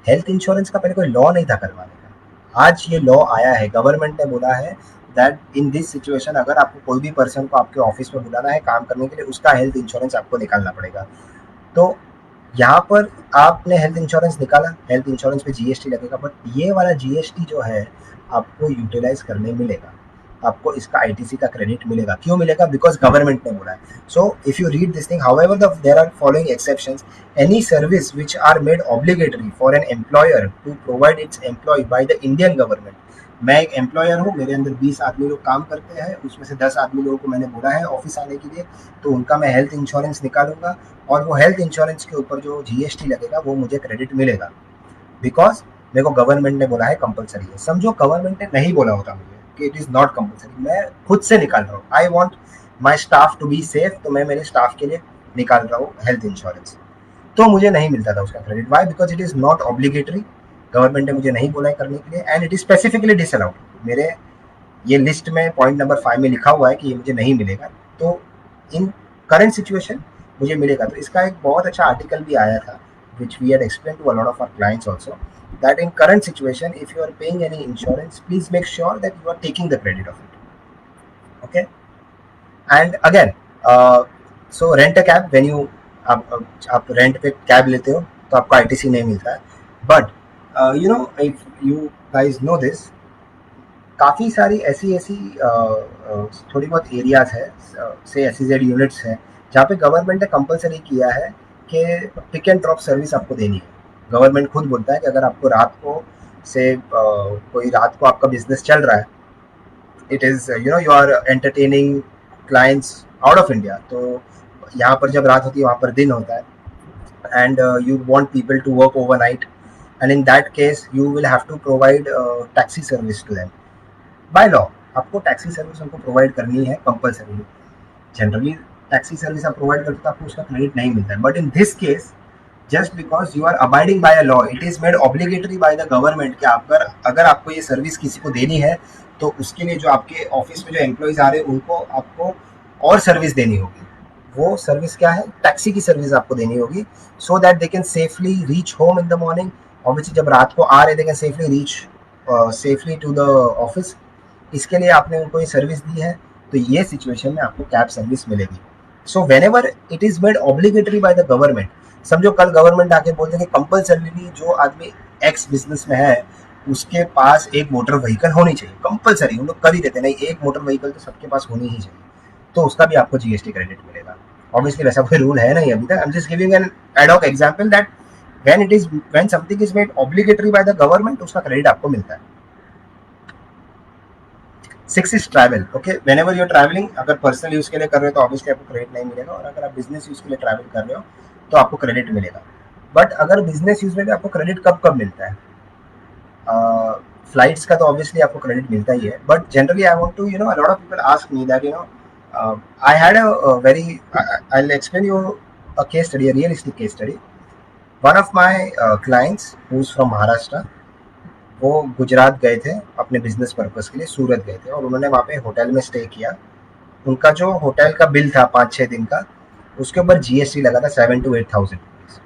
हेल्थ इंश्योरेंस का पहले कोई लॉ नहीं था करवाने का, आज ये लॉ आया है, गवर्नमेंट ने बोला है दैट इन दिस सिचुएशन अगर आपको कोई भी पर्सन को आपके ऑफिस में बुलाना है काम करने के लिए, उसका हेल्थ इंश्योरेंस आपको निकालना पड़ेगा। तो यहाँ पर आपने हेल्थ इंश्योरेंस निकाला, हेल्थ इंश्योरेंस पे जीएसटी लगेगा, बट ये वाला जीएसटी जो है आपको यूटिलाइज करने मिलेगा, आपको इसका आईटीसी का क्रेडिट मिलेगा। क्यों मिलेगा? बिकॉज गवर्नमेंट ने बोला है। So if you read this thing, however there are following exceptions, any service which are made obligatory for an employer to provide its employ by the Indian government. मैं एक employer हूँ, मेरे अंदर 20 आदमी लोग काम करते हैं, उसमें से 10 आदमी लोगों को मैंने बोला है ऑफिस आने के लिए, तो उनका मैं हेल्थ इंश्योरेंस निकालूंगा, और वो हेल्थ इंश्योरेंस के ऊपर जो जीएसटी लगेगा वो मुझे क्रेडिट मिलेगा, बिकॉज मेरे को गवर्नमेंट ने बोला है कंपलसरी है। समझो गवर्नमेंट ने नहीं बोला होता मुझे कि इट इज नॉट कंपलसरी, मैं खुद से निकाल रहा हूँ, I want my staff to be safe, तो मैं मेरे स्टाफ के लिए निकाल रहा हूँ हेल्थ इंश्योरेंस, तो मुझे नहीं मिलता था उसका credit. Why? Because it is not obligatory, government ने मुझे नहीं बोला है करने के लिए, and it is specifically disallowed. मेरे ये लिस्ट में पॉइंट नंबर 5 में लिखा हुआ है कि ये मुझे नहीं मिलेगा, तो इन करंट सिचुएशन मुझे मिलेगा। तो इसका एक बहुत अच्छा आर्टिकल भी आया था which we had explained to a lot of our clients also, that in current situation if you are paying any insurance, please make sure that you are taking the credit of it, okay? And again, so rent a cab, when you आप rent पे cab लेते हो तो आपको ITC नहीं मिलता है, but if you guys know this, काफ़ी सारी ऐसी ऐसी थोड़ी बहुत एरियाज है, से एसईजेड यूनिट्स हैं, जहाँ पे गवर्नमेंट ने कंपलसरी किया है कि पिक एंड ड्रॉप सर्विस आपको देनी है। गवर्नमेंट खुद बोलता है कि अगर आपको रात को से कोई रात को आपका बिजनेस चल रहा है, it is you are entertaining clients out of India, तो यहाँ पर जब रात होती है वहाँ पर दिन होता है, and you want people to work overnight, and in that case you will have to provide taxi service to them by law। आपको टैक्सी सर्विस उनको प्रोवाइड करनी है कंपलसरी। जनरली टैक्सी सर्विस आप प्रोवाइड करते हो तो आपको उसका क्रेडिट नहीं मिलता है, but in this case just because you are abiding by a law, it is made obligatory by the government कि अगर आपको ये सर्विस किसी को देनी है तो उसके लिए जो आपके ऑफिस में जो एम्प्लॉयज आ रहे हैं उनको आपको और सर्विस देनी होगी। वो सर्विस क्या है? टैक्सी की सर्विस आपको देनी होगी, so that they can safely reach home in the morning, obviously जब रात को आ रहे they can safely reach safely to the office. इसके लिए आपने उनको ये सर्विस दी है, तो ये सिचुएशन में आपको कैब सर्विस मिलेगी। So when ever it is made obligatory by the government, समझो कल गवर्नमेंट आके बोलते हैं कि कंपलसरी जो आदमी एक्स बिजनेस में है उसके पास एक मोटर व्हीकल होनी चाहिए, कंपलसरी उन लोग कर ही देते, नहीं एक मोटर व्हीकल तो सबके पास होनी ही चाहिए, तो उसका भी आपको जीएसटी क्रेडिट मिलेगा। ऑब्वियसली वैसा कोई रूल है नहीं अभी तक, I am just giving an ad hoc example that when something is made obligatory by the government उसका क्रेडिट आपको मिलता है। 6 is travel, okay, whenever you're travelling, अगर पर्सनल यूज के लिए कर रहे हो तो ऑब्वियसली आपको क्रेडिट नहीं मिलेगा, और अगर आप बिजनेस यूज के लिए ट्रैवल कर रहे हो तो आपको क्रेडिट मिलेगा। बट अगर बिजनेस यूज में आपको क्रेडिट कब कब मिलता है? फ्लाइट्स का तो ऑब्वियसली आपको क्रेडिट मिलता ही है, but generally I want to a lot of people ask me that I had a very I will explain you a case study, a realistic case study. One of my clients who is from Maharashtra, वो गुजरात गए थे अपने business purpose के लिए, सूरत गए थे, और उन्होंने वहाँ पे होटल में स्टे किया। उनका जो होटल का बिल था 5-6 दिन का, उसके ऊपर जीएसटी लगा था 7 to 8 thousand rupees,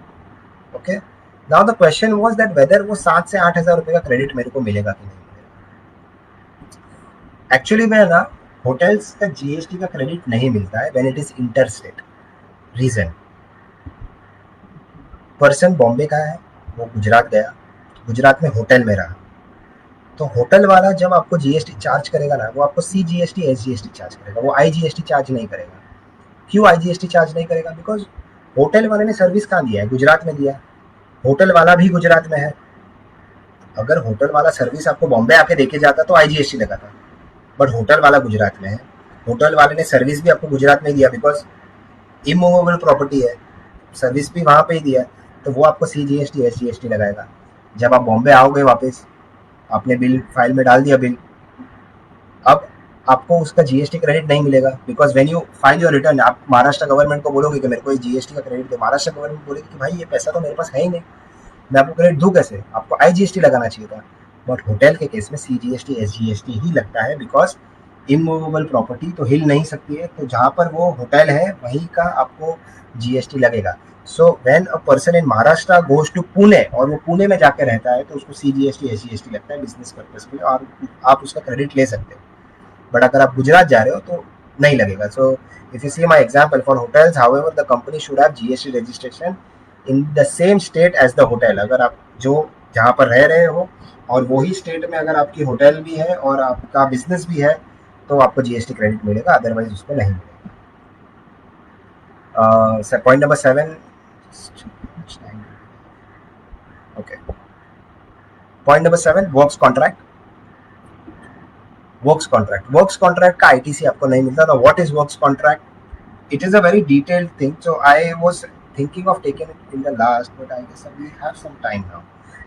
okay. Now the question was that whether वो 7 से 8 हजार रुपए का क्रेडिट मेरे को मिलेगा कि नहीं मिलेगा। एक्चुअली में ना होटल्स का जीएसटी का क्रेडिट नहीं मिलता है when it is interstate. Reason, person Bombay का है, वो गुजरात गया, गुजरात में होटल में रहा, तो होटल वाला जब आपको जीएसटी चार्ज करेगा ना, वो आपको सीजीएसटी एसजीएसटी चार्ज करेगा, वो आईजीएसटी चार्ज नहीं करेगा। क्यों आईजीएसटी चार्ज नहीं करेगा? बिकॉज होटल वाले ने सर्विस कहाँ दिया है? गुजरात में दिया है, होटल वाला भी गुजरात में है। अगर होटल वाला सर्विस आपको बॉम्बे आके देके जाता तो IGST लगाता, बट होटल वाला गुजरात में है, होटल वाले ने सर्विस भी आपको गुजरात में ही दिया बिकॉज इमूवेबल प्रॉपर्टी है, सर्विस भी वहाँ पे ही दिया है, तो वो आपको CGST SGST लगाएगा। जब आप बॉम्बे आओगे वापस, आपने बिल फाइल में डाल दिया बिल, अब आपको उसका GST क्रेडिट नहीं मिलेगा because when you file your return, आप महाराष्ट्र गवर्नमेंट को बोलोगे कि मेरे को GST का क्रेडिट दे, महाराष्ट्र गवर्नमेंट बोलेगी कि भाई ये पैसा तो मेरे पास है ही नहीं, मैं आपको क्रेडिट दूँ कैसे, आपको IGST लगाना चाहिए था। बट होटल के केस में CGST SGST ही लगता है बिकॉज इमूवेबल प्रॉपर्टी तो हिल नहीं सकती है, तो जहाँ पर वो होटल है वहीं का आपको GST लगेगा। So when a person in Maharashtra goes to Pune और वो पुणे में जाकर रहता है तो उसको CGST SGST लगता है बिजनेस पर्पज के लिए, और आप उसका क्रेडिट ले सकते हो। बट अगर आप गुजरात जा रहे हो तो नहीं लगेगा। So if you see my example for hotels, however the company should have GST registration in the same state as the hotel. अगर आप जो जहाँ पर रह रहे हो और वही स्टेट में अगर आपकी होटल भी है और आपका बिजनेस भी है तो आपको GST क्रेडिट मिलेगा, अदरवाइज उसको नहीं मिलेगा। Point number 7, okay, point number 7, works contract. Works contract का ITC आपको नहीं मिलता था। What is works contract? it is a very detailed thing, so I was thinking of taking it in the last, but I guess we have some time now.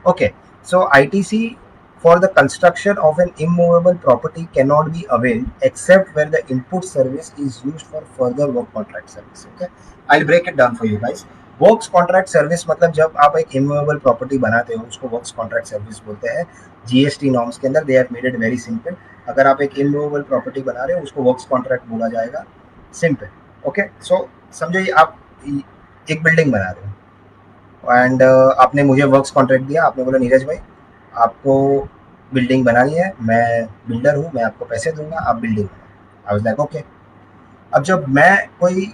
Okay, so ITC for the construction of an immovable property cannot be availed except where the input service is used for further work contract service. Okay, I'll break it down for you guys. Works contract service मतलब जब आप एक immovable property बनाते हो उसको works contract service बोलते हैं। GST norms के अंदर they have made it very simple. अगर आप एक इमूवेबल प्रॉपर्टी बना रहे हो उसको वर्क्स कॉन्ट्रैक्ट बोला जाएगा, सिंपल। ओके, सो समझो ये आप एक बिल्डिंग बना रहे हो एंड आपने मुझे वर्क्स कॉन्ट्रैक्ट दिया, आपने बोला नीरज भाई आपको बिल्डिंग बनानी है, मैं बिल्डर हूँ, मैं आपको पैसे दूंगा, आप बिल्डिंग बनाओ। I was like okay. अब जब मैं कोई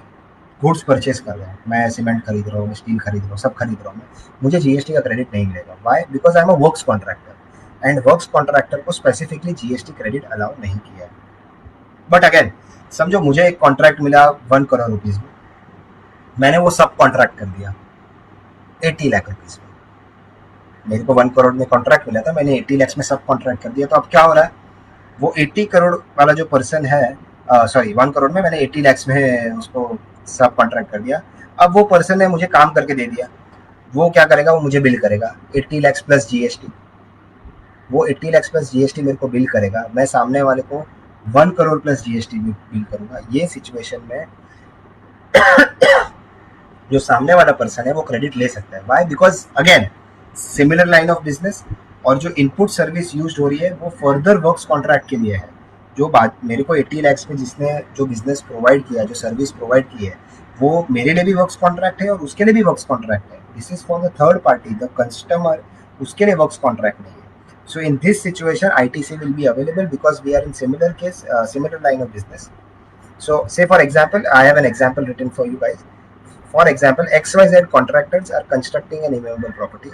गुड्स परचेज कर रहा हूँ, मैं सीमेंट खरीद रहा हूँ, स्टील खरीद रहा हूँ, सब खरीद रहा हूँ, मुझे GST का क्रेडिट नहीं मिलेगा। Why? Because I am a works contractor and works contractor को स्पेसिफिकली GST क्रेडिट अलाउ नहीं किया है। बट अगेन समझो मुझे एक कॉन्ट्रैक्ट मिला 1 करोड़ रुपीज में, मैंने वो सब कॉन्ट्रैक्ट कर दिया 80 लाख रुपीज में। मेरे को 1 करोड़ में कॉन्ट्रैक्ट मिला था, मैंने 80 लाख में सब कॉन्ट्रैक्ट कर दिया। तो अब क्या हो रहा है, वो 80 करोड़ वाला जो पर्सन है, सॉरी 1 करोड़ में मैंने 80 लाख में उसको सब कॉन्ट्रैक्ट कर दिया। अब वो पर्सन ने मुझे काम करके दे दिया, वो क्या करेगा, वो मुझे बिल करेगा 80 लाख प्लस GST। वो 80 लाख प्लस GST मेरे को बिल करेगा, मैं सामने वाले को 1 करोड़ प्लस GST बिल करूंगा। ये सिचुएशन में जो सामने वाला पर्सन है वो क्रेडिट ले सकता है। Why? Because again similar line of business और जो इनपुट सर्विस यूज हो रही है वो फर्दर वर्क्स कॉन्ट्रैक्ट के लिए है। जो बात मेरे को 80 लाख में जिसने जो बिजनेस प्रोवाइड किया, जो सर्विस प्रोवाइड की है, वो मेरे लिए भी वर्क्स कॉन्ट्रैक्ट है और उसके लिए भी वर्क्स कॉन्ट्रैक्ट है। This is for the third party, the customer, उसके लिए वर्क्स कॉन्ट्रैक्ट नहीं है। So in this situation, ITC will be available because we are in similar case, similar line of business. So say for example, I have an example written for you guys. For example, XYZ contractors are constructing an immovable property.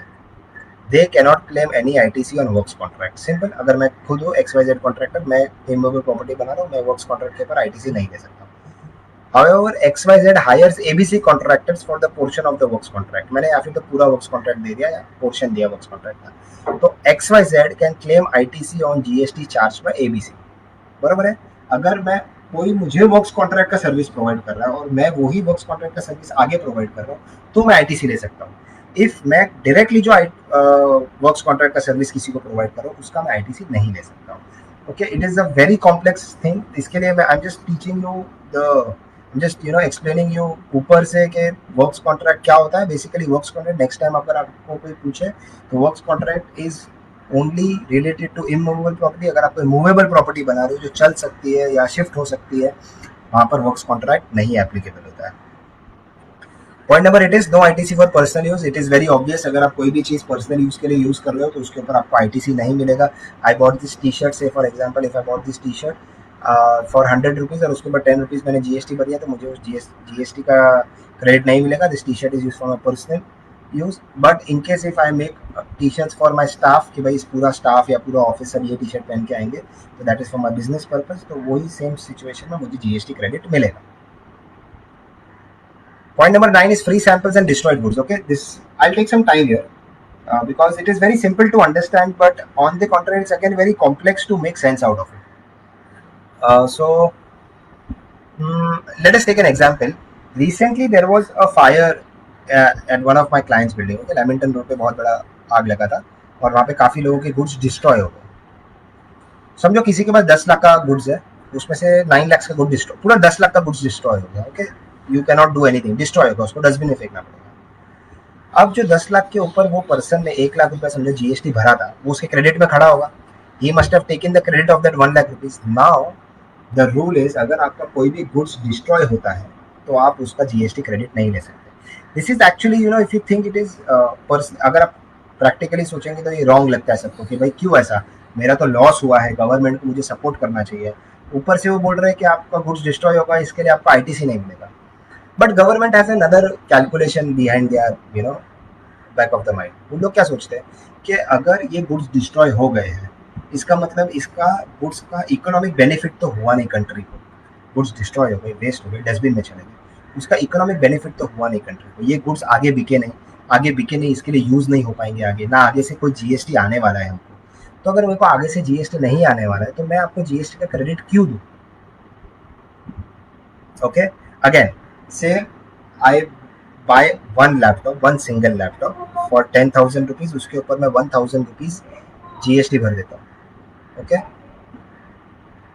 They cannot claim any ITC on works contract. Simple. अगर मैं खुद हूँ XYZ contractor, मैं immovable property बना रहा हूँ, मैं works contract के ऊपर ITC नहीं ले सकता। However, XYZ hires ABC contractors for the portion of the works contract. मैंने या फिर तो पूरा works contract दे दिया या portion दिया works contract का, तो XYZ can claim ITC on GST charged by ABC। बराबर है? अगर मैं कोई मुझे वर्क्स कॉन्ट्रैक्ट का सर्विस प्रोवाइड कर रहा है और मैं वही वर्क्स कॉन्ट्रैक्ट का सर्विस आगे प्रोवाइड कर रहा हूँ तो मैं ITC ले सकता हूँ। इफ मैं डायरेक्टली जो वर्क्स कॉन्ट्रैक्ट का सर्विस किसी को प्रोवाइड कर रहा हूँ उसका मैं ITC नहीं ले सकता हूँ। Okay, it is a very complex thing. इसके लिए मैं I am just teaching you the just explaining you ऊपर से कि वर्क्स कॉन्ट्रैक्ट क्या होता है। Basically works contract, next time अगर आपको कोई पूछे तो works contract is only related to immovable property. अगर आप कोई मूवेबल प्रॉपर्टी बना रहे हो जो चल सकती है या शिफ्ट हो सकती है, वहां पर वर्क्स कॉन्ट्रैक्ट नहीं एप्लीकेबल होता है। Point number 8 is no ITC for personal use. It is very obvious, अगर आप कोई भी चीज पर्सनल यूज के लिए यूज कर रहे हो तो उसके ऊपर आपको ITC नहीं मिलेगा। I bought this T shirt, say for example if I bought this T shirt for 100 rupees और उसके ऊपर 10 रुपीज़ मैंने GST भर दिया तो मुझे उस GST का क्रेडिट नहीं मिलेगा। This T shirt is use for my personal use. But in case if I make tea shirts for my staff कि भाई पूरा स्टाफ या पूरा ऑफिस सब ये टी शर्ट पहन के आएंगे, तो that is for my business purpose, तो वही सेम सिचुएशन में मुझे GST क्रेडिट मिलेगा। Point number 9 is free samples and destroyed goods. Okay, this I'll take some time here. because it is very simple to understand, but on the contrary, it's again very complex to make sense out of it. Let us take an example. Recently, there was a fire at one of my clients' building. Okay, Lamington road पे बहुत बड़ा आग लगा था और वहाँ पे काफी लोगों के गुड्स डिस्ट्रॉय हो गए. समझो किसी के पास 10 लाख का गुड्स है, उसमें से 9 लाख का गुड डिस्ट्रॉय, पूरा 10 लाख का गुड्स डिस्ट्रॉय हो गया. Okay, you can not do anything, destroy होगा, उसको डस्टबिन में फेंकना पड़ेगा. अब जो 10 लाख के ऊपर वो पर्सन ने 1 लाख रुपया समझो जीएसटी भरा था, वो उसके क्रेडिट में खड़ा होगा. He must have taken the credit of that 1 lakh rupees. Now the rule is, अगर आपका कोई भी गुड्स डिस्ट्रॉय होता है तो आप उसका जीएसटी क्रेडिट नहीं ले सकते. This is actually, you know, if you think it is अगर आप प्रैक्टिकली सोचेंगे तो ये रॉन्ग लगता है सबको कि भाई क्यों ऐसा, मेरा तो लॉस हुआ है, गवर्नमेंट को मुझे सपोर्ट करना चाहिए. ऊपर से वो बोल रहे हैं कि आपका गुड्स डिस्ट्रॉय होगा, इसके लिए आपको आईटीसी नहीं मिलेगा. But government has another calculation behind there, you know, back of the mind. उन लोग क्या सोचते हैं कि अगर ये गुड्स डिस्ट्रॉय हो गए हैं, इसका मतलब इसका गुड्स का इकोनॉमिक बेनिफिट तो हुआ नहीं कंट्री को. गुड्स डिस्ट्रॉय हो गए, वेस्ट हो गए, डस्टबिन में चले गए, उसका इकोनॉमिक बेनिफिट तो हुआ नहीं कंट्री को. ये गुड्स आगे बिके नहीं, इसके लिए यूज नहीं हो पाएंगे आगे, ना आगे से कोई जीएसटी आने वाला है हमको. तो अगर मेरे को आगे से जीएसटी नहीं आने वाला है तो मैं आपको जीएसटी का क्रेडिट क्यों दूं? Okay, again say I buy one single laptop for 10,000 rupees, उसके ऊपर मैं 1,000 रुपीज जीएसटी भर देता हूँ. Okay,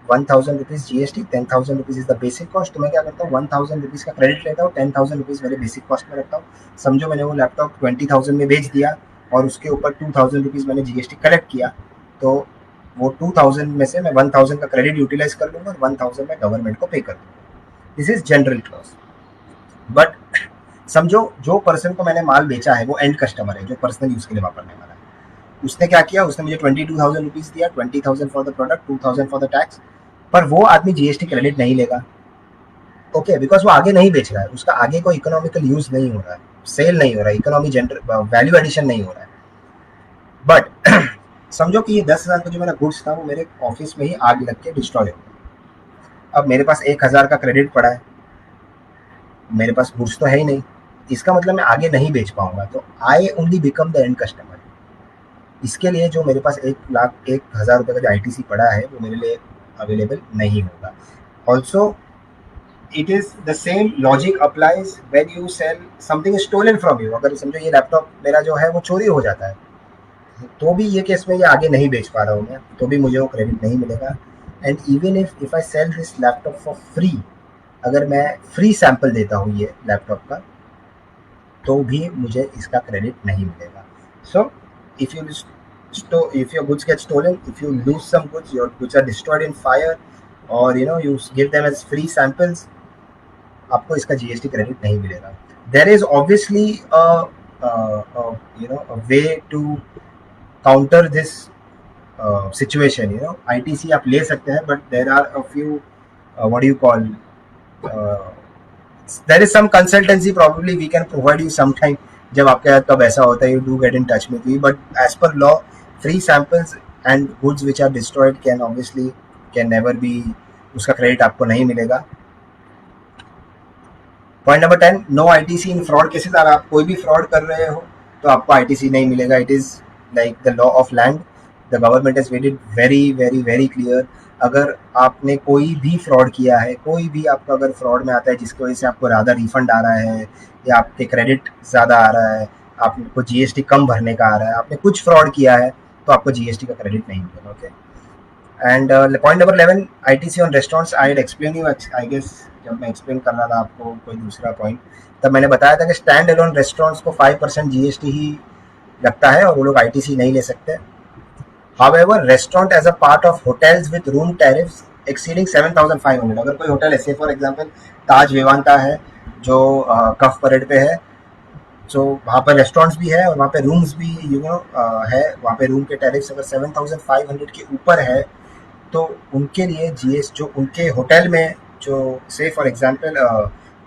1,000 rupees GST, 10,000 rupees is the basic cost. तो मैं क्या करता हूँ, 1,000 रुपीज का क्रेडिट लेता हूँ, 10,000 रुपीज मेरे बेसिक कॉस्ट में रखता हूँ. समझो मैंने वो लैपटॉप 20,000 में बेच दिया और उसके ऊपर 2,000 रुपीज मैंने जीएसटी कलेक्ट किया, तो वो 2,000 में से मैं 1,000 का क्रेडिट यूटिलाइज कर लूंगा और 1,000 मैं गवर्नमेंट को पे कर दूंगा. This is general clause. But समझो जो पर्सन को मैंने माल बेचा है वो एंड कस्टमर है, जो पर्सनल यूज के लिए वापरने वाला है. उसने क्या किया, उसने मुझे 22,000 रुपीज दिया, 20,000 for the product, 2,000 for the tax. पर वो आदमी जीएसटी क्रेडिट नहीं लेगा. ओके, बिकॉज वो आगे नहीं बेच रहा है, उसका आगे कोई इकोनॉमिकल यूज नहीं हो रहा है, सेल नहीं हो रहा है, इकोनॉमी वैल्यू एडिशन नहीं हो रहा है. बट समझो कि ये 10,000 का जो मेरा गुड्स था वो मेरे ऑफिस में ही आग लग के डिस्ट्रॉय हो गया. अब मेरे पास 1,000 का क्रेडिट पड़ा है, मेरे पास गुड्स तो है ही नहीं, इसका मतलब मैं आगे नहीं बेच पाऊंगा. तो I only become the end customer. इसके लिए जो मेरे पास 1,01,000 रुपये का जो आईटीसी पड़ा है वो मेरे लिए अवेलेबल नहीं होगा. Also it is the same logic applies when you sell something stolen from you. अगर समझो ये लैपटॉप मेरा जो है वो चोरी हो जाता है, तो भी ये केस में ये आगे नहीं बेच पा रहा हूँ मैं, तो भी मुझे वो क्रेडिट नहीं मिलेगा. And even if I sell this laptop for free, अगर मैं फ्री सैंपल देता हूँ ये लैपटॉप का, तो भी मुझे इसका क्रेडिट नहीं मिलेगा. सो if your goods get stolen, if you lose some goods, your goods are destroyed in fire, or you give them as free samples, आपको इसका जीएसटी क्रेडिट नहीं मिलेगा. There is obviously a way to counter this situation. ITC आप ले सकते हैं, but there are a few what do you call there is some consultancy probably we can provide you sometime. जब आपके साथ कब ऐसा होता है, you do get in touch with me. But as per law, free samples and goods which are destroyed can never be, उसका credit आपको नहीं मिलेगा. Point number 10, no ITC in fraud cases. अगर आप कोई भी फ्रॉड कर रहे हो तो आपको आईटीसी नहीं मिलेगा. It is like the law of land. The government has made it very very very clear. अगर आपने कोई भी फ्रॉड किया है, कोई भी आपका अगर फ्रॉड में आता है जिसकी वजह से आपको ज़्यादा रिफंड आ रहा है या आपके क्रेडिट ज़्यादा आ रहा है, आपको जीएसटी कम भरने का आ रहा है, आपने कुछ फ्रॉड किया है, तो आपको जीएसटी का क्रेडिट नहीं मिलेगा. Okay, and point number 11, ITC on restaurants. I explain you, I guess जब मैं एक्सप्लेन कर रहा था आपको कोई दूसरा पॉइंट, तब मैंने बताया था कि स्टैंड अलोन रेस्टोरेंट्स को 5% जीएसटी ही लगता है और वो लोग आईटीसी नहीं ले सकते. However, restaurant as a part of hotels with room tariffs exceeding 7,500. अगर कोई होटल ऐसे फॉर एग्जांपल ताज विवांता है जो कफ परेड पे है, तो वहाँ पर रेस्टोरेंट्स भी है और वहाँ पे रूम्स भी है. वहाँ पे रूम के टैरिफ्स अगर 7,500 के ऊपर है तो उनके लिए जीएस जो उनके होटल में जो से फॉर एग्जांपल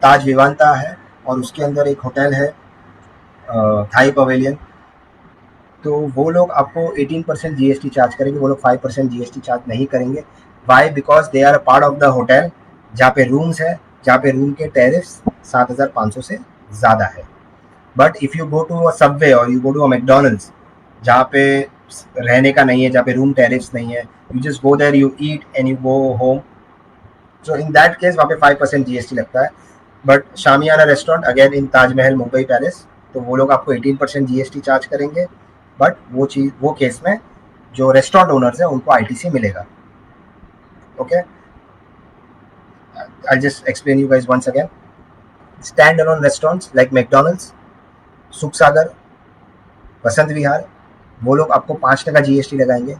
ताज विवांता है और उसके अंदर एक होटल है थाई पवेलियन, तो वो लोग आपको 18% जीएसटी चार्ज करेंगे, वो लोग 5% जीएसटी चार्ज नहीं करेंगे. Why? Because they are a part of the hotel जहाँ पे रूम्स है, जहाँ पे रूम के टैरिफ्स 7,500 से ज़्यादा है. But if you go to a Subway और you go to a McDonald's, जहाँ पे रहने का नहीं है, जहाँ पे रूम टेरिफ्स नहीं है, you just go there, you eat and you go home, so in that case वहाँ पे 5% जीएसटी लगता है. But Shamiana restaurant again in Taj Mahal Mumbai palace, तो वो लोग आपको 18% जीएसटी चार्ज करेंगे. बट वो केस में जो रेस्टोरेंट ओनर्स है उनको आईटीसी मिलेगा. Okay, I just explain you guys once again. Stand alone restaurants like McDonald's, Sukh Sagar, Vasant Vihar, वो लोग आपको 5% जीएसटी लगाएंगे.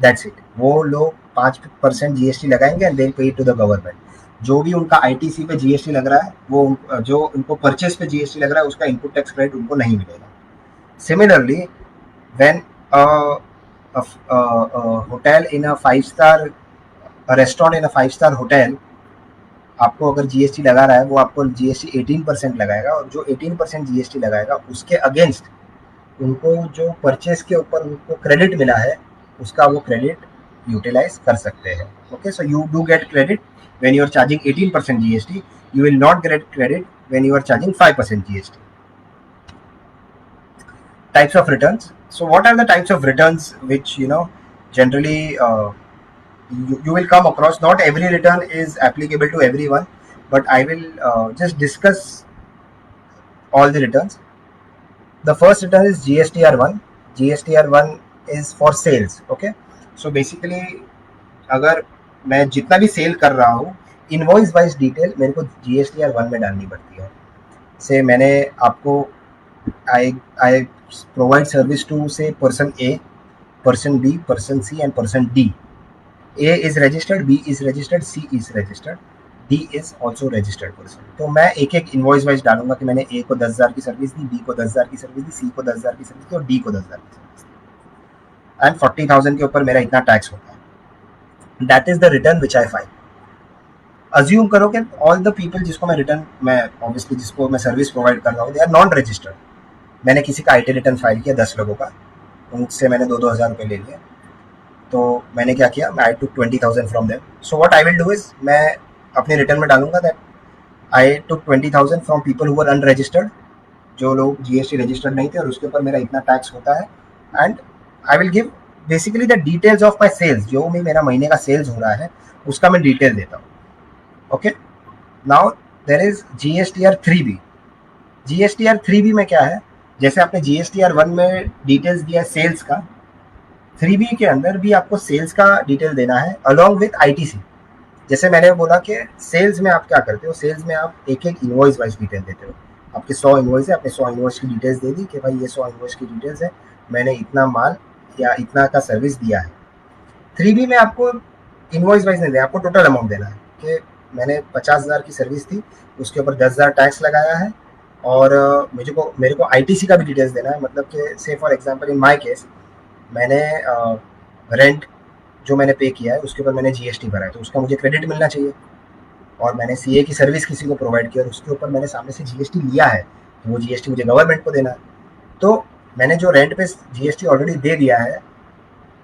That's it. वो लोग 5% जीएसटी लगाएंगे एंड दे पे टू द गवर्नमेंट. जो भी उनका आईटीसी पे जीएसटी लग रहा है, वो जो उनको परचेस पे जीएसटी लग रहा है, उसका इनपुट टैक्स क्रेडिट उनको नहीं मिलेगा. Similarly, when hotel in a 5 star, restaurant in a 5 star hotel आपको अगर जीएसटी लगा रहा है, वो आपको जीएसटी 18% लगाएगा, और जो 18% जीएसटी लगाएगा उसके अगेंस्ट उनको जो परचेस के ऊपर उनको क्रेडिट मिला है, उसका वो क्रेडिट यूटिलाइज कर सकते हैं. Okay, so you do get credit when you are charging 18% GST. You will not get credit when you are charging 5% GST. Types of returns. So what are the types of returns which generally you will come across? Not every return is applicable to everyone, but I will just discuss all the returns. The first return is GSTR1. GSTR1 is for sales. Okay, so basically अगर मैं जितना भी cell कर रहा हूँ, invoice wise detail मेरे को GSTR1 में डालनी पड़ती है. से मैंने आपको आई आई प्रोवाइड सर्विस टू से person A, person B, person C and person D. A is registered, B is registered, C is registered, D is also registered person. तो मैं एक एक इनवॉइस वाइज डालूंगा कि मैंने A को 10,000 की सर्विस दी, B को 10,000 की सर्विस दी, C को 10,000 की सर्विस दी और D को 10,000 की सर्विस दी. एंड 40,000 के ऊपर मेरा इतना टैक्स होता है. That is the return which I file. Assume करो कि ऑल द पीपल जिसको मैं रिटर्न, मैं ऑब्वियसली जिसको मैं सर्विस प्रोवाइड कर रहा हूँ, दे आर नॉन रजिस्टर्ड. मैंने किसी का आईटी रिटर्न फाइल किया 10 लोगों का, उनसे मैंने 2-2 हज़ार रुपये ले लिए. तो मैंने क्या किया, I took 20,000 from them. So what I will do is, मैं अपने रिटर्न में डालूंगा that I took 20,000 from people who are unregistered, जो लोग जीएसटी रजिस्टर्ड नहीं थे, और उसके ऊपर मेरा इतना टैक्स होता है. And I will give basically the details of my sales. जो भी मेरा महीने का सेल्स हो रहा है उसका मैं डिटेल देता हूँ. Okay, now there is GSTR3B. GSTR3B में क्या है, जैसे आपने GSTR1 में डिटेल्स दिया है सेल्स का, 3B के अंदर भी आपको सेल्स का डिटेल देना है अलॉन्ग विथ आईटीसी. जैसे मैंने बोला कि सेल्स में आप क्या करते हो, सेल्स में आप एक एक इनवॉइस वाइज डिटेल देते हो. आपके 100 इनवॉइस है, आपने 100 इनवॉइस की डिटेल्स दे दी कि भाई ये 100 इनवॉइस की डिटेल्स है, मैंने इतना माल या इतना का सर्विस दिया है. 3B में आपको इनवॉइस वाइज नहीं देना, आपको टोटल अमाउंट देना है कि मैंने 50,000 की सर्विस थी, उसके ऊपर 10,000 टैक्स लगाया है, और मेरे को आईटीसी का भी डिटेल्स देना है. मतलब कि से for example in my case, मैंने रेंट जो मैंने पे किया है उसके ऊपर मैंने जीएसटी भरा है, तो उसका मुझे क्रेडिट मिलना चाहिए. और मैंने सीए की सर्विस किसी को प्रोवाइड किया और उसके ऊपर मैंने सामने से जीएसटी लिया है, तो वो जीएसटी मुझे गवर्नमेंट को देना है. तो मैंने जो रेंट पे जीएसटी ऑलरेडी दे दिया है,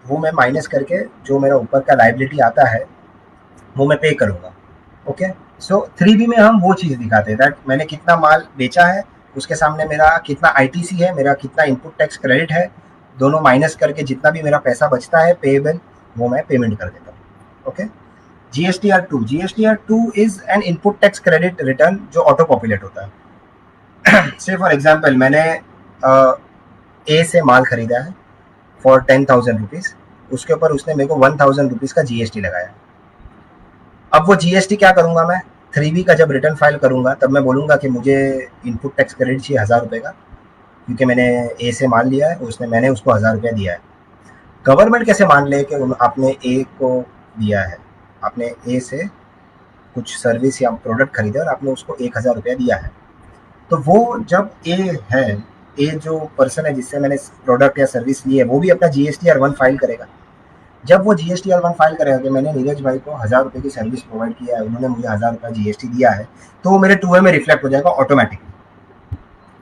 वो मैं माइनस करके जो मेरा ऊपर का लाइबिलिटी आता है वो मैं पे करूँगा. ओके, सो 3B में हम वो चीज़ दिखाते हैं दैट मैंने कितना माल बेचा है, उसके सामने मेरा कितना आईटीसी है, मेरा कितना इनपुट टैक्स क्रेडिट है, दोनों माइनस करके जितना भी मेरा पैसा बचता है पेएबल, वो मैं पेमेंट कर देता हूँ. Okay, GSTR2 is an input tax credit return जो ऑटो पॉपुलेट होता है. से फॉर एग्जाम्पल मैंने ए से माल खरीदा है फॉर 10,000 रुपीज़, उसके ऊपर उसने मेरे को 1,000 रुपीज़ का जीएसटी लगाया. अब वो जीएसटी क्या करूँगा मैं, 3B का जब रिटर्न फाइल करूँगा तब मैं बोलूँगा कि मुझे इनपुट टैक्स क्रेडिट चाहिए 1,000 रुपये का, क्योंकि मैंने ए से माल लिया है, मैंने उसको 1,000 रुपया दिया है. गवर्नमेंट कैसे मान ले कि आपने ए को दिया है, आपने ए से कुछ सर्विस या प्रोडक्ट खरीदा और आपने उसको 1,000 रुपया दिया है, तो वो जब ए है, ए जो पर्सन है जिससे मैंने प्रोडक्ट या सर्विस ली है, वो भी अपना GSTR1 फाइल करेगा. जब वो GSTR1 फाइल करेगा कि मैंने नीरज भाई को 1,000 रुपये की सर्विस प्रोवाइड किया है, उन्होंने मुझे 1,000 रुपया जीएसटी दिया है, तो वो मेरे 2A में रिफ्लेक्ट हो जाएगा automatically.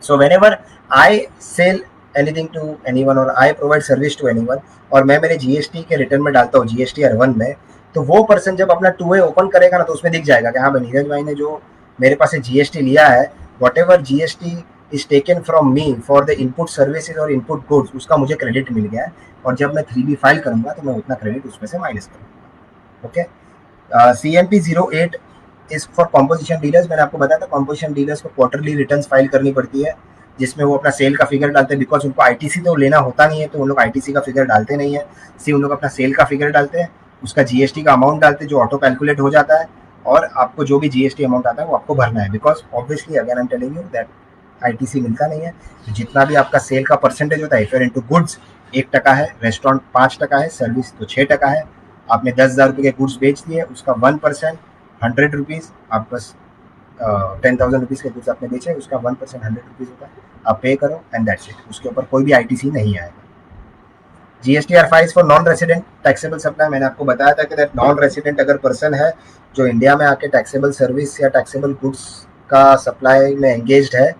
So whenever I sell anything to anyone और I provide service to anyone, और मैं मेरे जीएसटी के रिटर्न में डालता हूँ GSTR1 में, तो वो पर्सन जब अपना 2A ओपन करेगा ना, तो उसमें दिख जाएगा कि हाँ भाई नीरज भाई ने जो मेरे पास से जीएसटी लिया है, what ever GST is taken from me for the input services और इनपुट गुड्स, उसका मुझे क्रेडिट मिल गया है, और जब मैं 3B फाइल करूंगा तो मैं उतना क्रेडिट उसमें से माइनस करूंगा। Okay, CMP 08 is for composition dealers. मैंने आपको बताया था कॉम्पोजिशन डीलर्स को क्वार्टरली रिटर्न्स फाइल करनी पड़ती है, जिसमें वो अपना सेल का फिगर डालते हैं, बिकॉज उनको आईटीसी तो लेना होता नहीं है, तो उन लोग आईटीसी का फिगर डालते नहीं है, सिर्फ उन लोग अपना सेल का फिगर डालते हैं, उसका जीएसटी का अमाउंट डालते हैं जो ऑटो कैलकुलेट हो जाता है, और आपको जो भी जीएसटी अमाउंट आता है वो आपको भरना है, because obviously again I am telling you that ITC मिलता नहीं है। तो जितना भी आपका सेल का परसेंटेज होता है, इफ इनटू गुड्स 1% है, रेस्टोरेंट 5% है, सर्विस तो 6% है। आपने 10,000 रुपये के गुड्स बेच दिए, उसका 1% 100 रुपीज़, आप बस 10,000 रुपीज़ के गुड्स आपने बेचे, उसका 1% 100 रुपीज़ होता है, आप पे करो एंड दैट्स इट, उसके ऊपर कोई भी आईटीसी नहीं आएगा। GSTR 5 for non resident taxable supply. मैंने आपको बताया था कि दैट नॉन रेसिडेंट अगर पर्सन है जो इंडिया में आके टैक्सेबल सर्विस या टैक्सेबल गुड्स का सप्लाई में एंगेज्ड है,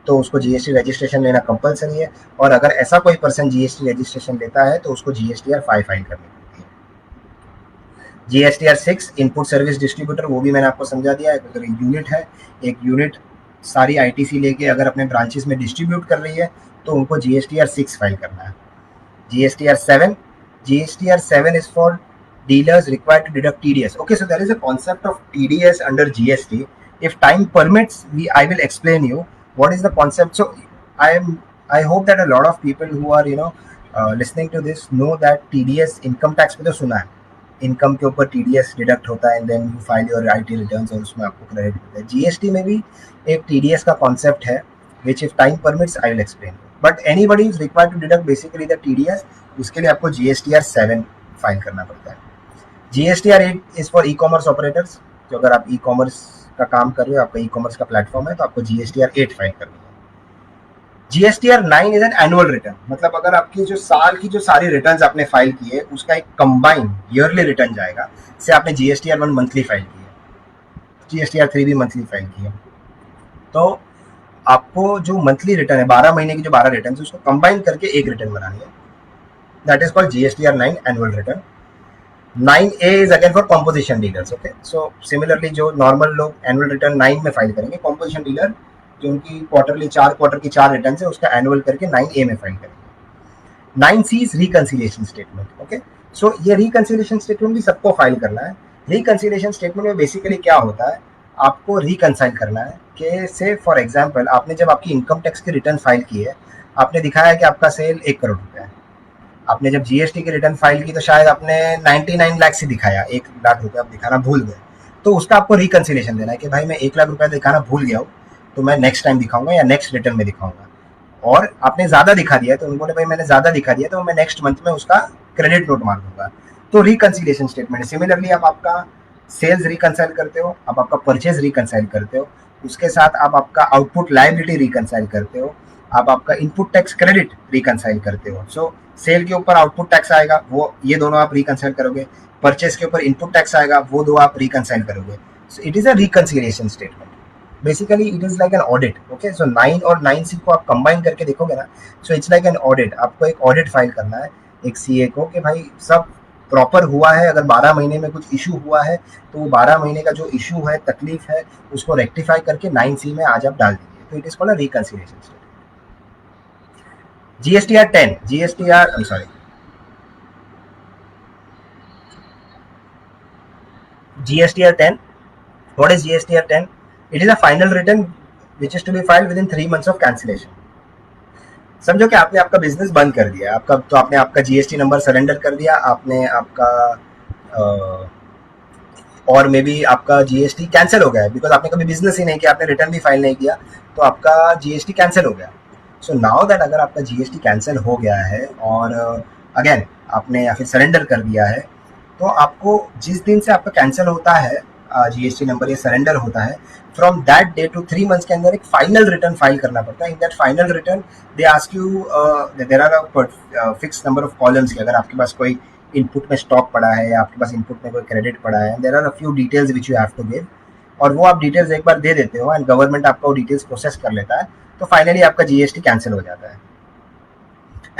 तो उसको जीएसटी रजिस्ट्रेशन लेना कंपलसरी है, और अगर ऐसा कोई पर्सन जीएसटी रजिस्ट्रेशन लेता है तो उसको GSTR 5 फाइल करनी पड़ती है। GSTR 6 इनपुट सर्विस डिस्ट्रीब्यूटर, वो भी मैंने आपको समझा दिया है। अगर एक यूनिट है, एक यूनिट सारी आईटीसी लेके अगर अपने ब्रांचेस में डिस्ट्रीब्यूट कर रही है तो उनको GSTR 6 फाइल करना है। GSTR 7 is for dealers required to deduct TDS. Okay, so there is a concept of TDS under GST. If time permits, I will explain you what is the concept. So I hope that a lot of people who are listening to this know that TDS income tax पे तो सुना है, income के ऊपर TDS deduct होता है and then you file your IT returns और उसमें आपको क्रेडिट मिलता है। GST में भी एक TDS का कॉन्सेप्ट है, which if time permits I will explain. But anybody is required to deduct basically the TDS, उसके लिए आपको GSTR 7 फाइल करना पड़ता है। GSTR 8 is for e-commerce operators, तो अगर आप ई-कॉमर्स का काम कर रहे हो, आपका ई-कॉमर्स का प्लेटफॉर्म है, तो आपको GSTR 8 फाइल करनी है। GSTR 9 is an annual return, मतलब अगर आपकी जो साल की जो सारी रिटर्न्स आपने फाइल की है उसका एक कंबाइंड ईयरली रिटर्न जाएगा। से आपने GSTR 1 मंथली फाइल की है, GSTR 3 भी मंथली फाइल की है, तो आपको जो मंथली रिटर्न है 12 महीने की जो 12 रिटर्न है उसको कंबाइन करके एक रिटर्न बनानी है, that is called GSTR 9 annual return. 9A is again for composition dealers. Okay, so similarly जो नॉर्मल लोग एनुअल रिटर्न 9 में फाइल करेंगे, कॉम्पोजिशन डीलर जो उनकी क्वार्टरली 4 क्वार्टर की 4 रिटर्न है उसका एनुअल करके 9A में फाइल करेंगे। 9C is reconciliation statement. Okay, so ये रिकंसिलिएशन स्टेटमेंट भी सबको फाइल करना है। रिकंसिलिएशन स्टेटमेंट में बेसिकली क्या होता है, आपको रिकंसाइल करना है कि से फॉर एग्जांपल आपने जब आपकी इनकम टैक्स की रिटर्न फाइल की है, आपने दिखाया है कि आपका सेल 1 करोड़ रुपया है, आपने जब जीएसटी की रिटर्न फाइल की तो शायद आपने 99 लाख से दिखाया, 1 लाख रुपया आप दिखाना भूल गए, तो उसका आपको रिकंसिलेशन देना है कि भाई मैं 1 लाख रुपया दिखाना भूल गया हूँ, तो मैं नेक्स्ट टाइम दिखाऊंगा या नेक्स्ट रिटर्न में दिखाऊंगा। और आपने ज़्यादा दिखा दिया तो उन्होंने भाई मैंने ज़्यादा दिखा दिया तो मैं नेक्स्ट मंथ में उसका क्रेडिट नोट मार दूंगा, तो रिकंसिलेशन स्टेटमेंट। सिमिलरली आप आपका सेल्स रिकंसाइल करते हो, आप आपका परचेज रिकंसाइल करते हो, उसके साथ आप आपका आउटपुट लायबिलिटी रिकंसाइल करते हो, आप आपका इनपुट टैक्स क्रेडिट रिकंसाइल करते हो। सो सेल के ऊपर आउटपुट टैक्स आएगा, वो ये दोनों आप रिकंसाइल करोगे, परचेज के ऊपर इनपुट टैक्स आएगा, वो दो आप रिकंसाइल करोगे। So it is a reconciliation statement, basically it is like an audit. Okay, so 9 और 9C को आप कंबाइन करके देखोगे ना, so it's like an audit. आपको एक ऑडिट फाइल करना है एक सीए को कि भाई सब प्रॉपर हुआ है, अगर 12 महीने में कुछ इशू हुआ है तो वो 12 महीने का जो इशू है, तकलीफ है, उसको रेक्टिफाई करके 9C में आज आप डाल दीजिए, तो it is called a reconciliation statement. GSTR 10. What is GSTR 10? It is a final return which is to be filed within 3 months of cancellation. समझो कि आपने आपका बिजनेस बंद कर दिया, आपका तो आपने आपका जीएसटी नंबर सरेंडर कर दिया, आपने आपका और मे बी आपका जीएसटी कैंसिल हो गया बिकॉज आपने कभी बिजनेस ही नहीं किया, आपने रिटर्न भी फाइल नहीं किया, तो आपका जीएसटी कैंसिल हो गया। सो नाउ दैट अगर आपका जीएसटी कैंसिल हो गया है और अगेन आपने या फिर सरेंडर कर दिया है, तो आपको जिस दिन से आपका कैंसिल होता है जीएसटी नंबर ये सरेंडर होता है, from that day to 3 months के अंदर एक फाइनल रिटर्न फाइल करना पड़ता है। In that final return they ask you, there are a fix number of columns कि अगर आपके पास कोई इनपुट में स्टॉक पड़ा है या आपके पास इनपुट में कोई क्रेडिट पड़ा है, there are a few details which you have to give, और वो आप डिटेल्स एक बार दे देते हो एंड गवर्नमेंट आपका वो डिटेल्स प्रोसेस कर लेता है, तो फाइनली आपका जीएसटी कैंसिल हो जाता है।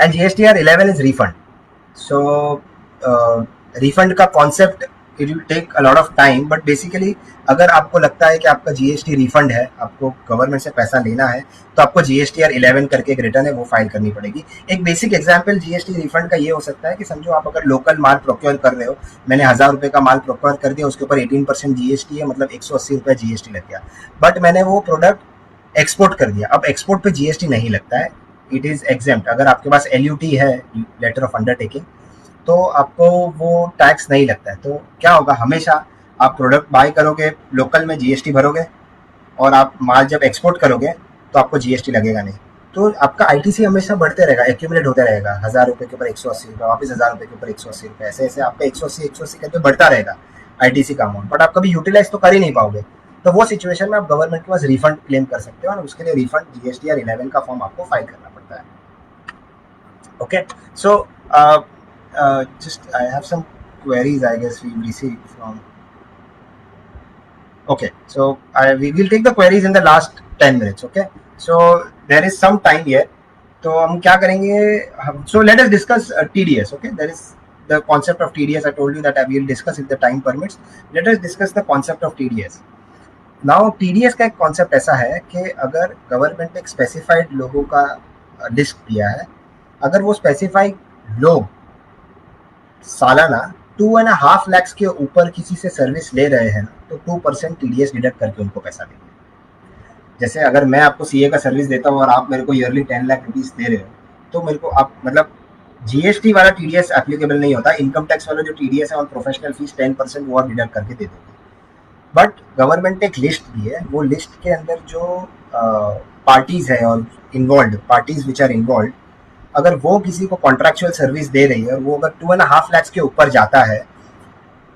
And GSTR 11 is refund. So refund का concept it will take a lot of time, but basically अगर आपको लगता है कि आपका जीएसटी रिफंड है, आपको गवर्नमेंट से पैसा लेना है, तो आपको जीएसटीआर 11 करके एक रिटर्न है वो फाइल करनी पड़ेगी। एक बेसिक एग्जांपल जीएसटी रिफंड का ये हो सकता है कि समझो आप अगर लोकल माल प्रोक्योर कर रहे हो, मैंने 1000 रुपये का माल प्रोक्योर कर दिया, उसके ऊपर 18% जीएसटी है, मतलब 180 रुपये जीएसटी लग गया, बट मैंने वो प्रोडक्ट एक्सपोर्ट कर दिया। अब एक्सपोर्ट पे जीएसटी नहीं लगता है, इट इज एग्जेम्प्ट। अगर आपके पास एलयूटी है, लेटर ऑफ अंडरटेकिंग, तो आपको वो टैक्स नहीं लगता है। तो क्या होगा, हमेशा आप प्रोडक्ट बाय करोगे, लोकल में जीएसटी भरोगे, और आप माल जब एक्सपोर्ट करोगे तो आपको जीएसटी लगेगा नहीं। तो आपका आईटीसी हमेशा बढ़ते रहेगा, एक्यूमुलेट होता रहेगा, 1000 रुपये के ऊपर 180 रुपये, वापस 1000 रुपये के ऊपर 180 रुपये, ऐसे ऐसे आपका 180 करके बढ़ता रहेगा आईटीसी का अमाउंट, बट आप कभी यूटिलाइज तो कर ही नहीं पाओगे। तो वो सिचुएशन में आप गवर्नमेंट के पास रिफंड क्लेम कर सकते हो, और उसके लिए रिफंड जीएसटीआर 11 का फॉर्म आपको फाइल करना पड़ता है। Okay, so just I have some queries I guess we received from. Okay, so we will take the queries in the last 10 minutes. Okay, so there is some time here. तो हम क्या करेंगे, so let us discuss TDS. Okay, there is the concept of TDS. I told you that I will discuss if the time permits. Let us discuss the concept of TDS. Now TDS का एक concept ऐसा है कि अगर government एक specified लोगों का list दिया है, अगर वो स्पेसिफाइड लोग सालाना 2.5 लाख के ऊपर किसी से सर्विस ले रहे हैं, तो 2% टीडीएस डिडक्ट करके उनको पैसा देंगे। जैसे अगर मैं आपको सीए का सर्विस देता हूँ और आप मेरे को ईयरली 10 लाख रुपीज दे रहे हो, तो मेरे को आप मतलब जीएसटी वाला टीडीएस एप्लीकेबल नहीं होता, इनकम टैक्स वाला जो टीडीएस है और प्रोफेशनल फीस 10% वो आप डिडक्ट करके दे दोगे। बट गवर्नमेंट ने एक लिस्ट दी है, वो लिस्ट के अंदर जो पार्टीज है और involve parties which are involve, अगर वो किसी को कॉन्ट्रैक्चुअल सर्विस दे रही है और वो अगर 2.5 लाख के ऊपर जाता है,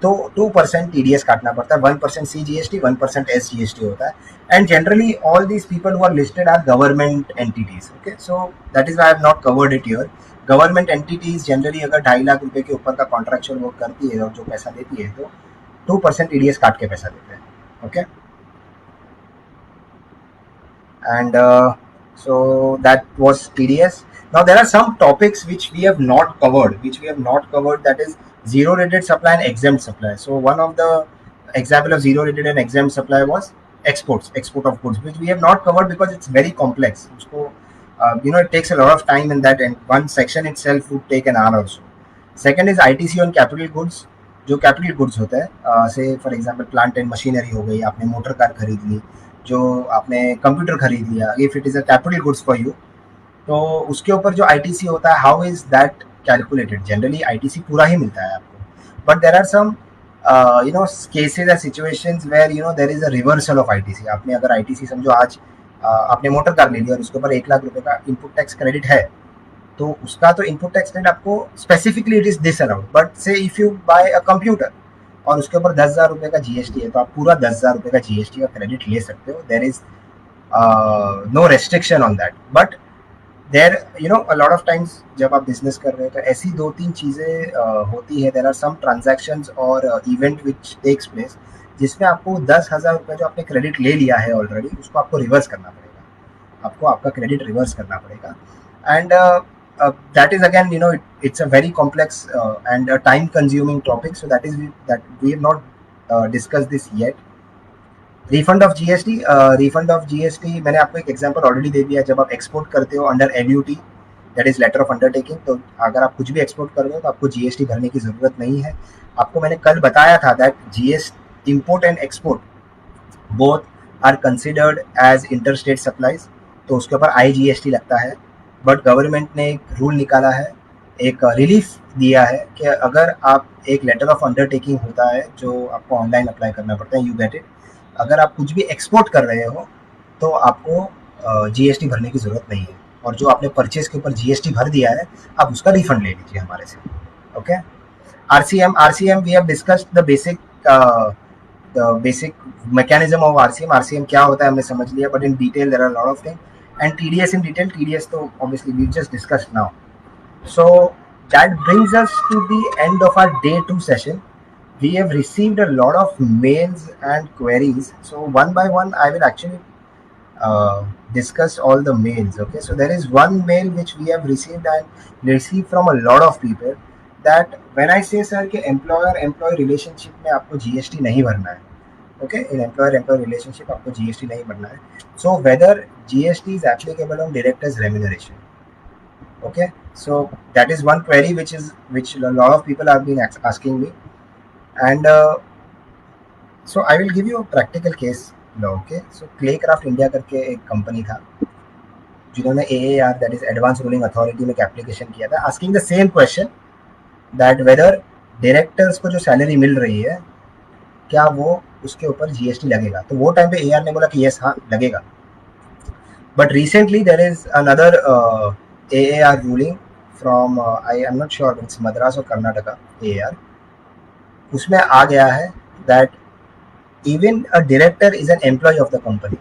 तो 2% टीडीएस काटना पड़ता है, 1% सीजीएसटी, 1% एसजीएसटी होता है। And generally all these people who are listed are government entities. Okay, so that is I have not covered it here. Government entities generally अगर 2.5 लाख रुपए के ऊपर का कॉन्ट्रैक्चुअल वर्क करती है और जो पैसा देती है, तो 2% टीडीएस काट के पैसा देते हैं। Okay, and so that was TDS. Now there are some topics which we have not covered, that is zero rated supply and exempt supply. So one of the example of zero rated and exempt supply was export of goods, which we have not covered because it's very complex. So it takes a lot of time in that, and one section itself would take an hour or so. Second is ITC on capital goods. जो capital goods होता है, say for example plant and machinery हो गई, आपने motor car खरीद ली, जो आपने computer खरीद लिया, if it is a capital goods for you, तो उसके ऊपर जो आईटीसी होता है, how is that calculated? Generally ITC पूरा ही मिलता है आपको, but there are some cases and situations where there is a reversal of ITC. आपने अगर आईटीसी समझो आज आपने मोटर कार ले लिया और उसके ऊपर 1 लाख रुपए का इनपुट टैक्स क्रेडिट है, तो उसका तो इनपुट टैक्स क्रेडिट आपको specifically it is this around. But say if you buy a computer और उसके ऊपर 10,000 रुपये का जीएसटी है, तो आप पूरा 10,000 रुपये का जीएसटी का क्रेडिट ले सकते हो। There is no restriction on that. But there a lot of times जब आप बिजनेस कर रहे हो, तो ऐसी 2-3 चीज़ें होती है। देयर आर सम ट्रांजैक्शंस और इवेंट विच टेक्स प्लेस, जिसमें आपको 10,000 रुपये जो आपने क्रेडिट ले लिया है ऑलरेडी, उसको आपको रिवर्स करना पड़ेगा, आपको आपका क्रेडिट रिवर्स करना पड़ेगा। And that is again, it's a very complex and a time consuming topic, so that we have not discussed this yet. Refund of GST मैंने आपको एक एग्जांपल ऑलरेडी दे दिया। जब आप एक्सपोर्ट करते हो under LUT, that is letter of undertaking, तो अगर आप कुछ भी एक्सपोर्ट कर रहे हो तो आपको जीएसटी भरने की जरूरत नहीं है। आपको मैंने कल बताया था that GST import and export both are considered as interstate supplies, तो उसके ऊपर IGST लगता है। बट गवर्नमेंट ने एक रूल निकाला है, एक रिलीफ दिया है कि अगर आप एक लेटर ऑफ अंडरटेकिंग होता है जो आपको ऑनलाइन अप्लाई करना पड़ता है, यू गेट इट, अगर आप कुछ भी एक्सपोर्ट कर रहे हो तो आपको जीएसटी भरने की ज़रूरत नहीं है, और जो आपने परचेज के ऊपर जीएसटी भर दिया है आप उसका रिफंड ले लीजिए हमारे से। Okay, RCM we have discussed the basic mechanism of RCM क्या होता है हमने समझ लिया, but in detail there are lot of thing. And TDS in detail, TDS तो obviously we just discussed now. So that brings us to the end of our day 2 session. We have received a lot of mails and queries. So one by one, I will actually discuss all the mails. Okay, so there is one mail which we have received from a lot of people. that when I say sir कि employer employee relationship में आपको GST नहीं भरना है, okay, in employer employee relationship आपको GST नहीं भरना है. So whether GST is applicable on director's remuneration, okay, so that is one query which a lot of people have been asking me. And so I will give you a practical case law. Okay, so Claycraft India करके एक company था जिन्होंने AAR that is Advanced Ruling Authority में एक application किया था asking the same question that whether directors को जो सैलरी मिल रही है क्या वो उसके ऊपर GST लगेगा. तो वो टाइम पे AR ने बोला कि यस हाँ लगेगा. But recently there is another AAR ruling from I am not sure it's Madras और कर्नाटका AAR. उसमें आ गया है that even a director is an employee of the company.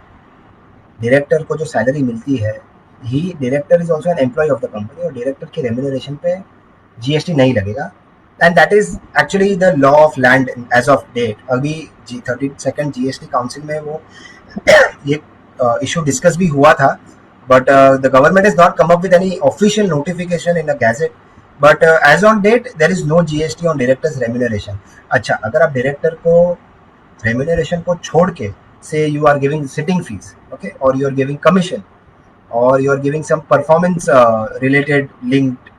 Director को जो सैलरी मिलती है he director is also an employee of the company और डायरेक्टर की रेम्यूनरेशन पे GST नहीं लगेगा. And that is actually the law of land as of date. अभी 32nd GST काउंसिल में वो ये इशू डिस्कस भी हुआ था. But the government has not come up with any official notification in a gazette. But as on date, there is no GST on director's remuneration. अच्छा, अगर आप डायरेक्टर को remuneration को छोड़ के say you are giving sitting fees, okay, or you are giving commission, or you are giving some performance related linked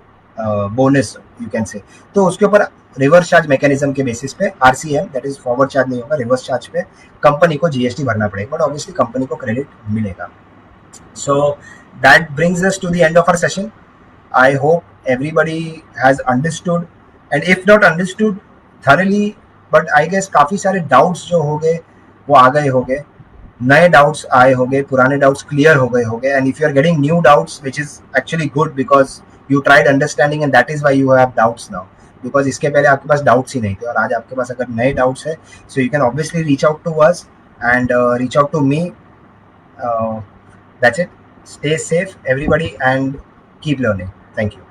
bonus, you can say, तो उसके ऊपर रिवर्स चार्ज मैकेनिज्म के बेसिस पे RCM that is forward charge नहीं होगा, reverse charge पे company को GST भरना पड़ेगा. बट ऑब्वियसली कंपनी को क्रेडिट मिलेगा. So that brings us to the end of our session. I hope everybody has understood, and if not understood thoroughly, but I guess काफ़ी सारे doubts जो हो गए वो आ गए हो गए, नए doubts आए हो गए, पुराने doubts clear हो गए, and if you are getting new doubts, which is actually good because you tried understanding and that is why you have doubts now. because इसके पहले आपके पास doubts ही नहीं थे और आज आपके पास अगर नए doubts है, so you can obviously reach out to us and reach out to me. That's it. Stay safe, everybody, and keep learning. Thank you.